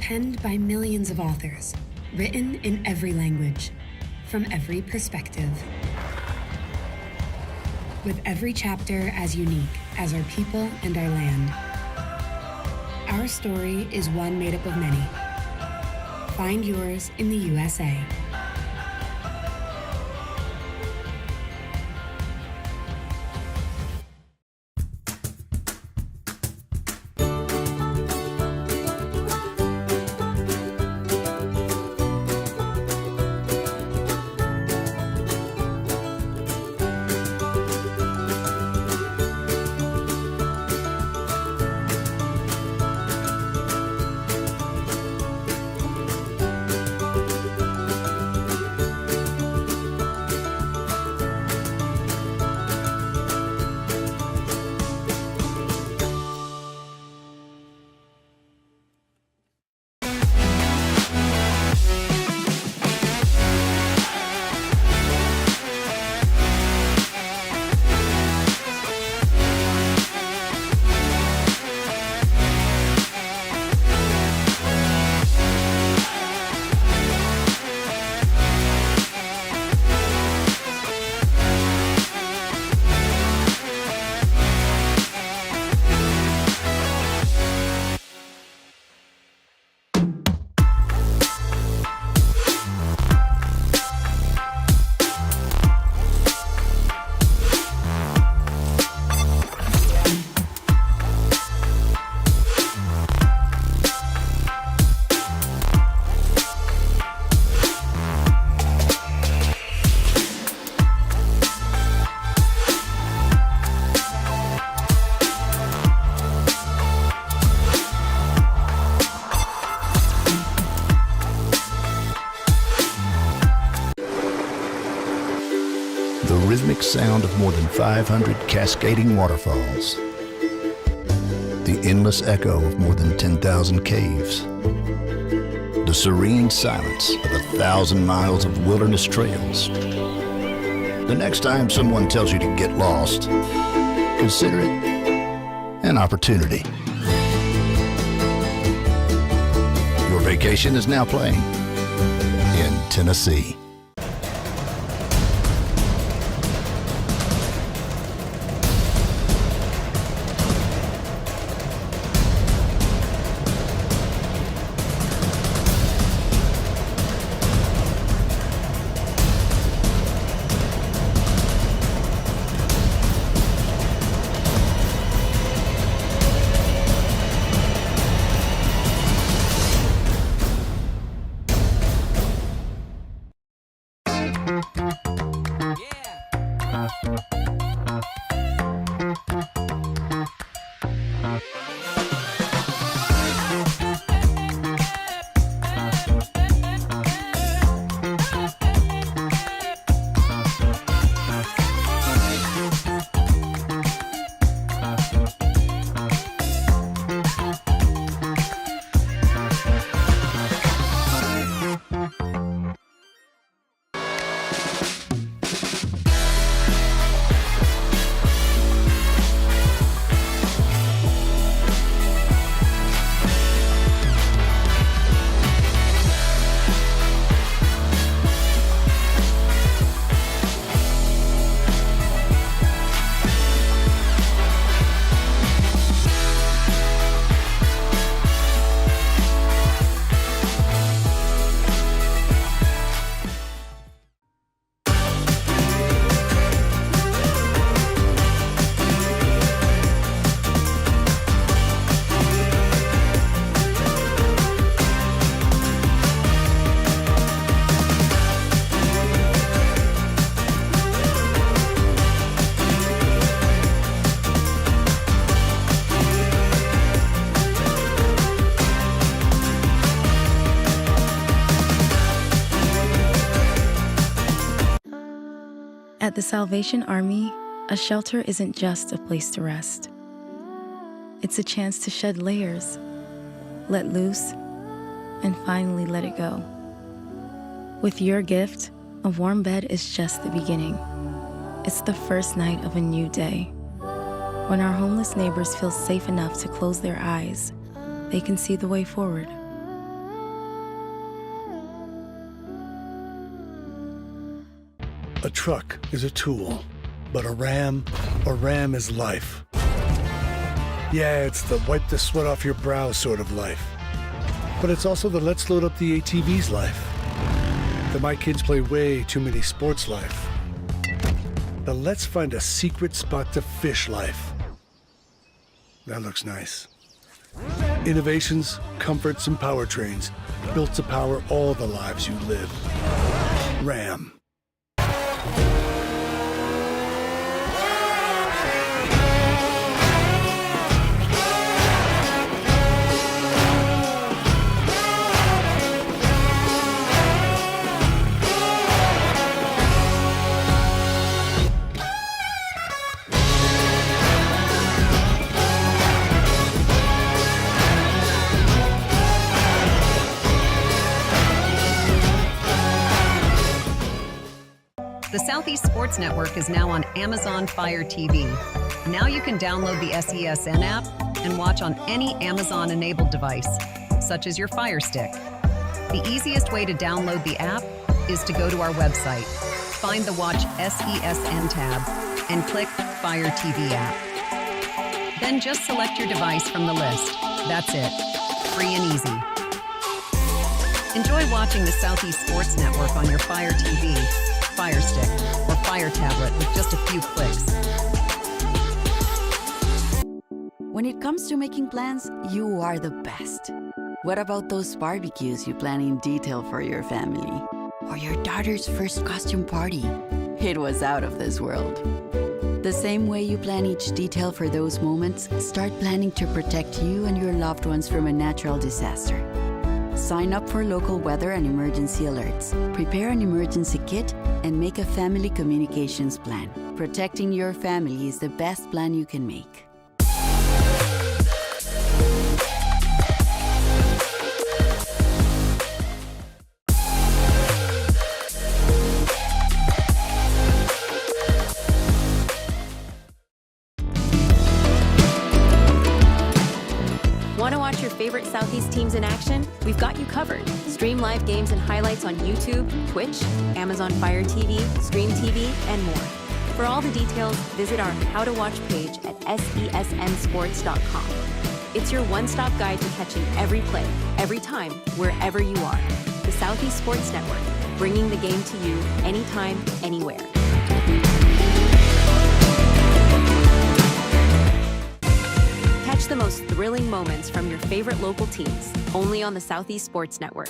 Penned by millions of authors, written in every language, from every perspective. With every chapter as unique as our people and our land. Our story is one made up of many. Find yours in the USA. The rhythmic sound of more than 500 cascading waterfalls. The endless echo of more than 10,000 caves. The serene silence of 1,000 miles of wilderness trails. The next time someone tells you to get lost, consider it an opportunity. Your vacation is now playing in Tennessee. At the Salvation Army, a shelter isn't just a place to rest. It's a chance to shed layers, let loose, and finally let it go. With your gift, a warm bed is just the beginning. It's the first night of a new day, When our homeless neighbors feel safe enough to close their eyes, they can see the way forward. A truck is a tool, but a ram is life. Yeah, it's the wipe the sweat off your brow sort of life. But it's also the let's load up the ATV's life. The my kids play way too many sports life. The let's find a secret spot to fish life. That looks nice. Innovations, comforts, and powertrains built to power all the lives you live. Ram. The Southeast Sports Network is now on Amazon Fire TV. Now you can download the SESN app and watch on any Amazon-enabled device, such as your Fire Stick. The easiest way to download the app is to go to our website, find the Watch SESN tab, and click Fire TV app. Then just select your device from the list. That's it. Free and easy. Enjoy watching the Southeast Sports Network on your Fire TV, Fire Stick, or Fire Tablet with just a few clicks. When it comes to making plans, you are the best. What about those barbecues you plan in detail for your family? Or your daughter's first costume party? It was out of this world. The same way you plan each detail for those moments, start planning to protect you and your loved ones from a natural disaster. Sign up for local weather and emergency alerts. Prepare an emergency kit and make a family communications plan. Protecting your family is the best plan you can make. Want to watch your favorite Southeast teams in action? We've got you covered. Stream live games and highlights on YouTube, Twitch, Amazon Fire TV, Stream TV, and more. For all the details, visit our How to Watch page at SESNsports.com. It's your one-stop guide to catching every play, every time, wherever you are. The Southeast Sports Network, bringing the game to you anytime, anywhere. Catch the most thrilling moments from your favorite local teams, only on the Southeast Sports Network.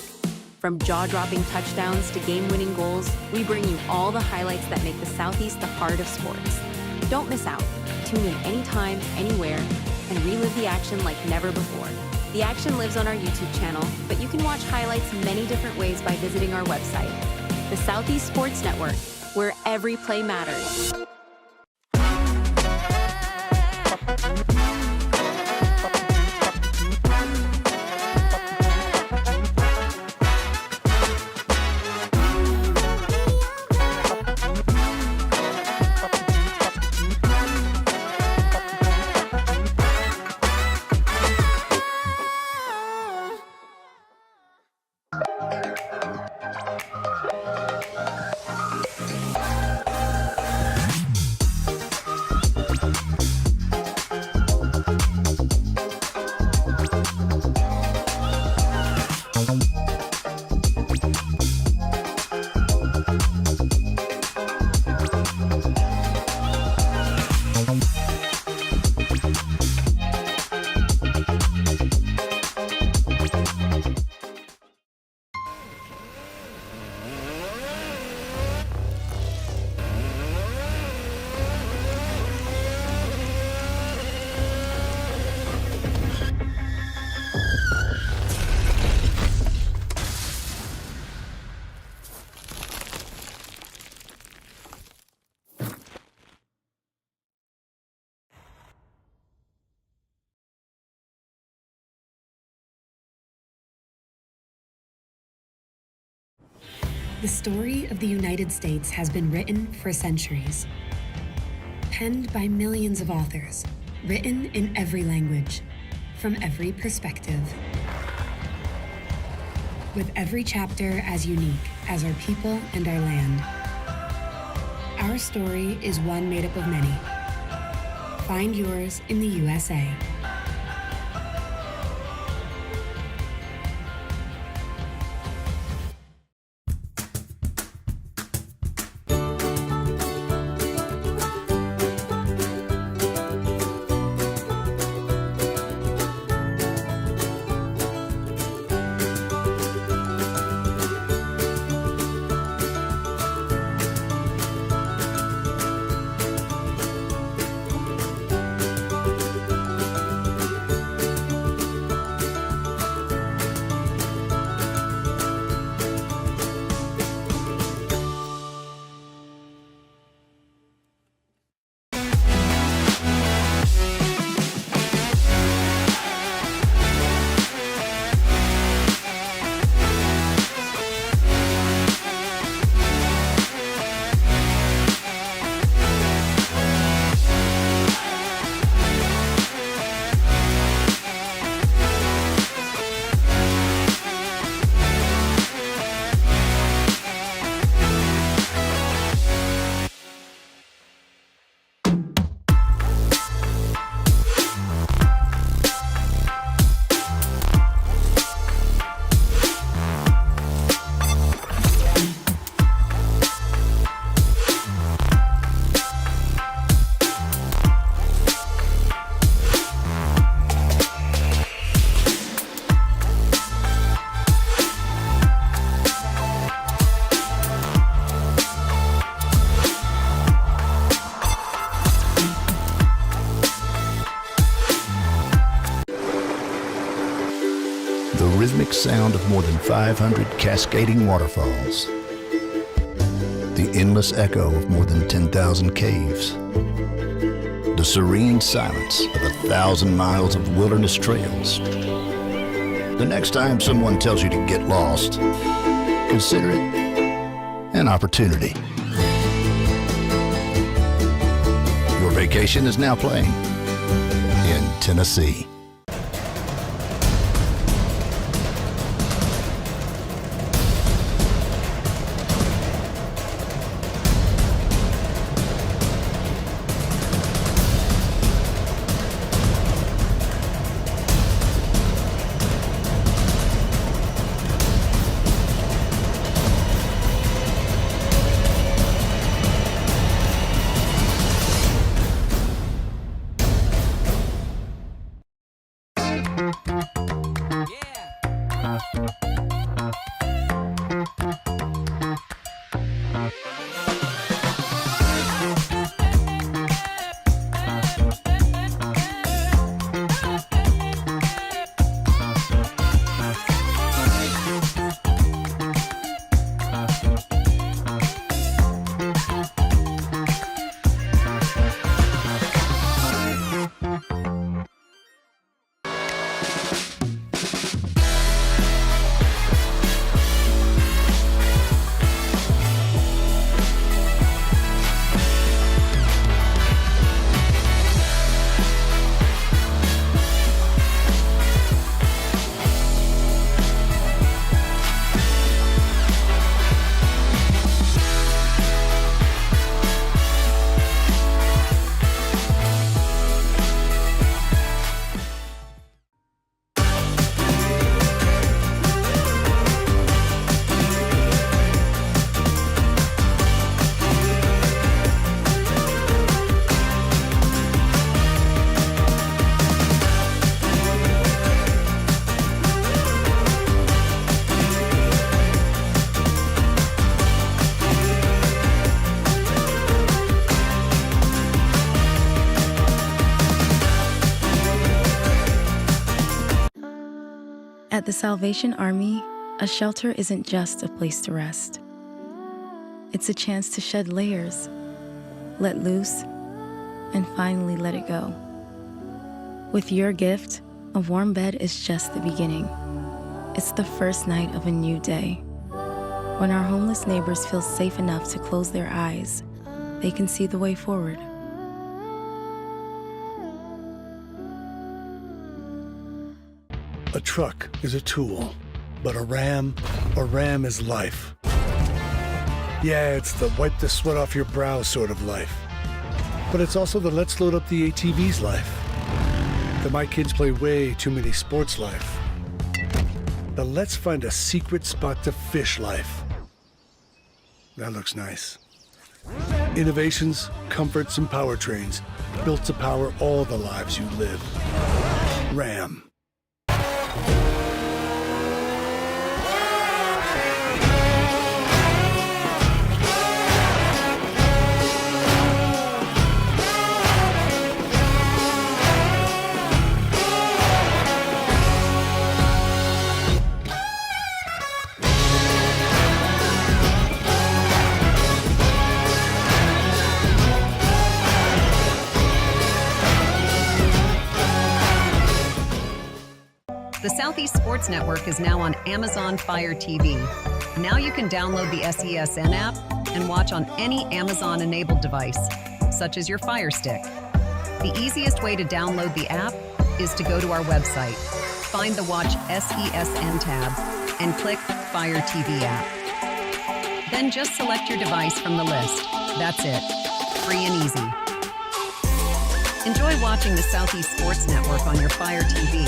From jaw-dropping touchdowns to game-winning goals, we bring you all the highlights that make the Southeast the heart of sports. Don't miss out. Tune in anytime, anywhere, and relive the action like never before. The action lives on our YouTube channel, but you can watch highlights many different ways by visiting our website. The Southeast Sports Network, where every play matters. The story of the United States has been written for centuries. Penned by millions of authors, Written in every language, from every perspective. With every chapter as unique as our people and our land. Our story is one made up of many. Find yours in the USA. The rhythmic sound of more than 500 cascading waterfalls. The endless echo of more than 10,000 caves. The serene silence of 1,000 miles of wilderness trails. The next time someone tells you to get lost, consider it an opportunity. Your vacation is now playing in Tennessee. At the Salvation Army, a shelter isn't just a place to rest. It's a chance to shed layers, let loose, and finally let it go. With your gift, a warm bed is just the beginning. It's the first night of a new day. When our homeless neighbors feel safe enough to close their eyes, they can see the way forward. A truck is a tool, but a Ram is life. Yeah, it's the wipe the sweat off your brow sort of life. But it's also the let's load up the ATV's life. The my kids play way too many sports life. The let's find a secret spot to fish life. That looks nice. Innovations, comforts, and powertrains built to power all the lives you live. Ram. The Southeast Sports Network is now on Amazon Fire TV. Now you can download the SESN app and watch on any Amazon-enabled device, such as your Fire Stick. The easiest way to download the app is to go to our website, find the Watch SESN tab, and click Fire TV app. Then just select your device from the list. That's it. Free and easy. Enjoy watching the Southeast Sports Network on your Fire TV,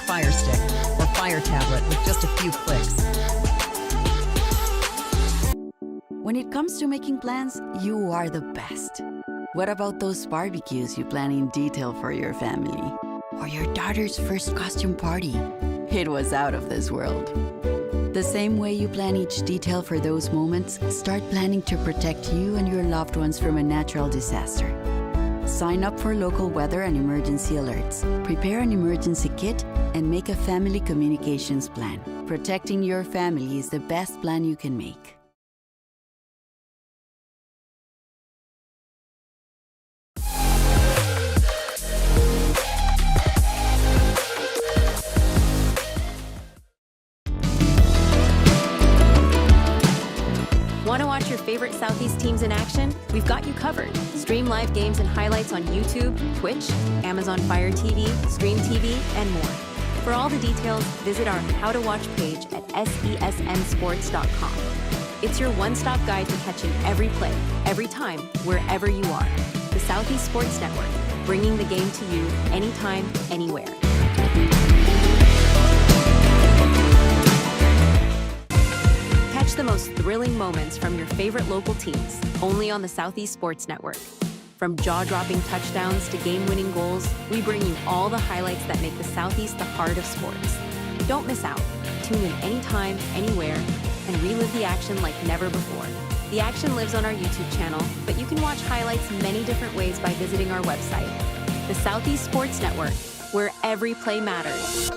Fire Stick, or Fire Tablet with just a few clicks. When it comes to making plans, you are the best. What about those barbecues you plan in detail for your family? Or your daughter's first costume party? It was out of this world. The same way you plan each detail for those moments, start planning to protect you and your loved ones from a natural disaster. Sign up for local weather and emergency alerts. Prepare an emergency kit and make a family communications plan. Protecting your family is the best plan you can make. Want to watch your favorite Southeast teams in action? We've got you covered. Stream live games and highlights on YouTube, Twitch, Amazon Fire TV, Stream TV, and more. For all the details, visit our How to Watch page at SESNsports.com. It's your one-stop guide to catching every play, every time, wherever you are. The Southeast Sports Network, bringing the game to you anytime, anywhere. Catch the most thrilling moments from your favorite local teams, only on the Southeast Sports Network. From jaw-dropping touchdowns to game-winning goals, we bring you all the highlights that make the Southeast the heart of sports. Don't miss out. Tune in anytime, anywhere, and relive the action like never before. The action lives on our YouTube channel, but you can watch highlights many different ways by visiting our website. The Southeast Sports Network, where every play matters.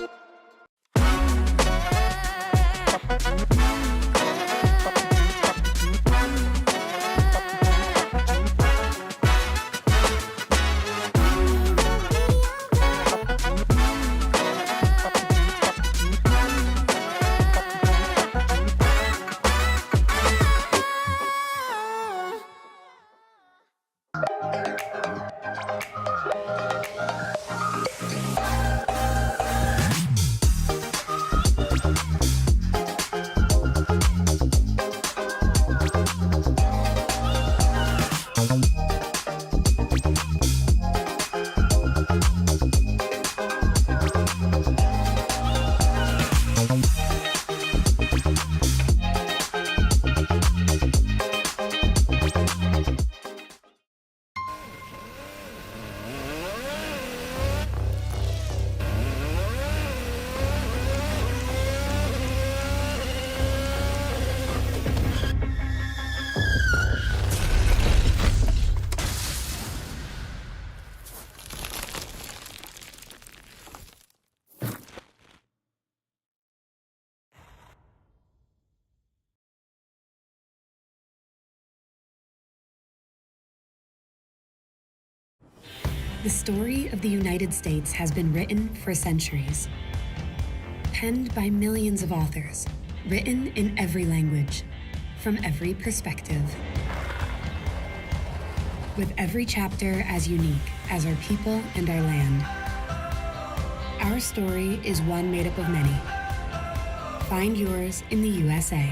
The story of the United States has been written for centuries. Penned by millions of authors, written in every language, from every perspective. With every chapter as unique as our people and our land. Our Our story is one made up of many. Find yours in the USA.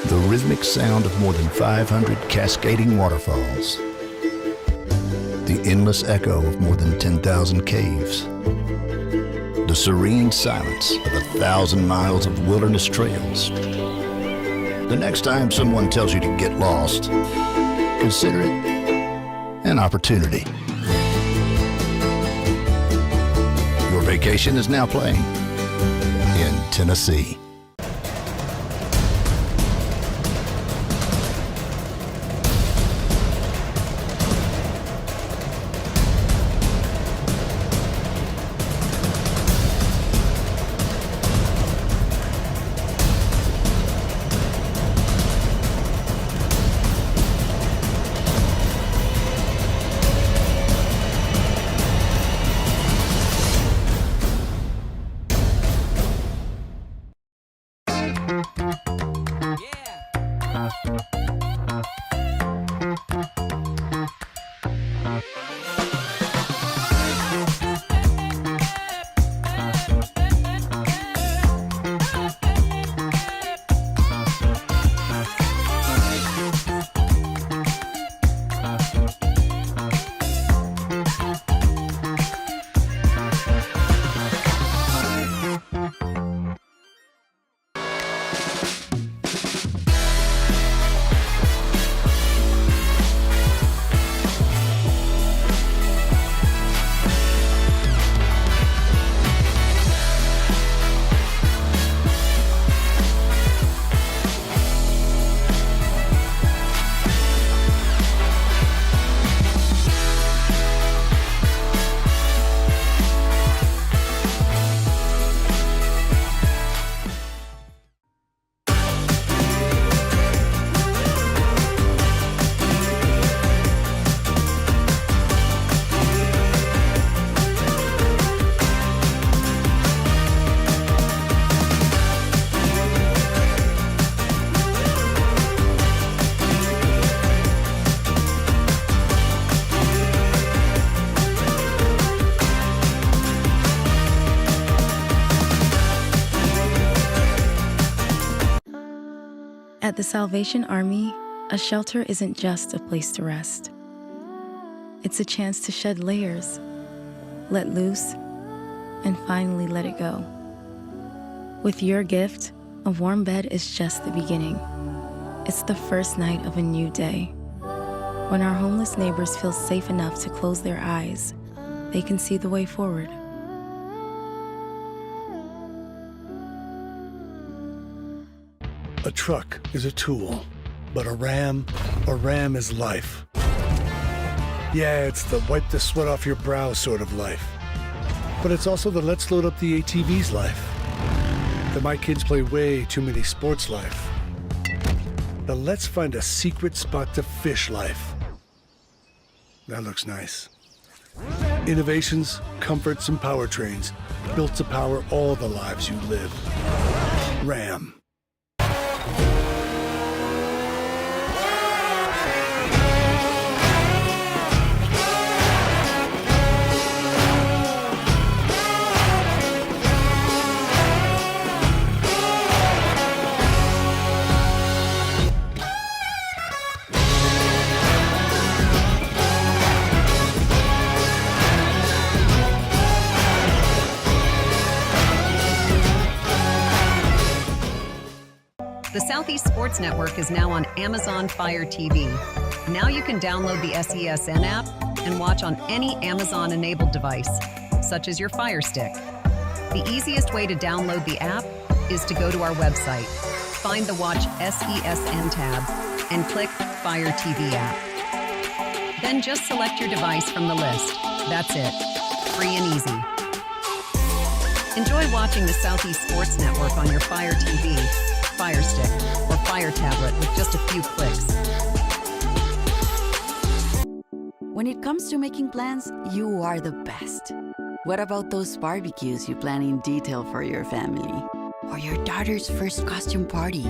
The rhythmic sound of more than 500 cascading waterfalls. The endless echo of more than 10,000 caves. The serene silence of 1,000 miles of wilderness trails. The next time someone tells you to get lost, consider it an opportunity. Your vacation is now playing in Tennessee. At the Salvation Army, a shelter isn't just a place to rest. It's a chance to shed layers, let loose, and finally let it go. With your gift, a warm bed is just the beginning. It's the first night of a new day. When our homeless neighbors feel safe enough to close their eyes, they can see the way forward. A truck is a tool, but a ram is life. Yeah, it's the wipe the sweat off your brow sort of life. But it's also the let's load up the ATVs life. The my kids play way too many sports life. The let's find a secret spot to fish life. That looks nice. Innovations, comforts, and powertrains built to power all the lives you live. Ram. The Southeast Sports Network is now on Amazon Fire TV. Now you can download the SESN app and watch on any Amazon-enabled device, such as your Fire Stick. The easiest way to download the app is to go to our website, find the Watch SESN tab, and click Fire TV app. Then just select your device from the list. That's it. Free and easy. Enjoy watching the Southeast Sports Network on your Fire TV, Fire Stick, or Fire Tablet with just a few clicks. When it comes to making plans, you are the best. What about those barbecues you plan in detail for your family? Or your daughter's first costume party?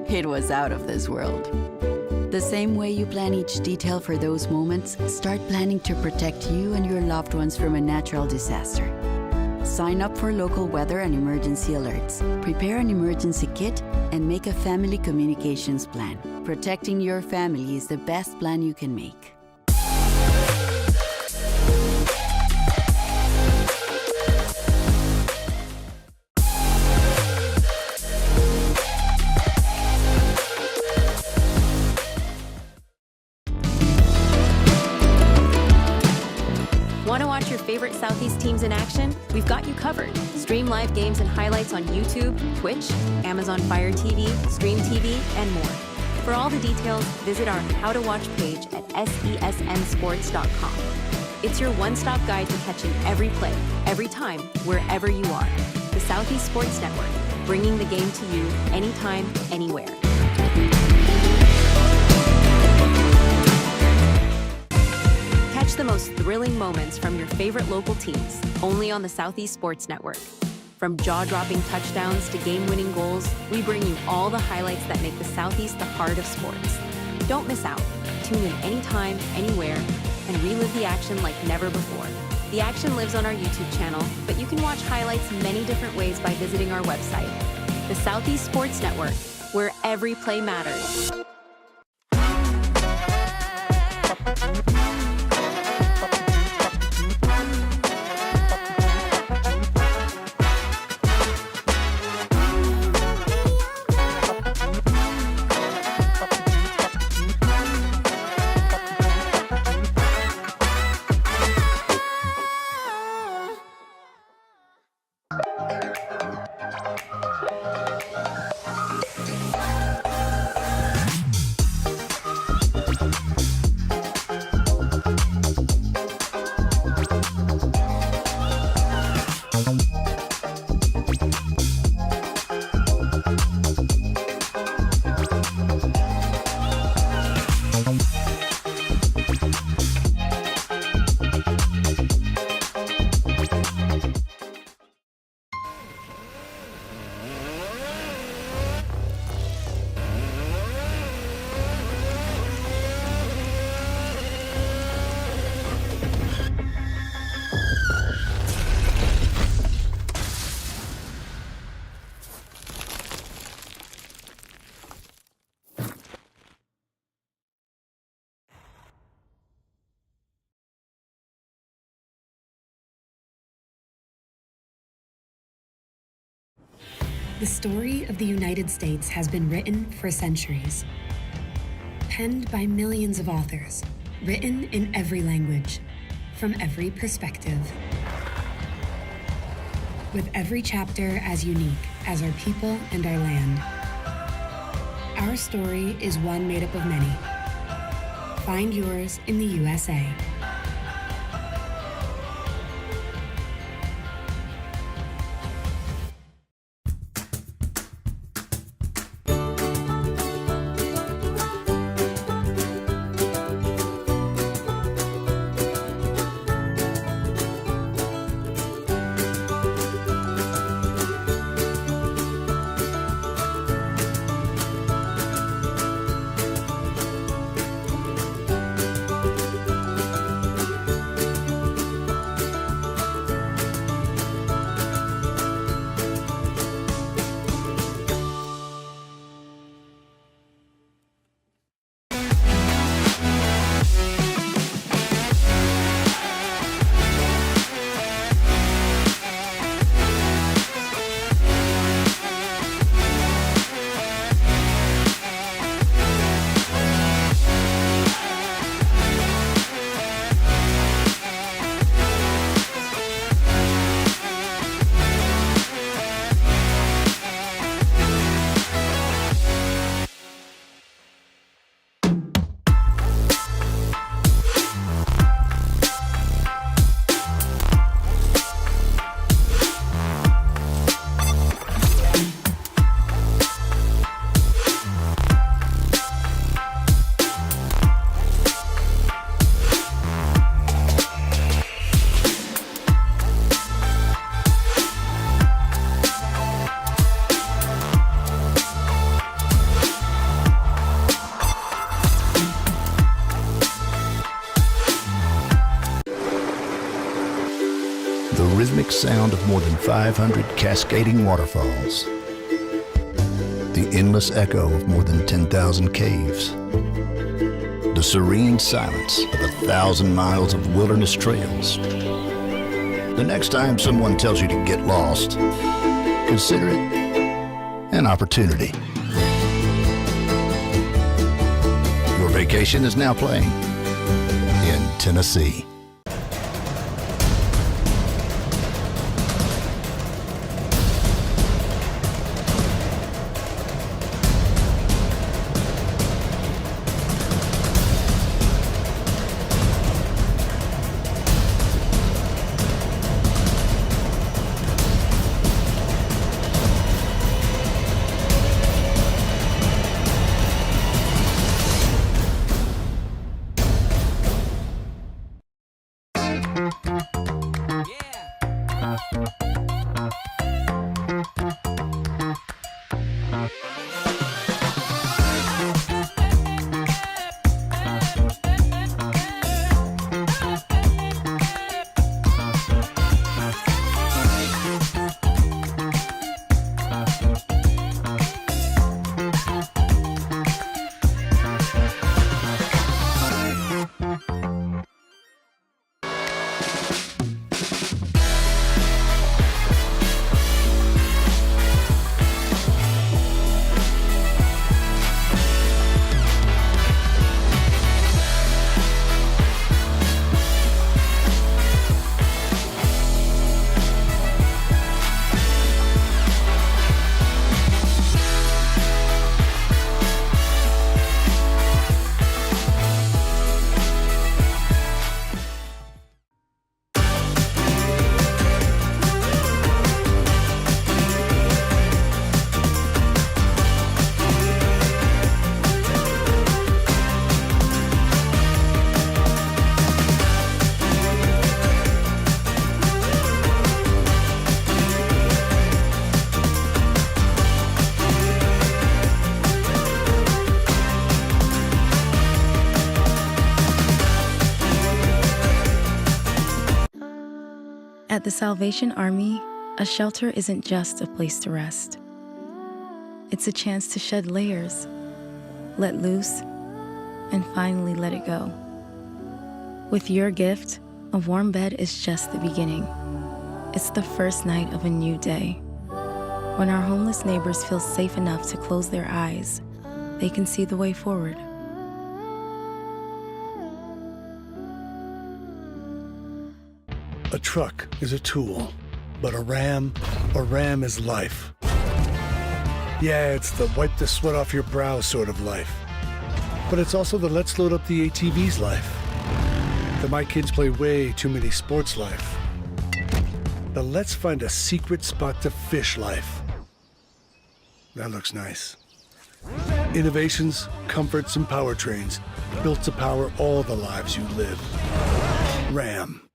It was out of this world. The same way you plan each detail for those moments, start planning to protect you and your loved ones from a natural disaster. Sign up for local weather and emergency alerts. Prepare an emergency kit and make a family communications plan. Protecting your family is the best plan you can make. Want to watch your favorite Southeast teams in action? We've got you covered. Stream live games and highlights on YouTube, Twitch, Amazon Fire TV, Stream TV, and more. For all the details, visit our How to Watch page at SESNsports.com. It's your one-stop guide to catching every play, every time, wherever you are. The Southeast Sports Network, bringing the game to you anytime, anywhere. Catch the most thrilling moments from your favorite local teams, only on the Southeast Sports Network. From jaw-dropping touchdowns to game-winning goals, we bring you all the highlights that make the Southeast the heart of sports. Don't miss out. Tune in anytime, anywhere, and relive the action like never before. The action lives on our YouTube channel, but you can watch highlights many different ways by visiting our website. The Southeast Sports Network, where every play matters. The story of the United States has been written for centuries. Penned by millions of authors, written in every language, from every perspective. With every chapter as unique as our people and our land. Our story is one made up of many. Find yours in the USA. the rhythmic sound of more than 500 cascading waterfalls, the endless echo of more than 10,000 caves, the serene silence of 1,000 miles of wilderness trails. The next time someone tells you to get lost, consider it an opportunity. Your vacation is now playing in Tennessee. At the Salvation Army, a shelter isn't just a place to rest. It's a chance to shed layers, let loose, and finally let it go. With your gift, a warm bed is just the beginning. It's the first night of a new day. When our homeless neighbors feel safe enough to close their eyes, they can see the way forward. A truck is a tool, but a ram is life. Yeah, it's the wipe the sweat off your brow sort of life. But it's also the let's load up the ATV's life. The my kids play way too many sports life. The let's find a secret spot to fish life. That looks nice. Innovations, comforts, and powertrains built to power all the lives you live. Ram.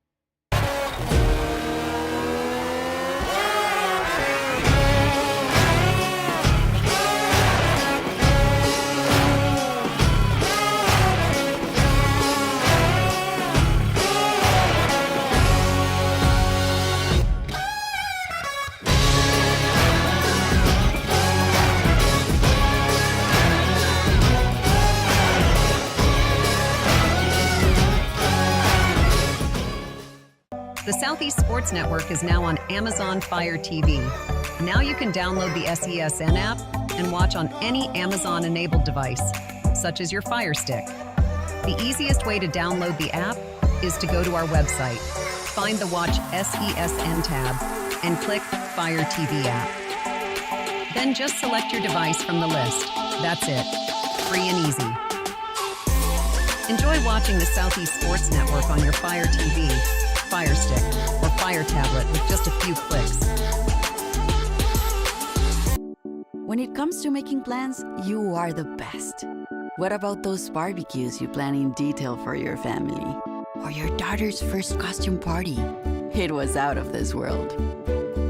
The Southeast Sports Network is now on Amazon Fire TV. Now you can download the SESN app and watch on any Amazon-enabled device, such as your Fire Stick. The easiest way to download the app is to go to our website, find the Watch SESN tab, and click Fire TV app. Then just select your device from the list. That's it. Free and easy. Enjoy watching the Southeast Sports Network on your Fire TV, Fire Stick, or Fire Tablet with just a few clicks. When it comes to making plans, you are the best. What about those barbecues you plan in detail for your family? Or your daughter's first costume party? It was out of this world.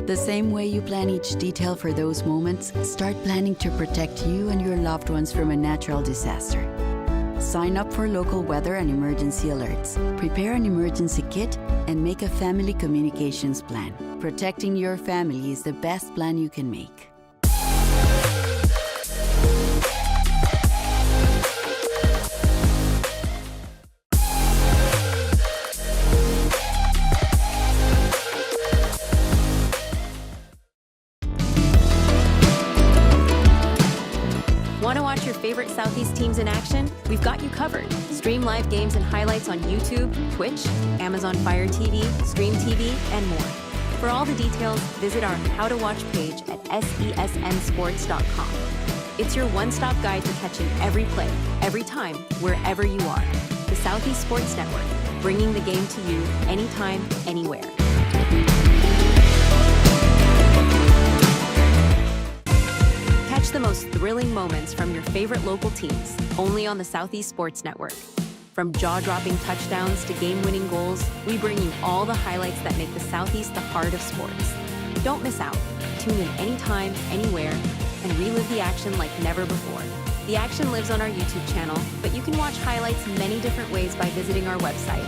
The same way you plan each detail for those moments, start planning to protect you and your loved ones from a natural disaster. Sign up for local weather and emergency alerts. Prepare an emergency kit and make a family communications plan. Protecting your family is the best plan you can make. Want to watch your favorite Southeast teams in action? We've got you covered. Stream live games and highlights on YouTube, Twitch, Amazon Fire TV, Stream TV, and more. For all the details, visit our How to Watch page at sesnsports.com. It's your one-stop guide to catching every play, every time, wherever you are. The Southeast Sports Network, bringing the game to you anytime, anywhere. Catch the most thrilling moments from your favorite local teams, only on the Southeast Sports Network. From jaw-dropping touchdowns to game-winning goals, we bring you all the highlights that make the Southeast the heart of sports. Don't miss out. Tune in anytime, anywhere, and relive the action like never before. The action lives on our YouTube channel, but you can watch highlights many different ways by visiting our website.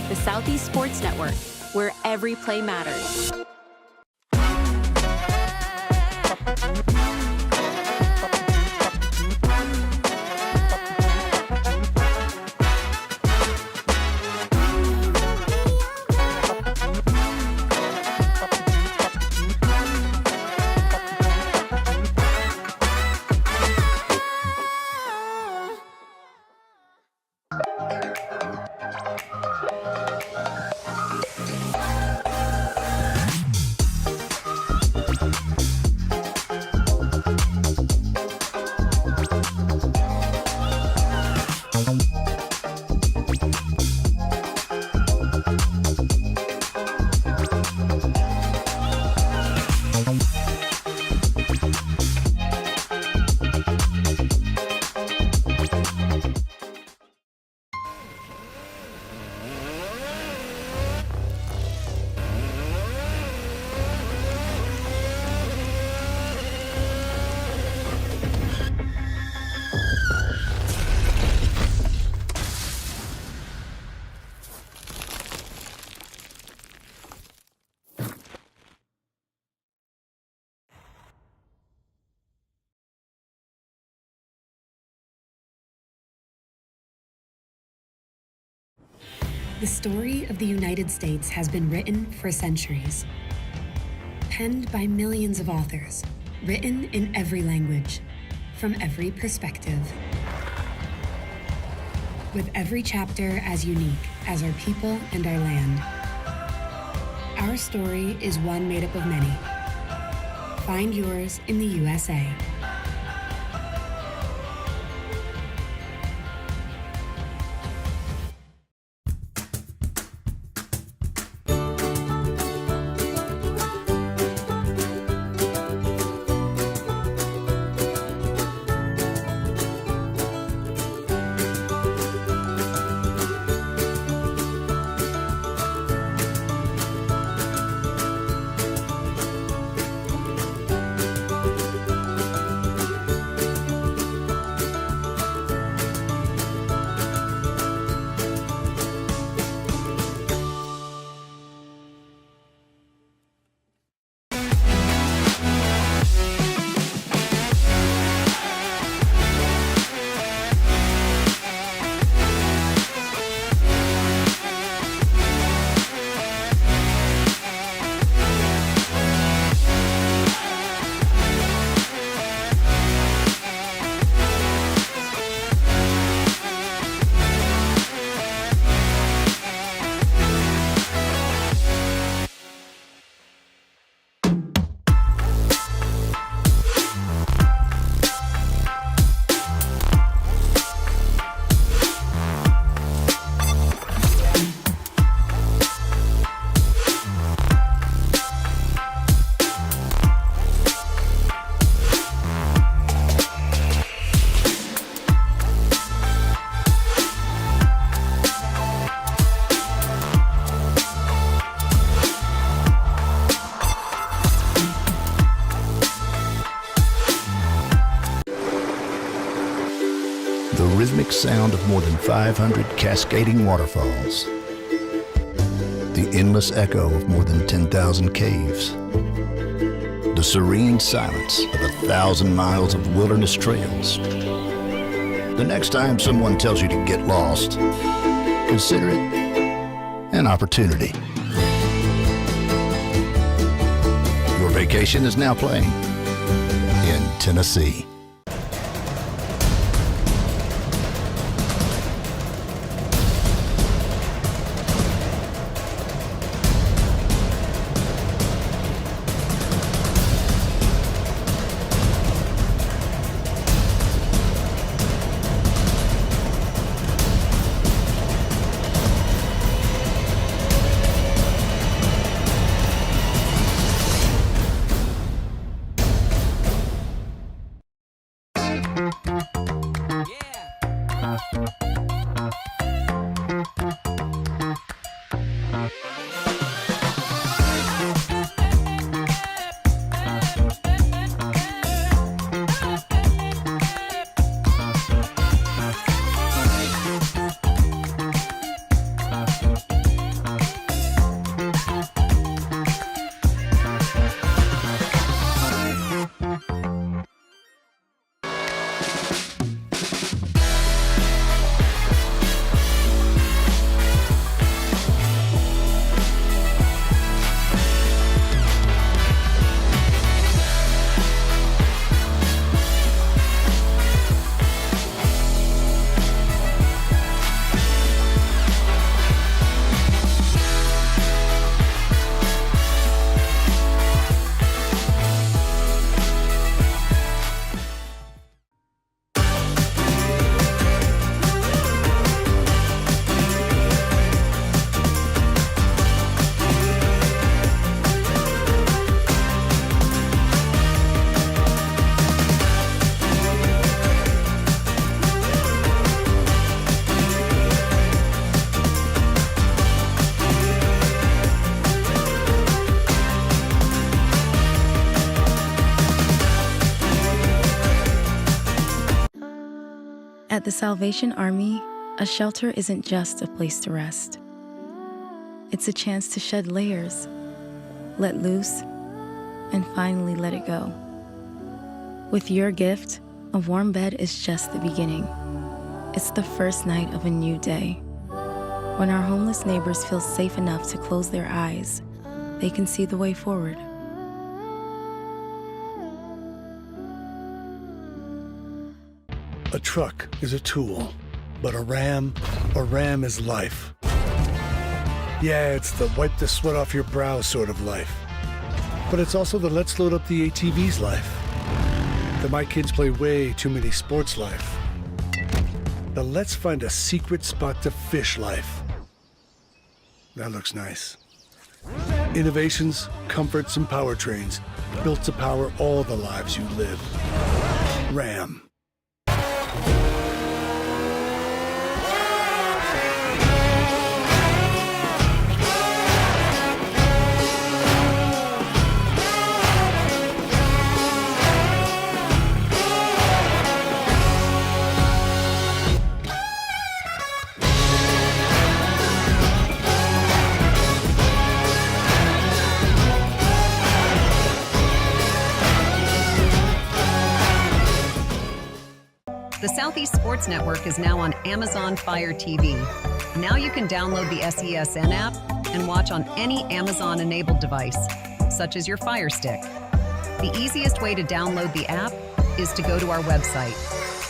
The Southeast Sports Network, where every play matters. The story of the United States has been written for centuries. Penned by millions of authors, written in every language, from every perspective. With every chapter as unique as our people and our land. Our story is one made up of many. Find yours in the USA. The rhythmic sound of more than 500 cascading waterfalls. The endless echo of more than 10,000 caves, the serene silence of 1,000 miles of wilderness trails. The next time someone tells you to get lost, consider it an opportunity. Your vacation is now playing in Tennessee. At the Salvation Army, a shelter isn't just a place to rest. It's a chance to shed layers, let loose, and finally let it go. With your gift, a warm bed is just the beginning. It's the first night of a new day. When our homeless neighbors feel safe enough to close their eyes, they can see the way forward. A truck is a tool, but a ram is life. Yeah, it's the wipe the sweat off your brow sort of life. But it's also the let's load up the ATV's life. The my kids play way too many sports life. The let's find a secret spot to fish life. That looks nice. Innovations, comforts, and powertrains built to power all the lives you live. Ram. The Southeast Sports Network is now on Amazon Fire TV. Now you can download the SESN app and watch on any Amazon-enabled device, such as your Fire Stick. The easiest way to download the app is to go to our website,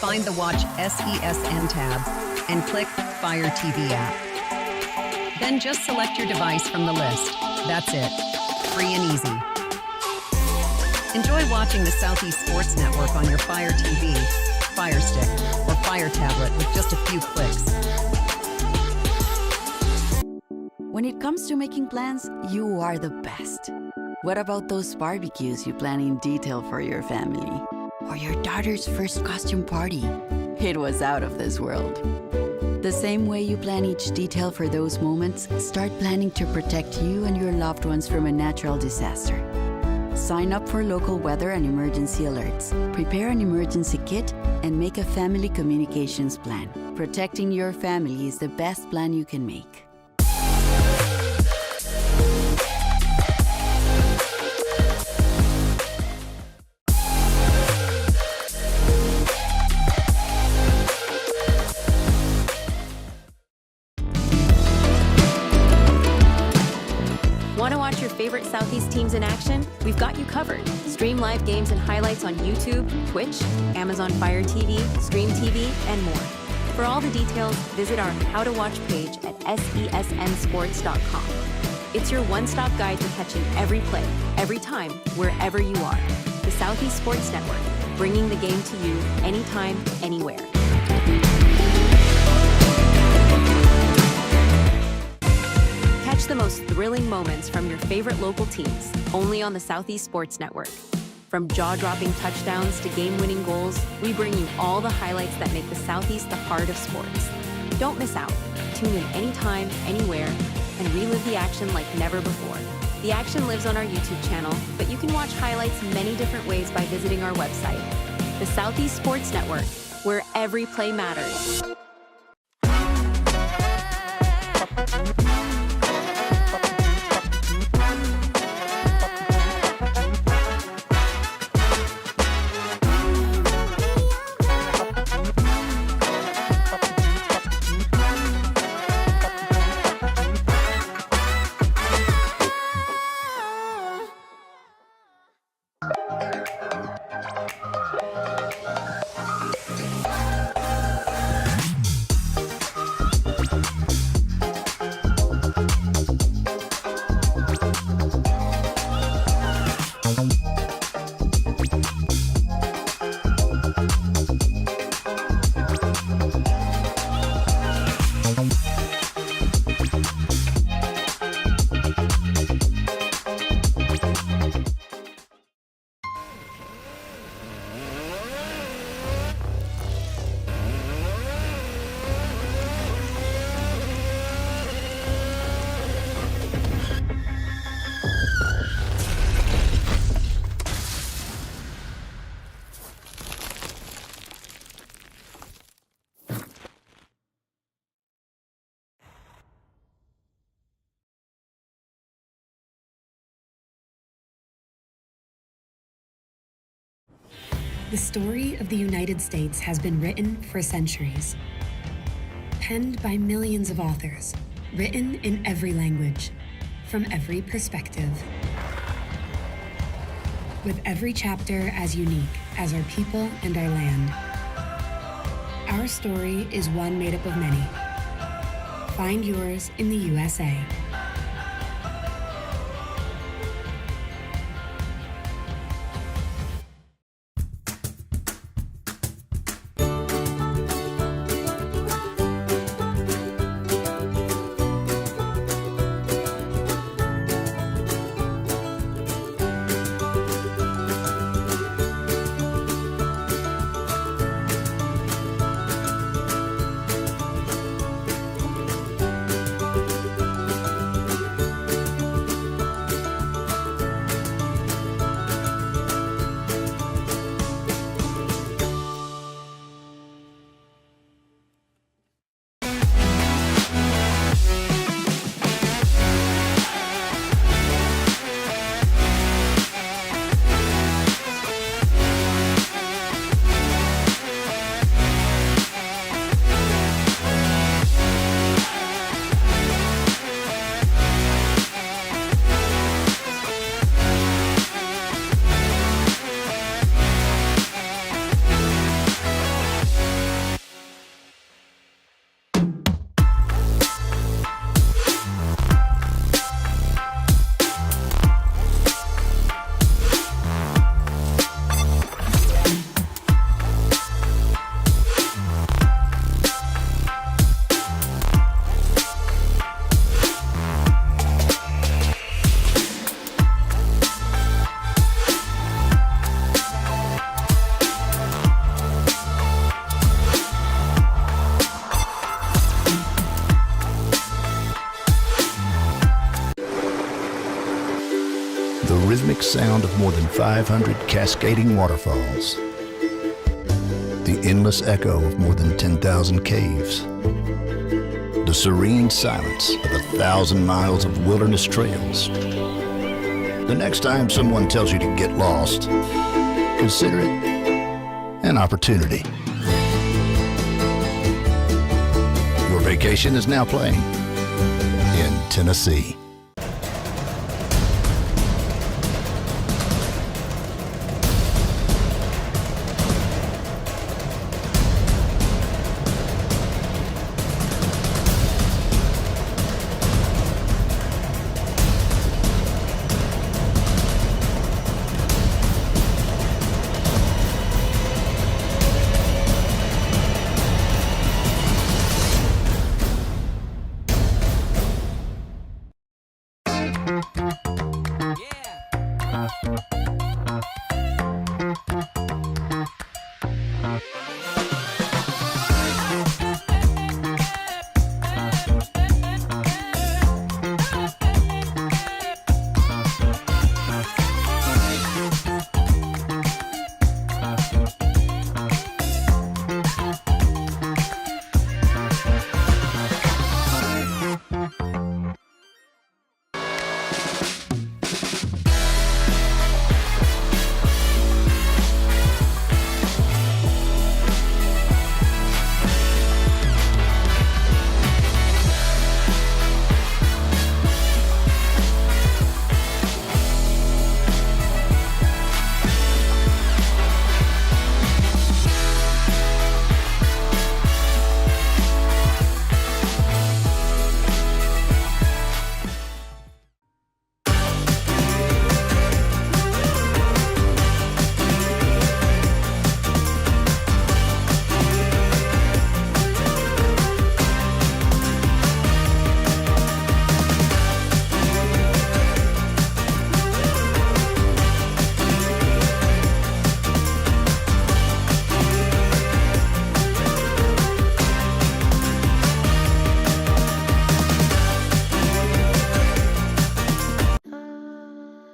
find the Watch SESN tab, and click Fire TV app. Then just select your device from the list. That's it. Free and easy. Enjoy watching the Southeast Sports Network on your Fire TV, Fire Stick, or Fire Tablet with just a few clicks. When it comes to making plans, you are the best. What about those barbecues you plan in detail for your family? Or your daughter's first costume party? It was out of this world. The same way you plan each detail for those moments, start planning to protect you and your loved ones from a natural disaster. Sign up for local weather and emergency alerts. Prepare an emergency kit and make a family communications plan. Protecting your family is the best plan you can make. Want to watch your favorite Southeast teams in action? We've got you covered. Stream live games and highlights on YouTube, Twitch, Amazon Fire TV, Stream TV, and more. For all the details, visit our How to Watch page at sesnsports.com. It's your one-stop guide to catching every play, every time, wherever you are. The Southeast Sports Network, bringing the game to you anytime, anywhere. Catch the most thrilling moments from your favorite local teams, only on the Southeast Sports Network. From jaw-dropping touchdowns to game-winning goals, we bring you all the highlights that make the Southeast the heart of sports. Don't miss out. Tune in anytime, anywhere, and relive the action like never before. The action lives on our YouTube channel, but you can watch highlights many different ways by visiting our website. The Southeast Sports Network, where every play matters. The story of the United States has been written for centuries. Penned by millions of authors, written in every language, from every perspective. With every chapter as unique as our people and our land. Our story is one made up of many. Find yours in the USA. The rhythmic sound of more than 500 cascading waterfalls. The endless echo of more than 10,000 caves. The serene silence of 1,000 miles of wilderness trails. The next time someone tells you to get lost, consider it an opportunity. Your vacation is now playing in Tennessee.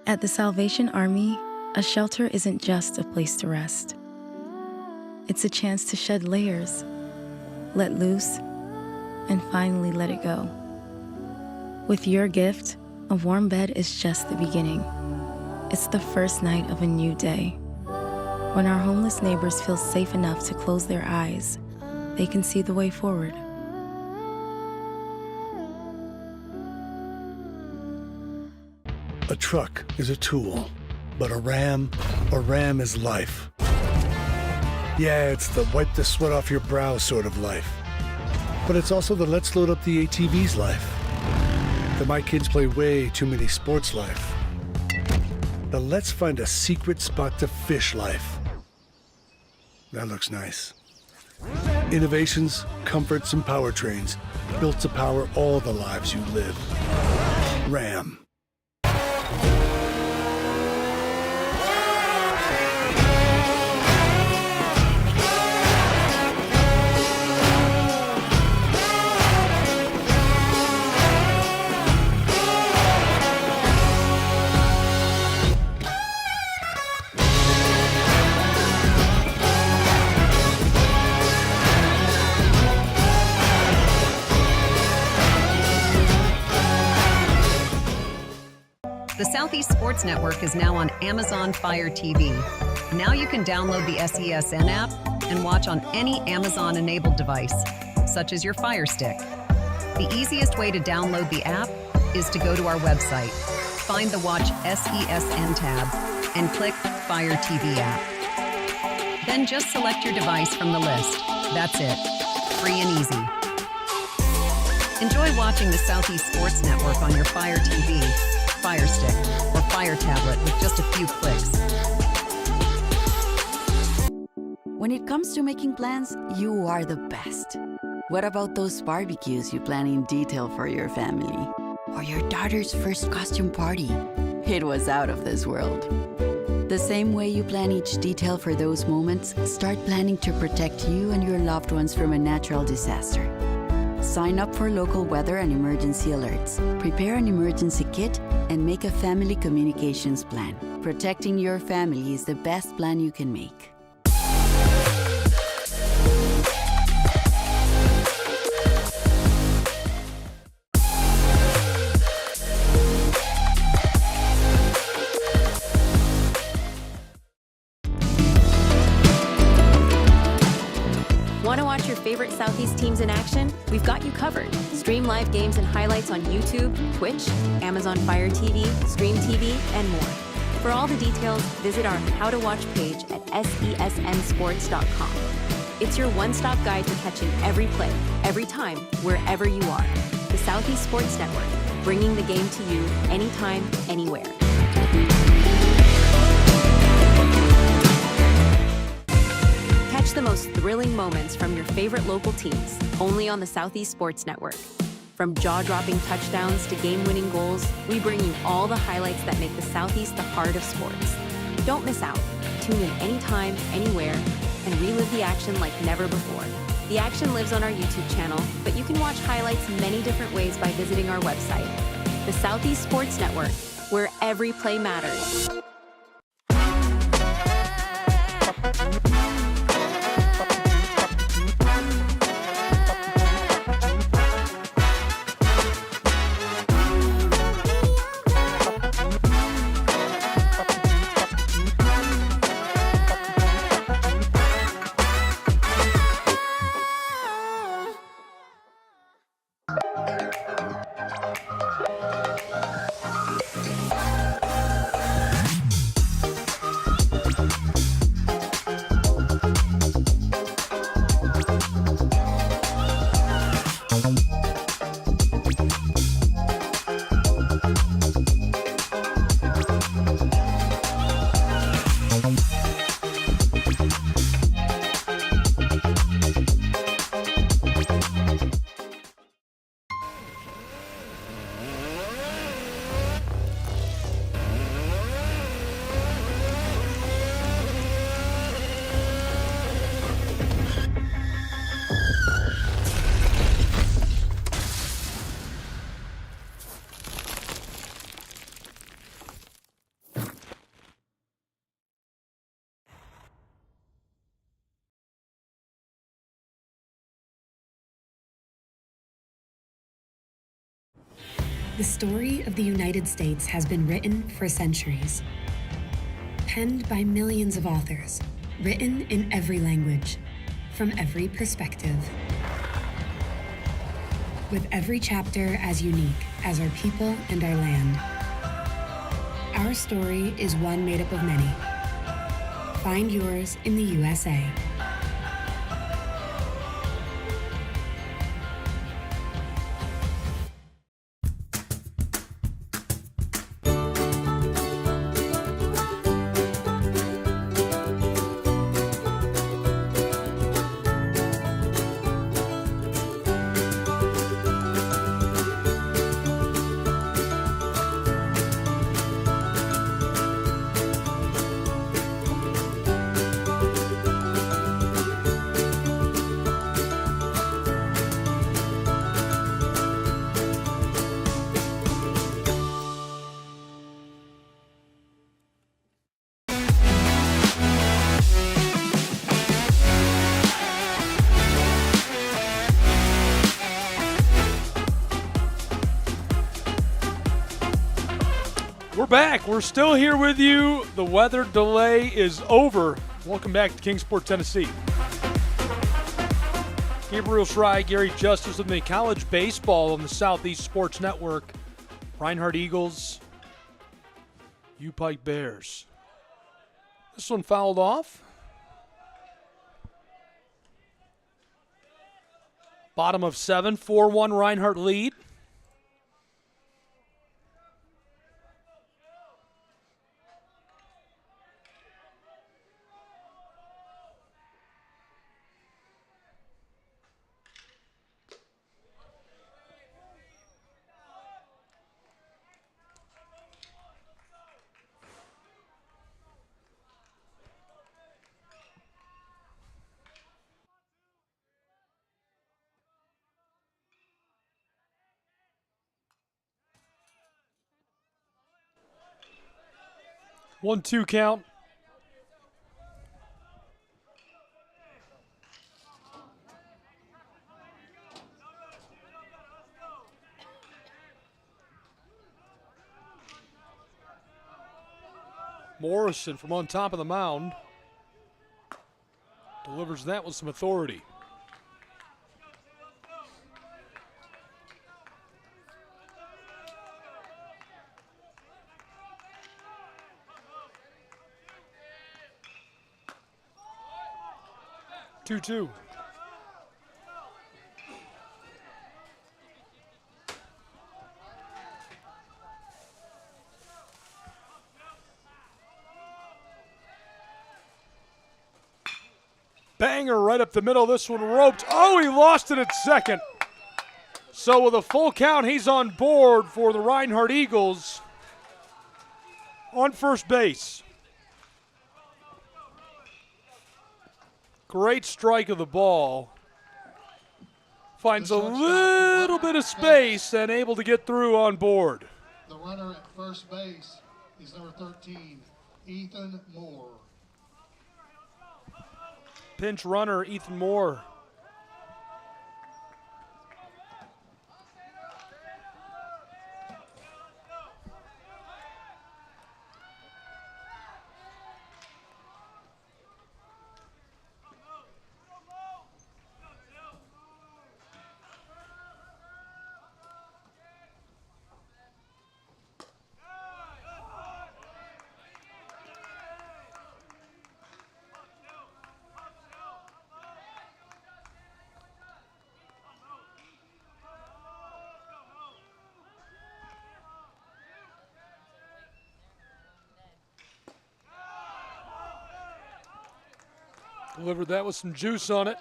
At the Salvation Army, a shelter isn't just a place to rest. It's a chance to shed layers, let loose, and finally let it go. With your gift, a warm bed is just the beginning. It's the first night of a new day. When our homeless neighbors feel safe enough to close their eyes, they can see the way forward. A truck is a tool, but a ram is life. Yeah, it's the wipe the sweat off your brow sort of life. But it's also the let's load up the ATV's life. The my kids play way too many sports life. The let's find a secret spot to fish life. That looks nice. Innovations, comforts, and powertrains built to power all the lives you live. Ram. The Southeast Sports Network is now on Amazon Fire TV. Now you can download the SESN app and watch on any Amazon-enabled device, such as your Fire Stick. The easiest way to download the app is to go to our website, find the Watch SESN tab, and click Fire TV app. Then just select your device from the list. That's it. Free and easy. Enjoy watching the Southeast Sports Network on your Fire TV, Fire Stick, or Fire Tablet with just a few clicks. When it comes to making plans, you are the best. What about those barbecues you plan in detail for your family? Or your daughter's first costume party? It was out of this world. The same way you plan each detail for those moments, start planning to protect you and your loved ones from a natural disaster. Sign up for local weather and emergency alerts. Prepare an emergency kit and make a family communications plan. Protecting your family is the best plan you can make. Want to watch your favorite Southeast teams in action? We've got you covered. Stream live games and highlights on YouTube, Twitch, Amazon Fire TV, Stream TV, and more. For all the details, visit our How to Watch page at SESNsports.com. It's your one-stop guide to catching every play, every time, wherever you are. The Southeast Sports Network, bringing the game to you anytime, anywhere. Catch the most thrilling moments from your favorite local teams, only on the Southeast Sports Network. From jaw-dropping touchdowns to game-winning goals, we bring you all the highlights that make the Southeast the heart of sports. Don't miss out. Tune in anytime, anywhere, and relive the action like never before. The action lives on our YouTube channel, but you can watch highlights many different ways by visiting our website. The Southeast Sports Network, where every play matters. The story of the United States has been written for centuries. Penned by millions of authors, written in every language, from every perspective. With every chapter as unique as our people and our land. Our story is one made up of many. Find yours in the USA. We're back. We're still here with you. The weather delay is over. Welcome back to Kingsport, Tennessee. Gabriel Schrei, Gary Justice with me. College baseball on the Southeast Sports Network. Reinhardt Eagles, U-Pike Bears. This one fouled off. Bottom of 7, 4-1 Reinhardt lead. One-two count. Morrison from on top of the mound delivers that with some authority. Two-two. Banger right up the middle. This one roped. Oh, he lost it at second. So with a full count, he's on board for the Reinhardt Eagles on first base. Great strike of the ball. Finds a little bit of space and able to get through on board. The runner at first base is number 13, Ethan Moore. Pinch runner, Ethan Moore. Delivered that with some juice on it.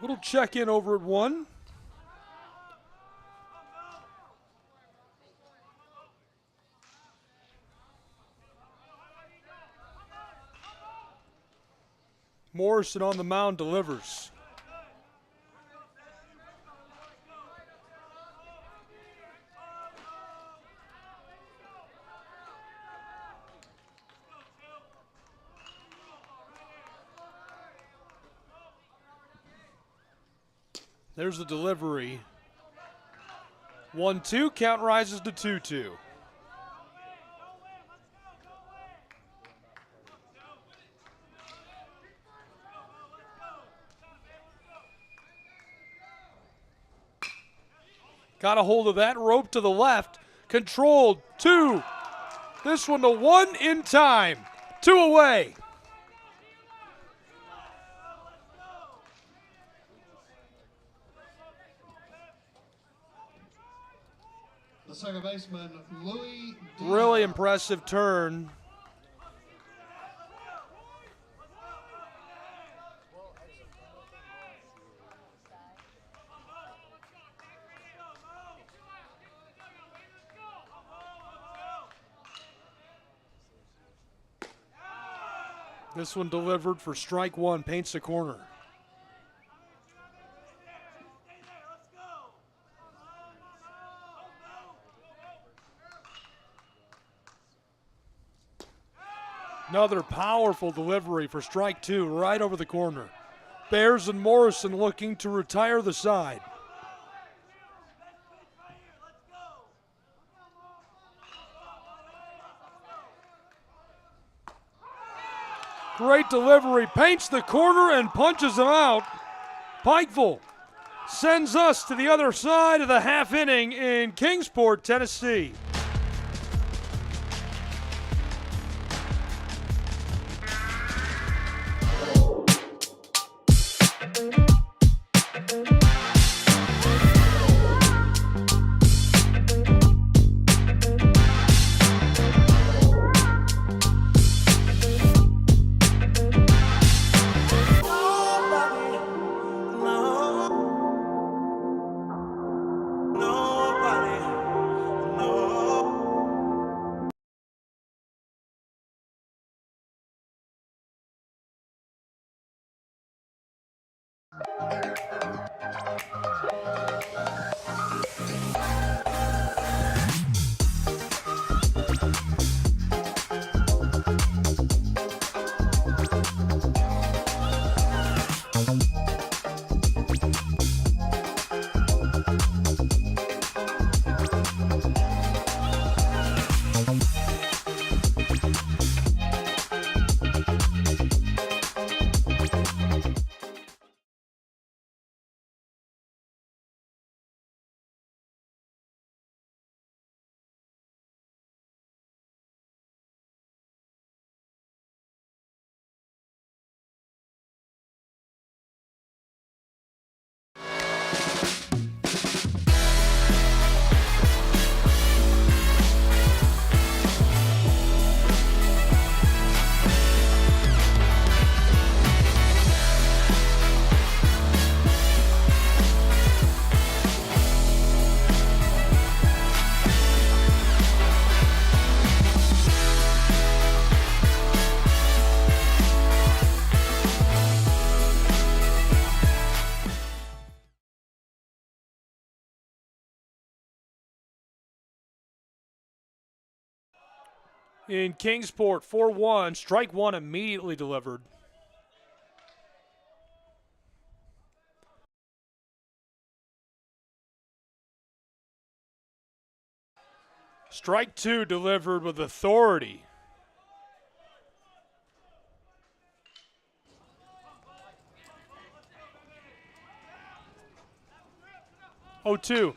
Little check in over at 1. Morrison on the mound delivers. There's the delivery. 1-2, count rises to 2-2. Got a hold of that, rope to the left, controlled, 2. This one to 1 in time, 2 away. The second baseman, Louis. Really impressive turn. This one delivered for strike 1, paints the corner. Another powerful delivery for strike 2, right over the corner. Bears and Morrison looking to retire the side. Great delivery, paints the corner and punches him out. Pikeville sends us to the other side of the half inning in Kingsport, Tennessee. in Kingsport, 4-1. Strike one immediately delivered. Strike two delivered with authority. Oh, 2.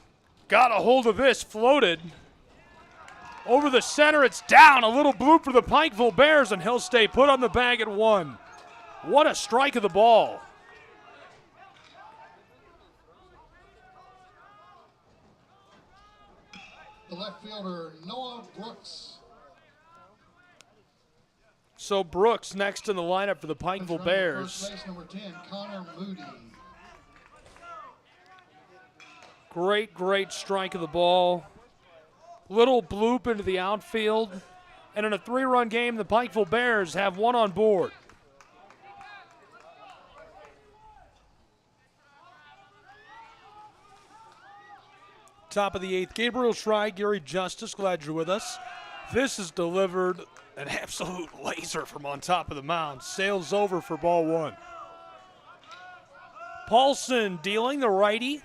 Got a hold of this, floated. Over the center, it's down. A little bloop for the Pikeville Bears, and he'll stay put on the bag at 1. What a strike of the ball. The left fielder, Noah Brooks. So Brooks next in the lineup for the Pikeville Bears. First base, number 10, Connor Moody. Great strike of the ball. Little bloop into the outfield. And in a 3-run game, the Pikeville Bears have 1 on board. Top of the 8th, Gabriel Schrei, Gary Justice, glad you're with us. This is delivered an absolute laser from on top of the mound. Sails over for ball 1. Paulson dealing, the righty.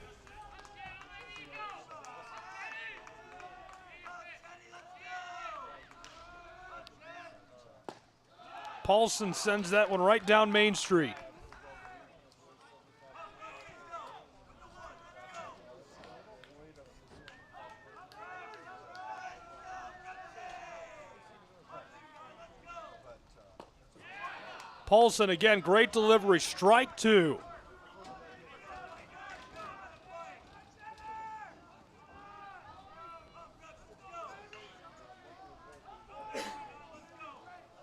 Paulson sends that one right down Main Street. Paulson again, great delivery, strike 2.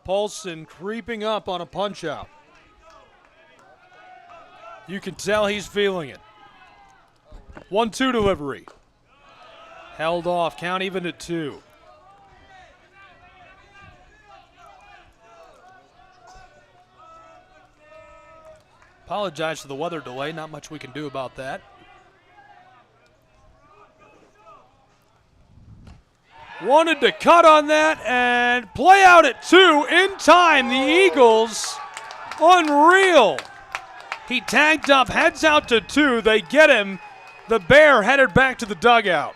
Paulson creeping up on a punch-out. You can tell he's feeling it. 1-2 delivery. Held off, count even at 2. Apologize for the weather delay, not much we can do about that. Wanted to cut on that and play out at 2 in time. The Eagles, unreal. He tagged up, heads out to 2. They get him. The Bear headed back to the dugout.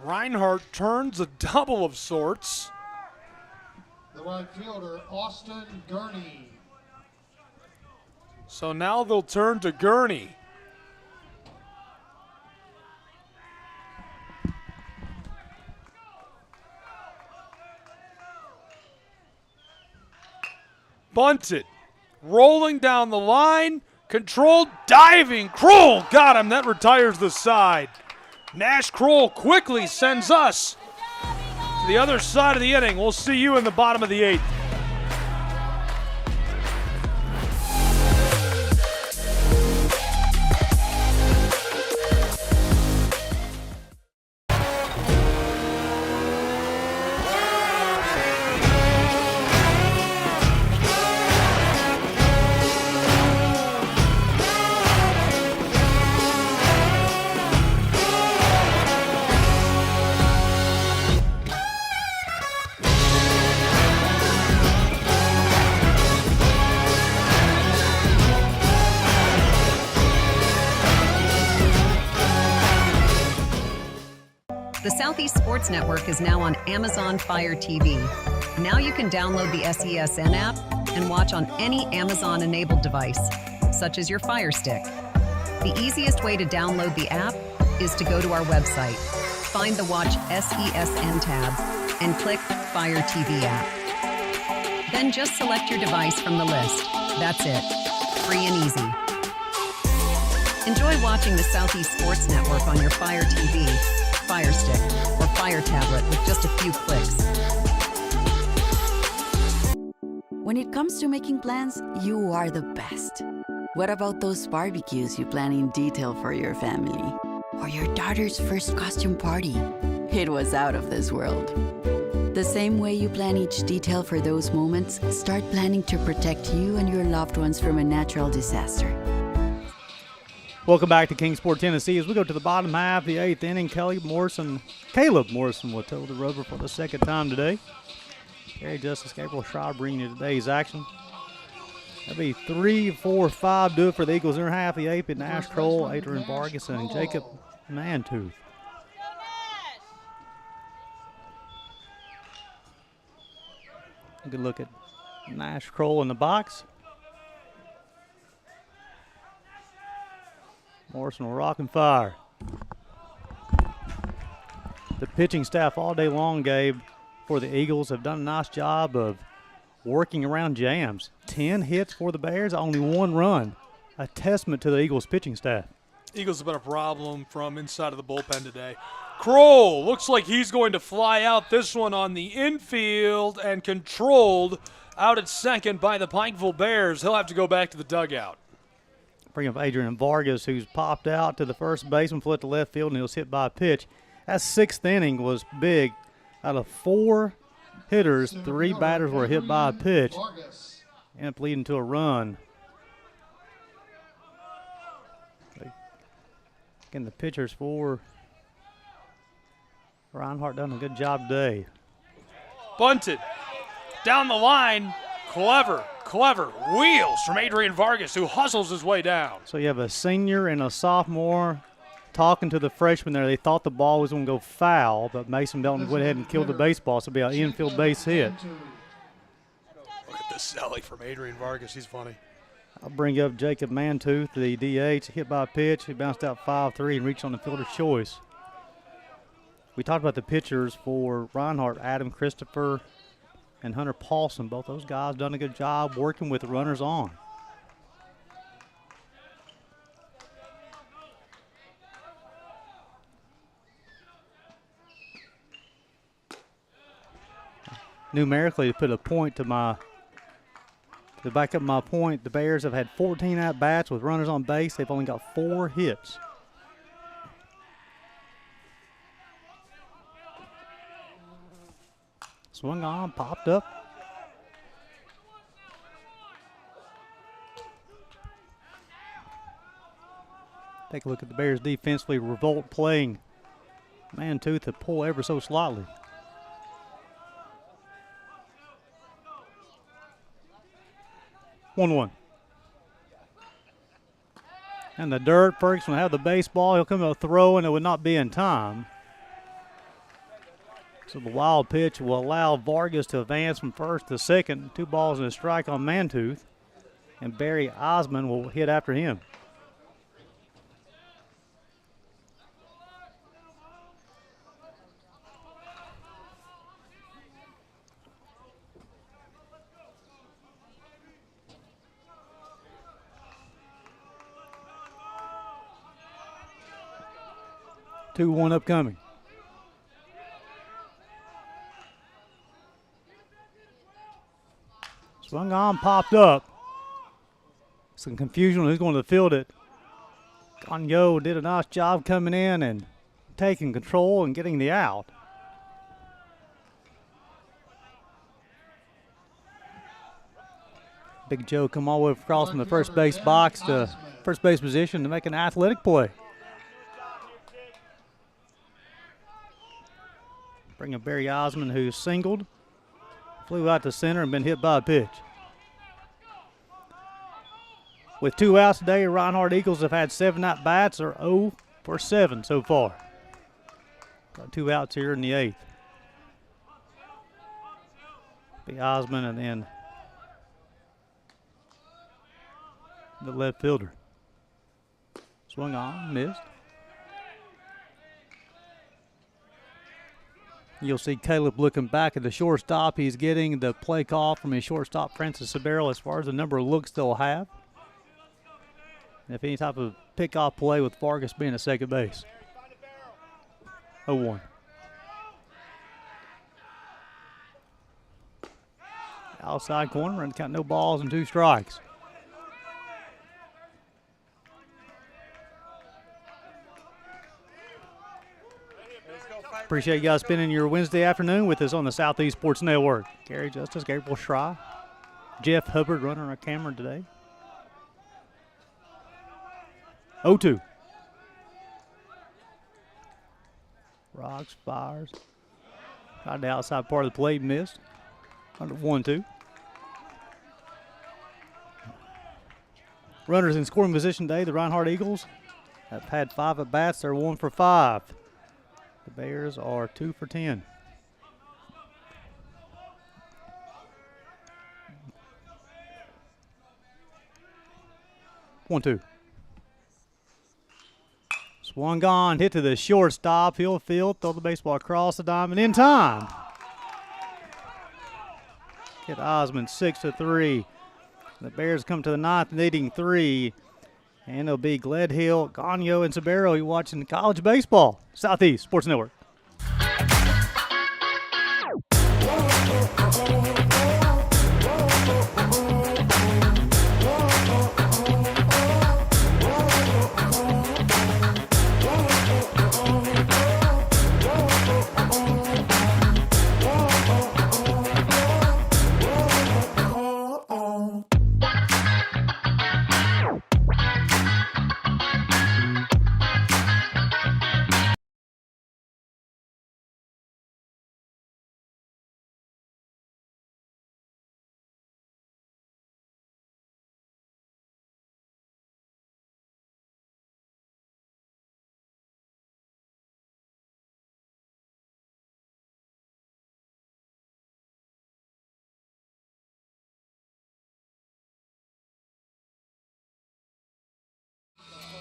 Reinhardt turns a double of sorts. The right fielder, Austin Gurney. So now they'll turn to Gurney. Bunted, rolling down the line, controlled, diving, Kroll got him, that retires the side. Nash Kroll quickly sends us to the other side of the inning. We'll see you in the bottom of the 8th. The Southeast Sports Network is now on Amazon Fire TV. Now you can download the SESN app and watch on any Amazon-enabled device, such as your Fire Stick. The easiest way to download the app is to go to our website, find the Watch SESN tab, and click Fire TV app. Then just select your device from the list. That's it. Free and easy. Enjoy watching the Southeast Sports Network on your Fire TV, Fire Stick, or Fire Tablet with just a few clicks. When it comes to making plans, you are the best. What about those barbecues you plan in detail for your family? Or your daughter's first costume party? It was out of this world. The same way you plan each detail for those moments, start planning to protect you and your loved ones from a natural disaster. Welcome back to Kingsport, Tennessee. As we go to the bottom half of the 8th inning, Caleb Morrison will toe the rubber for the second time today. Gary Justice, Gabriel Shaw bringing you today's action. That'll be 3, 4, 5 do it for the Eagles in their half of the 8th. Nash Kroll, Adrian Vargas, and Jacob Mantooth. A good look at Nash Kroll in the box. Morrison will rock and fire. The pitching staff all day long, Gabe, for the Eagles have done a nice job of working around jams. 10 hits for the Bears, only 1 run. A testament to the Eagles pitching staff. Eagles have been a problem from inside of the bullpen today. Kroll looks like he's going to fly out this one on the infield and controlled out at second by the Pikeville Bears. He'll have to go back to the dugout. Bring up Adrian Vargas, who's popped out to the first baseman, flipped to left field, and he was hit by a pitch. That 6th inning was big. Out of 4 hitters, 3 batters were hit by a pitch. Ended up leading to a run. Again, the pitchers for Reinhardt done a good job today. Bunted. Down the line. Clever wheels from Adrian Vargas, who hustles his way down. So you have a senior and a sophomore talking to the freshman there. They thought the ball was going to go foul, but Mason Belton went ahead and killed the baseball, so it'll be an infield base hit. Look at this sally from Adrian Vargas. He's funny. I'll bring up Jacob Mantooth, the DH, hit by a pitch. He bounced out 5-3 and reached on the fielder's choice. We talked about the pitchers for Reinhardt, Adam Christopher and Hunter Paulson. Both those guys done a good job working with the runners on. Numerically, to put a point to back up my point, the Bears have had 14 at-bats with runners on base. They've only got 4 hits. Swung on, popped up. Take a look at the Bears defensively. Revolt playing Mantooth to pull ever so slightly. One. And the dirt, Ferguson will have the baseball. He'll come to a throw, and it would not be in time. So the wild pitch will allow Vargas to advance from first to second. 2 balls and a strike on Mantooth. And Barry Osmond will hit after him. Two, 1 upcoming. Swung on, popped up. Some confusion on who's going to field it. Gagnon did a nice job coming in and taking control and getting the out. Big Joe come all the way across from the first base box to first base position to make an athletic play. Bring up Barry Osmond, who singled, flew out to center and been hit by a pitch. With 2 outs today, Reinhardt Eagles have had 7 at-bats, or 0 for 7 so far. Got 2 outs here in the 8th. Be Osmond and then the left fielder. Swung on, missed. You'll see Caleb looking back at the shortstop. He's getting the play call from his shortstop, Francis Sabero, as far as the number of looks they'll have. And if any type of pickoff play with Vargas being at second base. 0-1. Outside corner and count no balls and 2 strikes. Appreciate you guys spending your Wednesday afternoon with us on the Southeast Sports Network. Gary Justice, Gabriel Schry, Jeff Hubbard running our camera today. 0-2. Rocks, fires. Tried the outside part of the plate, missed. Under 1-2. Runners in scoring position today, the Reinhardt Eagles have had 5 at-bats. They're 1 for 5. The Bears are 2 for 10. One, two. Swung on, hit to the shortstop. He'll field, throw the baseball across the diamond in time. Hit Osmond 6-3. The Bears come to the 9th, needing 3. And it'll be Gledhill, Gagnon, and Sabero. You're watching college baseball. Southeast Sports Network.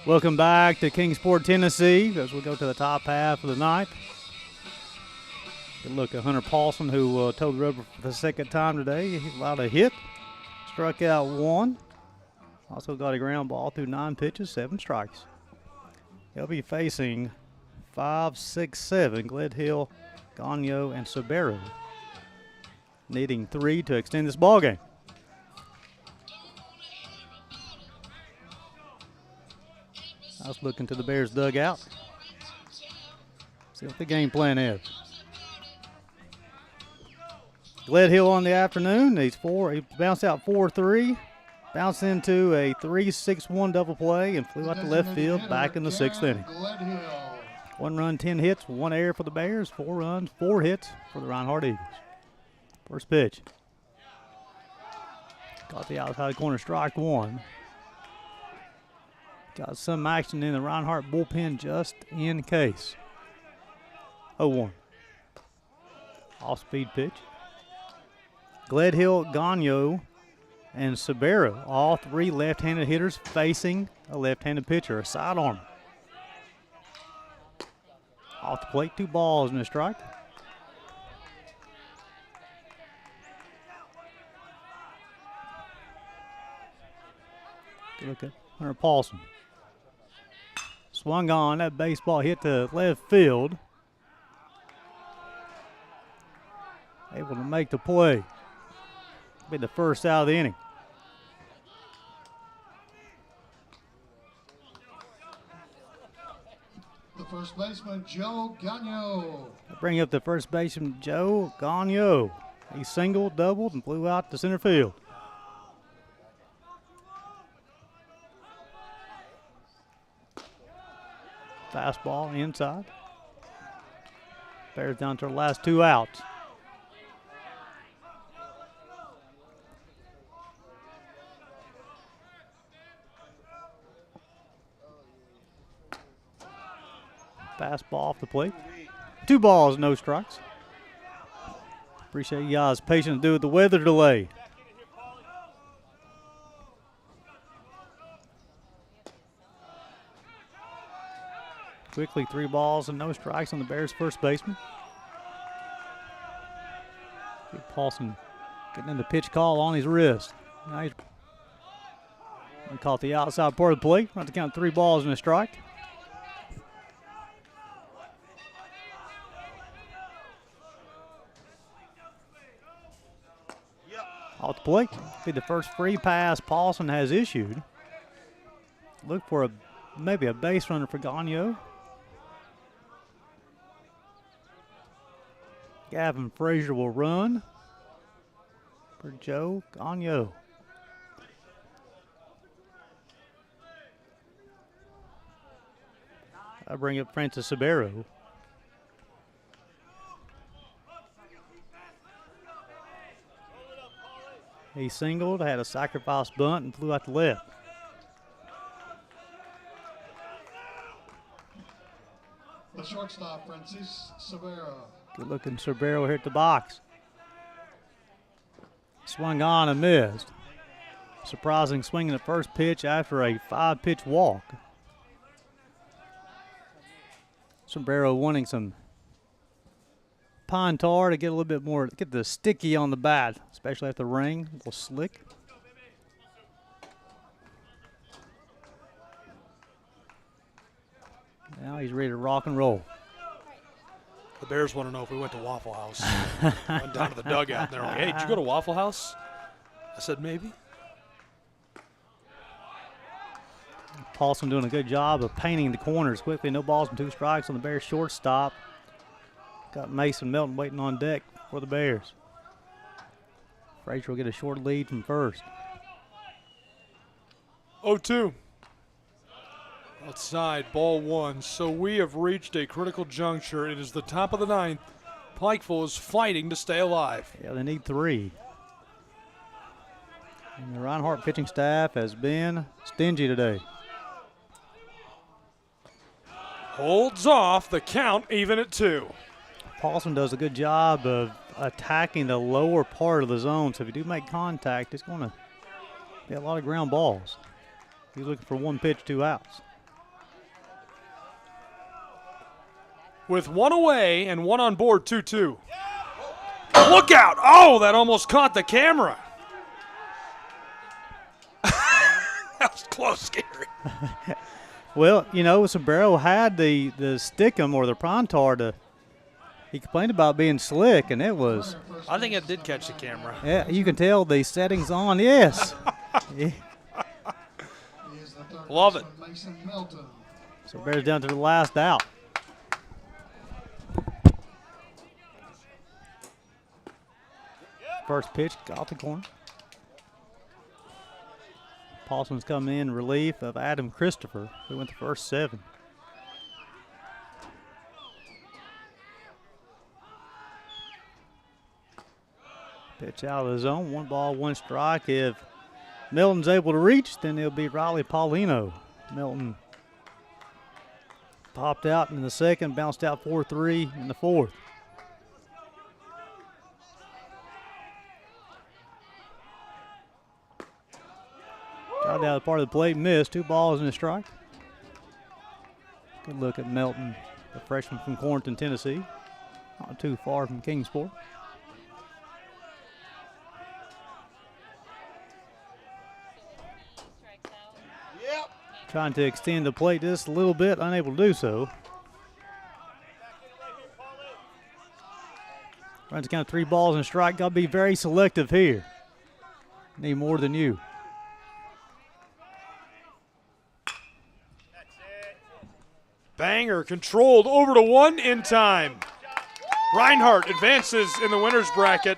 Welcome back to Kingsport, Tennessee, as we go to the top half of the ninth. Good look at Hunter Paulson, who towed the rubber for the second time today. He allowed a hit, struck out 1. Also got a ground ball through 9 pitches, 7 strikes. He'll be facing 5, 6, 7, Gledhill, Gagnon, and Sabero, needing 3 to extend this ball game. I was looking to the Bears' dugout. See what the game plan is. Gledhill on the afternoon. He's 4. He bounced out 4-3. Bounced into a 3-6-1 double play and flew out to left field back in the 6th inning. 1 run, 10 hits, 1 error for the Bears. 4 runs, 4 hits for the Reinhardt Eagles. First pitch. Got the outside corner, strike 1. Got some action in the Reinhardt bullpen just in case. 0-1. Off-speed pitch. Gledhill, Gagnon, and Sabero, all 3 left-handed hitters facing a left-handed pitcher, a sidearm. Off the plate, 2 balls and a strike. Good look at Hunter Paulson. Swung on, that baseball hit to left field. Able to make the play. Be the first out of the inning. The first baseman, Joe Gagnon. Bring up the first baseman, Joe Gagnon. He singled, doubled, and flew out to center field. Fastball inside. Bears down to their last 2 outs. Fastball off the plate. 2 balls, no strikes. Appreciate you guys' patience due to the weather delay. Quickly, 3 balls and no strikes on the Bears' first baseman. Paulson getting in the pitch call on his wrist. Now he's caught the outside part of the plate. We're going to count 3 balls and a strike. Off the plate. Be the first free pass Paulson has issued. Look for maybe a base runner for Gagnon. Gavin Frazier will run for Joe Gagnon. I bring up Francis Sabero. He singled, had a sacrifice bunt, and flew out the left. The shortstop, Francis Sabero. Good looking Sabero here at the box. Swung on and missed. Surprising swing in the first pitch after a 5-pitch walk. Sombrero wanting some pine tar to get a little bit more, get the sticky on the bat, especially after the rain, a little slick. Now he's ready to rock and roll. The Bears want to know if we went to Waffle House. Went down to the dugout, and they're like, hey, did you go to Waffle House? I said, maybe. Paulson doing a good job of painting the corners quickly. No balls and 2 strikes on the Bears shortstop. Got Mason Melton waiting on deck for the Bears. Frazier will get a short lead from first. 0-2. Outside, ball 1. So we have reached a critical juncture. It is the top of the 9th. Pikeville is fighting to stay alive. Yeah, they need 3. And the Reinhardt pitching staff has been stingy today. Holds off the count even at 2. Paulson does a good job of attacking the lower part of the zone. So if you do make contact, it's going to be a lot of ground balls. He's looking for 1 pitch, 2 outs. With 1 away and 1 on board, 2-2. Look out! Oh, that almost caught the camera. That was close, Gary. Well, you know, Sombrero had the stickum or the pine tar to. He complained about being slick, and it was. I think it did catch the camera. Yeah, you can tell the settings on. Yes. Yeah. Love it. So Bears down to the last out. First pitch, got the corner. Paulson's come in relief of Adam Christopher, who went the first 7. Pitch out of the zone, 1 ball, 1 strike. If Milton's able to reach, then it'll be Riley Paulino. Milton popped out in the second, bounced out 4-3 in the 4th. Got out of part of the plate, missed. 2 balls and a strike. Good look at Melton, the freshman from Quarrenton, Tennessee. Not too far from Kingsport. Trying to extend the plate just a little bit, unable to do so. Runs count 3 balls and a strike. Got to be very selective here. Need more than you. Banger controlled over to 1 in time. Reinhardt advances in the winner's bracket.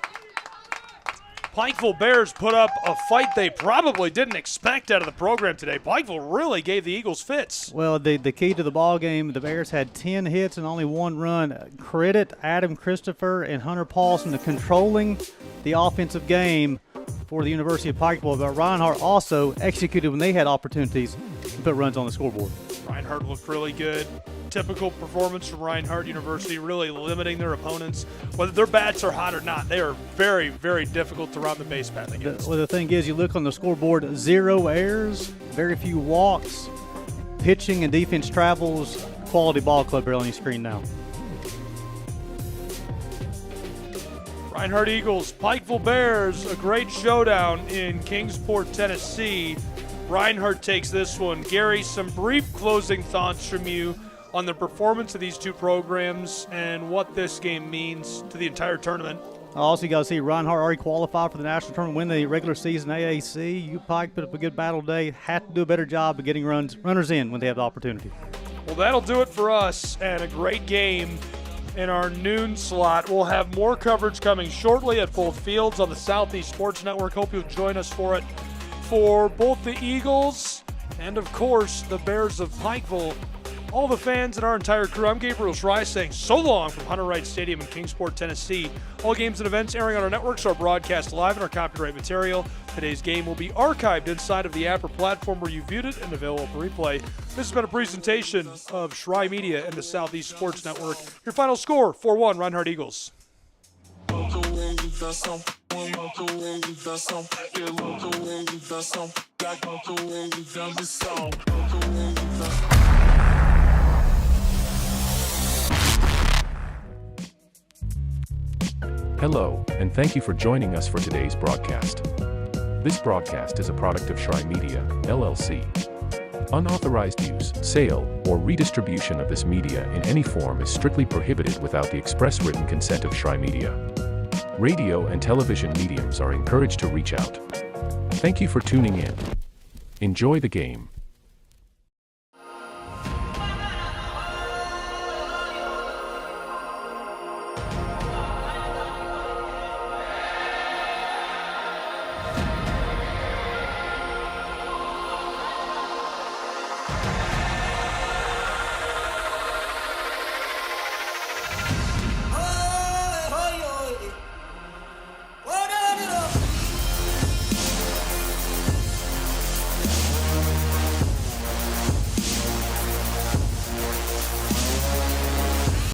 Pikeville Bears put up a fight they probably didn't expect out of the program today. Pikeville really gave the Eagles fits. Well, the key to the ball game, the Bears had 10 hits and only 1 run. Credit Adam Christopher and Hunter Paulson to controlling the offensive game for the University of Pikeville. But Reinhardt also executed when they had opportunities to put runs on the scoreboard. Reinhardt looked really good. Typical performance from Reinhardt University, really limiting their opponents. Whether their bats are hot or not, they are very, very difficult to round the base path against. Well, the thing is, you look on the scoreboard, 0 errors, very few walks, pitching and defense travels, quality ball club here on your screen now. Reinhardt Eagles, Pikeville Bears, a great showdown in Kingsport, Tennessee. Reinhardt takes this one. Gary, some brief closing thoughts from you on the performance of these 2 programs and what this game means to the entire tournament. Also, you got to see Reinhardt already qualified for the national tournament, win the regular season AAC. U-Pike put up a good battle today. Have to do a better job of getting runners in when they have the opportunity. Well, that'll do it for us, and a great game in our noon slot. We'll have more coverage coming shortly at both fields on the Southeast Sports Network. Hope you'll join us for it. For both the Eagles and, of course, the Bears of Pikeville, all the fans and our entire crew, I'm Gabriel Schry saying so long from Hunter Wright Stadium in Kingsport, Tennessee. All games and events airing on our networks are broadcast live in our copyright material. Today's game will be archived inside of the app or platform where you viewed it and available for replay. This has been a presentation of Schry Media and the Southeast Sports Network. Your final score, 4-1, Reinhardt Eagles. Hello, and thank you for joining us for today's broadcast. This broadcast is a product of Schry Media, LLC. Unauthorized use, sale, or redistribution of this media in any form is strictly prohibited without the express written consent of Schry Media. Radio and television mediums are encouraged to reach out. Thank you for tuning in. Enjoy the game.